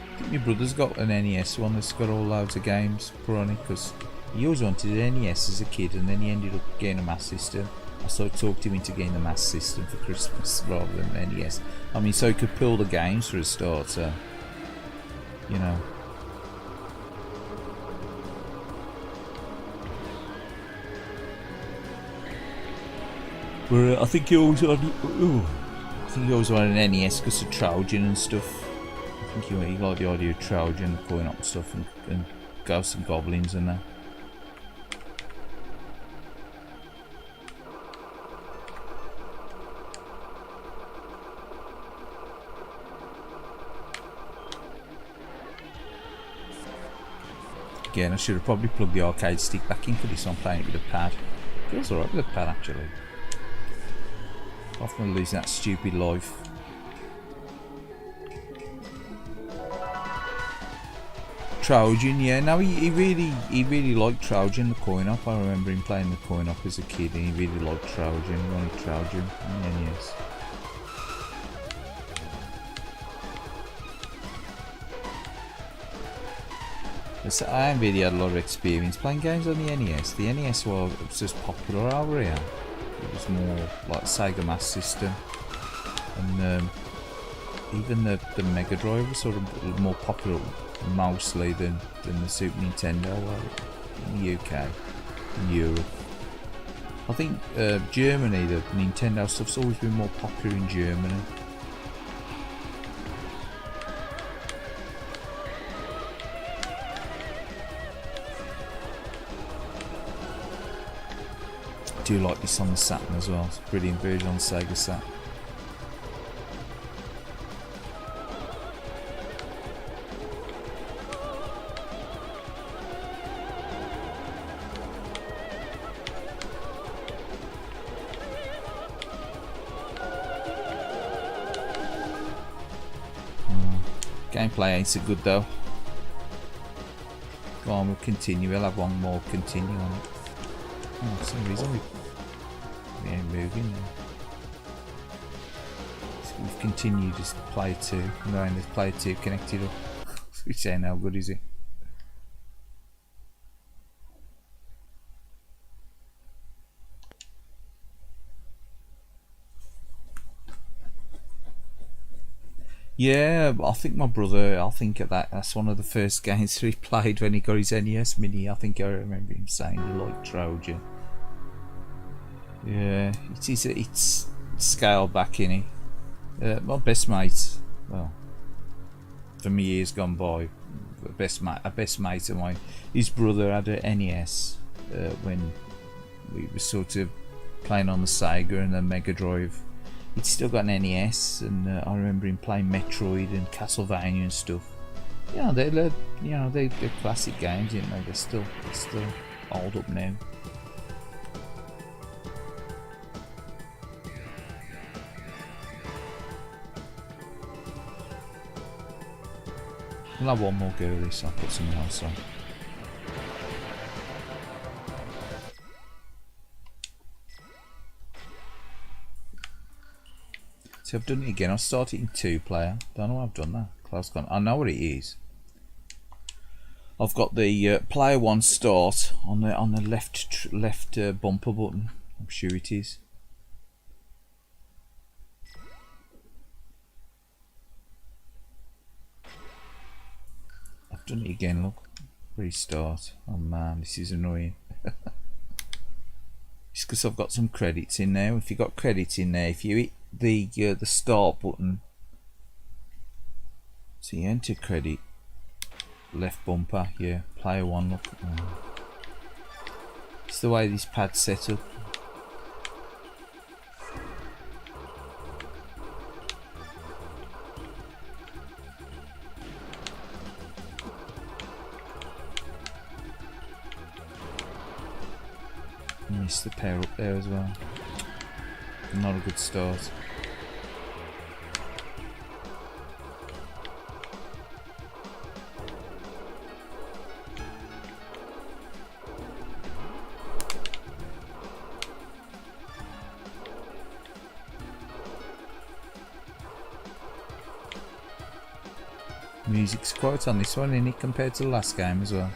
S1: I think my brother's got an NES one that's got all loads of games put on it because He always wanted an NES as a kid, and then he ended up getting a Master System. I sort of talked him into getting the Master System for Christmas rather than the NES. I mean, so he could pull the games for a start, so, you know. But I think he always wanted an NES because of Trojan and stuff. I think he liked the idea of Trojan, pulling up stuff and Ghosts and Goblins and that. Again, I should have probably plugged the arcade stick back in for this one, playing it with a pad. Feels alright with a pad actually. Often losing that stupid life. Trojan, yeah, no, he really liked Trojan, the coin op. I remember him playing the coin op as a kid, and he really liked Trojan. He wanted Trojan, and yes. So I haven't really had a lot of experience playing games on the NES. The NES was just popular over here. It was more like Sega Master System, and even the Mega Drive was sort of more popular mostly than the Super Nintendo in the UK, in Europe. I think Germany, the Nintendo stuff's always been more popular in Germany. I do like this on the Saturn as well. It's a brilliant version on Sega Saturn. Gameplay ain't so good though. Go on, we'll continue. We'll have one more continue on it. Oh, for some reason we ain't moving now. So we've continued to play 2. Knowing there's player 2 connected up. Which ain't how good, is it? Yeah, I think my brother, that's one of the first games he played when he got his NES Mini. I think I remember him saying he liked Trojan. Yeah, it's scaled back, innit? My best mate, well, for me years gone by, a best mate of mine, his brother had a NES when we were sort of playing on the Sega and the Mega Drive. He'd still got an NES, and I remember him playing Metroid and Castlevania and stuff. Yeah, they're classic games, you know. They're still old up now. We'll have one more go at this. I'll put something else on. So I've done it again. I'll start it in 2-player. Don't know why I've done that. Cloud's gone. I know what it is. I've got the player 1 start on the left bumper button. I'm sure it is. I've done it again. Look, restart. Oh man, this is annoying. It's because I've got some credits in there. If you got credits in there, if you hit the start button, so you enter credit, left bumper, yeah, player 1, look. It's the way this pad's set up. Missed the pair up there as well. Not a good start. Music's quiet on this one, isn't it, compared to the last game as well?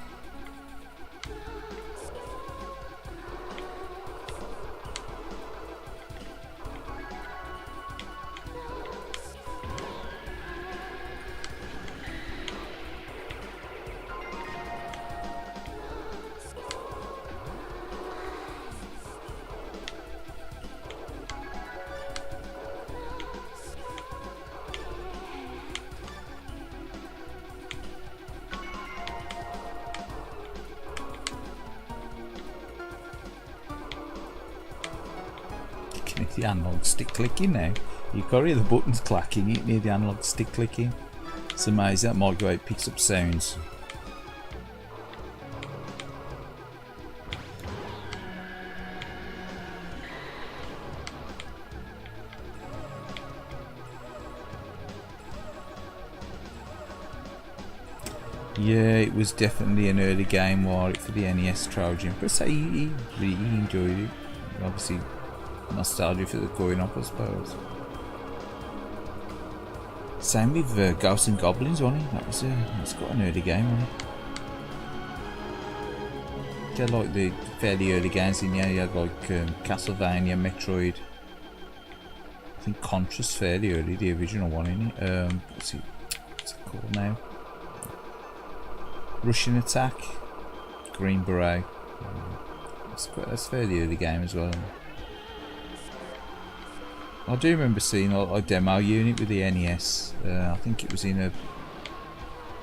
S1: The analog stick clicking now. You can't hear the buttons clacking, you can hear the analog stick clicking. It's amazing, that microwave picks up sounds. Yeah, it was definitely an early game warrior for the NES Trojan, but say he really enjoyed it. Obviously, nostalgia for the going up, I suppose. Same with Ghosts and Goblins, wasn't it? That's got an early game, wasn't it? They're like the fairly early games in here. You had like Castlevania, Metroid. I think Contra's fairly early, the original one, isn't it? What's it called now? Russian Attack, Green Beret. That's fairly early game as well. I do remember seeing a demo unit with the NES. I think it was in a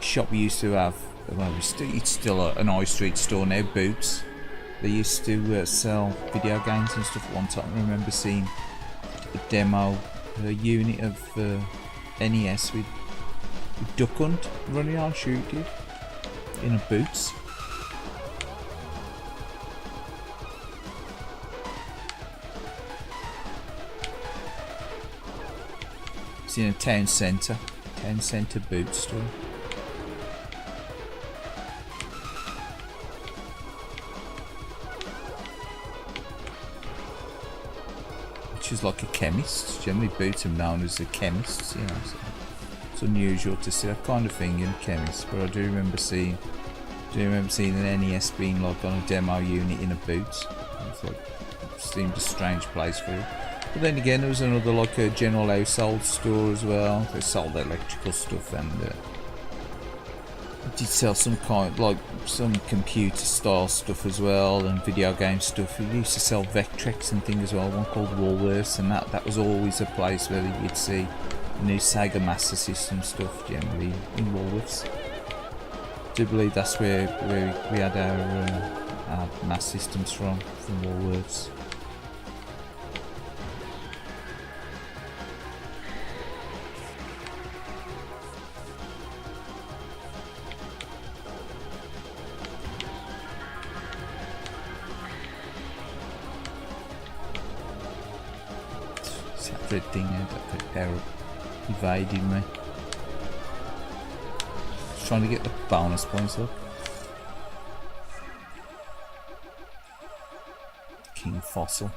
S1: shop we used to have. Well, it's still an high street store now, Boots. They used to sell video games and stuff at one time. I remember seeing a demo unit of NES with Duck Hunt running on shooting in a Boots. It's in a town centre Boots store. Which is like a chemist. Generally Boots are known as the chemists, you know. So it's unusual to see that kind of thing in a chemist, but I do remember seeing an NES being like on a demo unit in a Boots. It seemed a strange place for it. But then again, there was another like a general household store as well. They sold electrical stuff and did sell some some computer style stuff as well and video game stuff. We used to sell Vectrex and things as well. One called Woolworths, and that was always a place where you'd see new Sega Master System stuff generally in Woolworths. I do believe that's where we had our Master Systems from Woolworths. It's that red thing there, that arrow evading me. Just trying to get the bonus points up. King Fossil.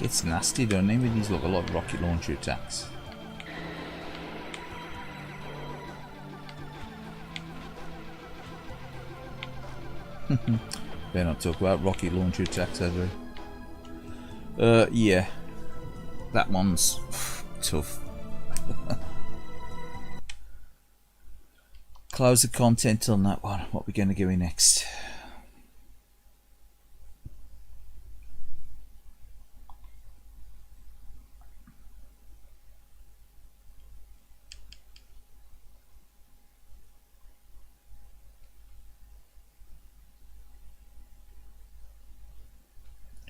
S1: It's nasty, don't it, with these look a lot of rocket launcher attacks. Better not talk about rocket launcher attacks, have we? Yeah. That one's tough. Close the content on that one. What are we going to go in next?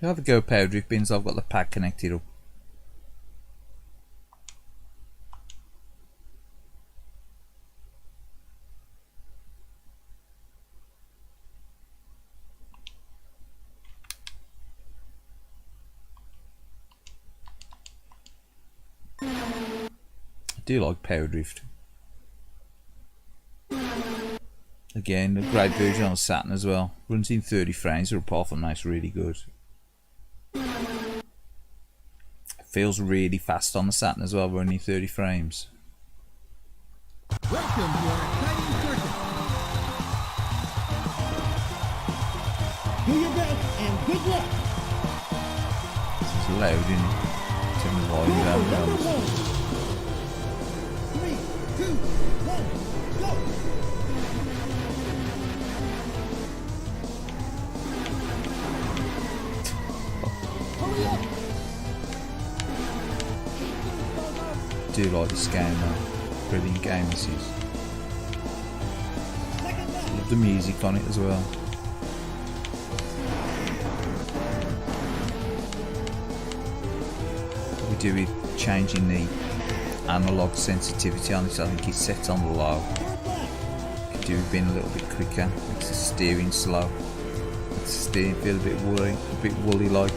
S1: Have a go, Power Drift Bins. I've got the pad connected up. I do like Power Drift. Again, a great version on Saturn as well. Runs in 30 frames, or apart from that, it's really good. Feels really fast on the Saturn as well, running 30 frames.
S3: Welcome to our exciting circuit. Do your best and good luck.
S1: It's loud, isn't it? Turn the volume down, to be honest.
S3: 3, 2, 1, go! Hurry up!
S1: Do like this game though. Brilliant game this is. Love the music on it as well. What we do with changing the analog sensitivity on this, I think it's set on low. Could do with being a little bit quicker. Makes the steering slow. Makes the steering feel a bit woolly like.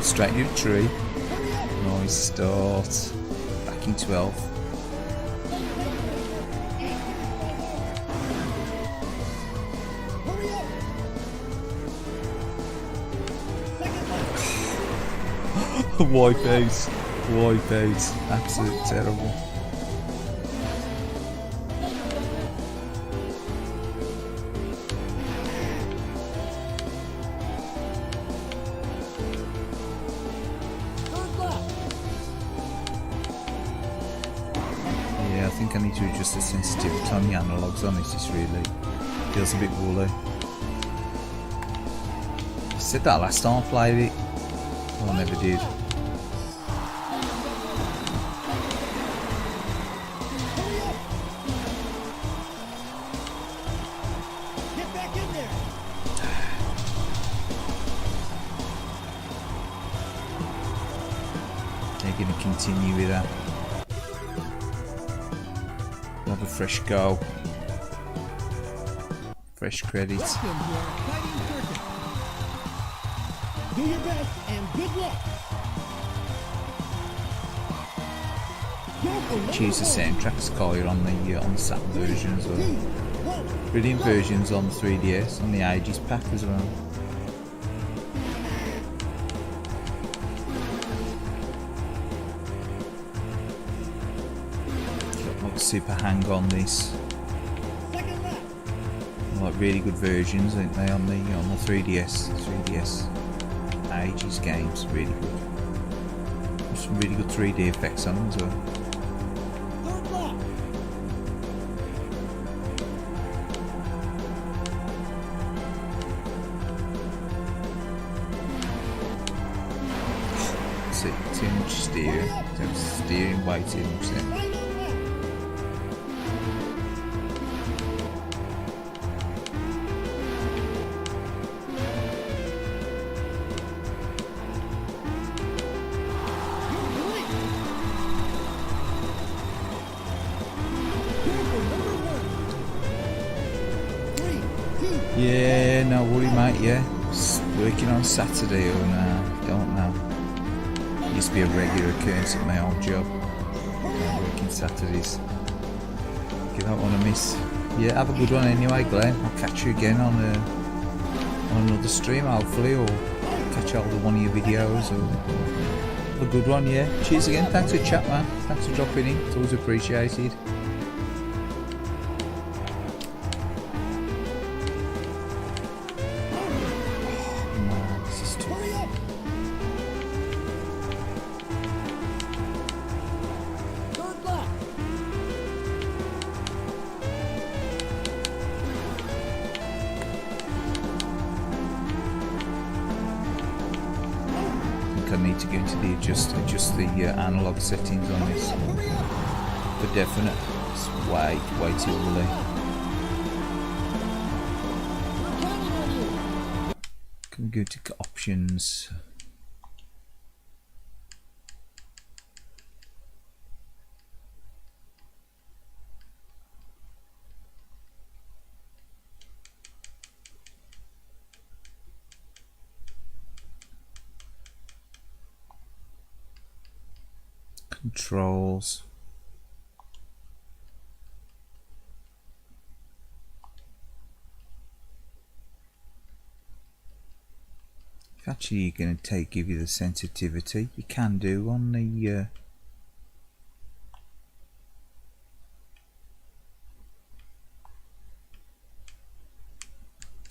S1: Straight into the tree. Nice start. Back in 12th. Wipe out. Wipe out. Absolutely terrible. I think I need to adjust the sensitivity on the analogs on this. This really feels a bit woolly. I said that last time I played it. Oh, I never did.
S3: Get back in there!
S1: They're going to continue with that. Have a fresh go. Fresh credit.
S3: Welcome to our exciting circuit. Do your best and good luck.
S1: Choose the soundtracks Kaylied on the Saturn version as well. Brilliant versions on the 3DS, on the Ages pack as well. Super hang on this. Like really good versions, aren't they, on the 3DS Ages games, really good. There's some really good 3D effects on them as well. That's it, too much steering, way too much then. Yeah, no worry mate, yeah. Just working on Saturday or no, don't know. Used to be a regular occurrence at my old job. Working Saturdays. You don't want to miss. Yeah, have a good one anyway, Glenn. I'll catch you again on another stream hopefully, or catch hold of one of your videos, or have a good one, yeah. Cheers again, thanks for the chat man. Thanks for dropping in, it's always appreciated. I need to go into the adjust the analog settings on this for definite. It's way too early. Can we go to options? Controls. If actually you're going to give you the sensitivity, you can do on the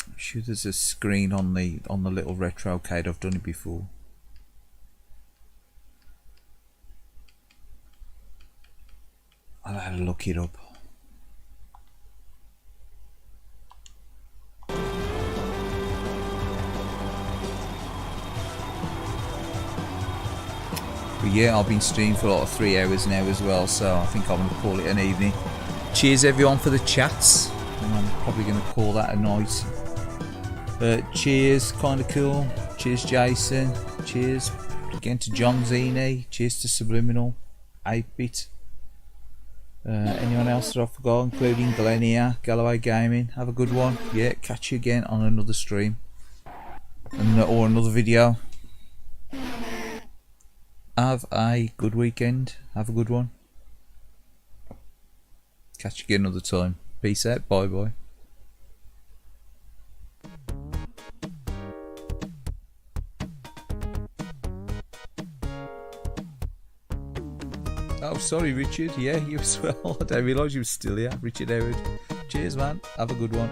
S1: I'm sure there's a screen on the little retro cade. I've done it before. I'll have to look it up. But yeah, I've been streaming for like 3 hours now as well, so I think I'm going to call it an evening. Cheers everyone for the chats, and I'm probably going to call that a night. Cheers, kinda cool. Cheers Jason. Cheers again to John Zini. Cheers to Subliminal, 8-bit. Anyone else that I forgot, including Glenia, Galloway Gaming. Have a good one. Yeah, catch you again on another stream or another video. Have a good weekend. Have a good one. Catch you again another time. Peace out. Bye bye. Oh, sorry, Richard. Yeah, you as well. I didn't realise you were still here. Richard Howard. Cheers, man. Have a good one.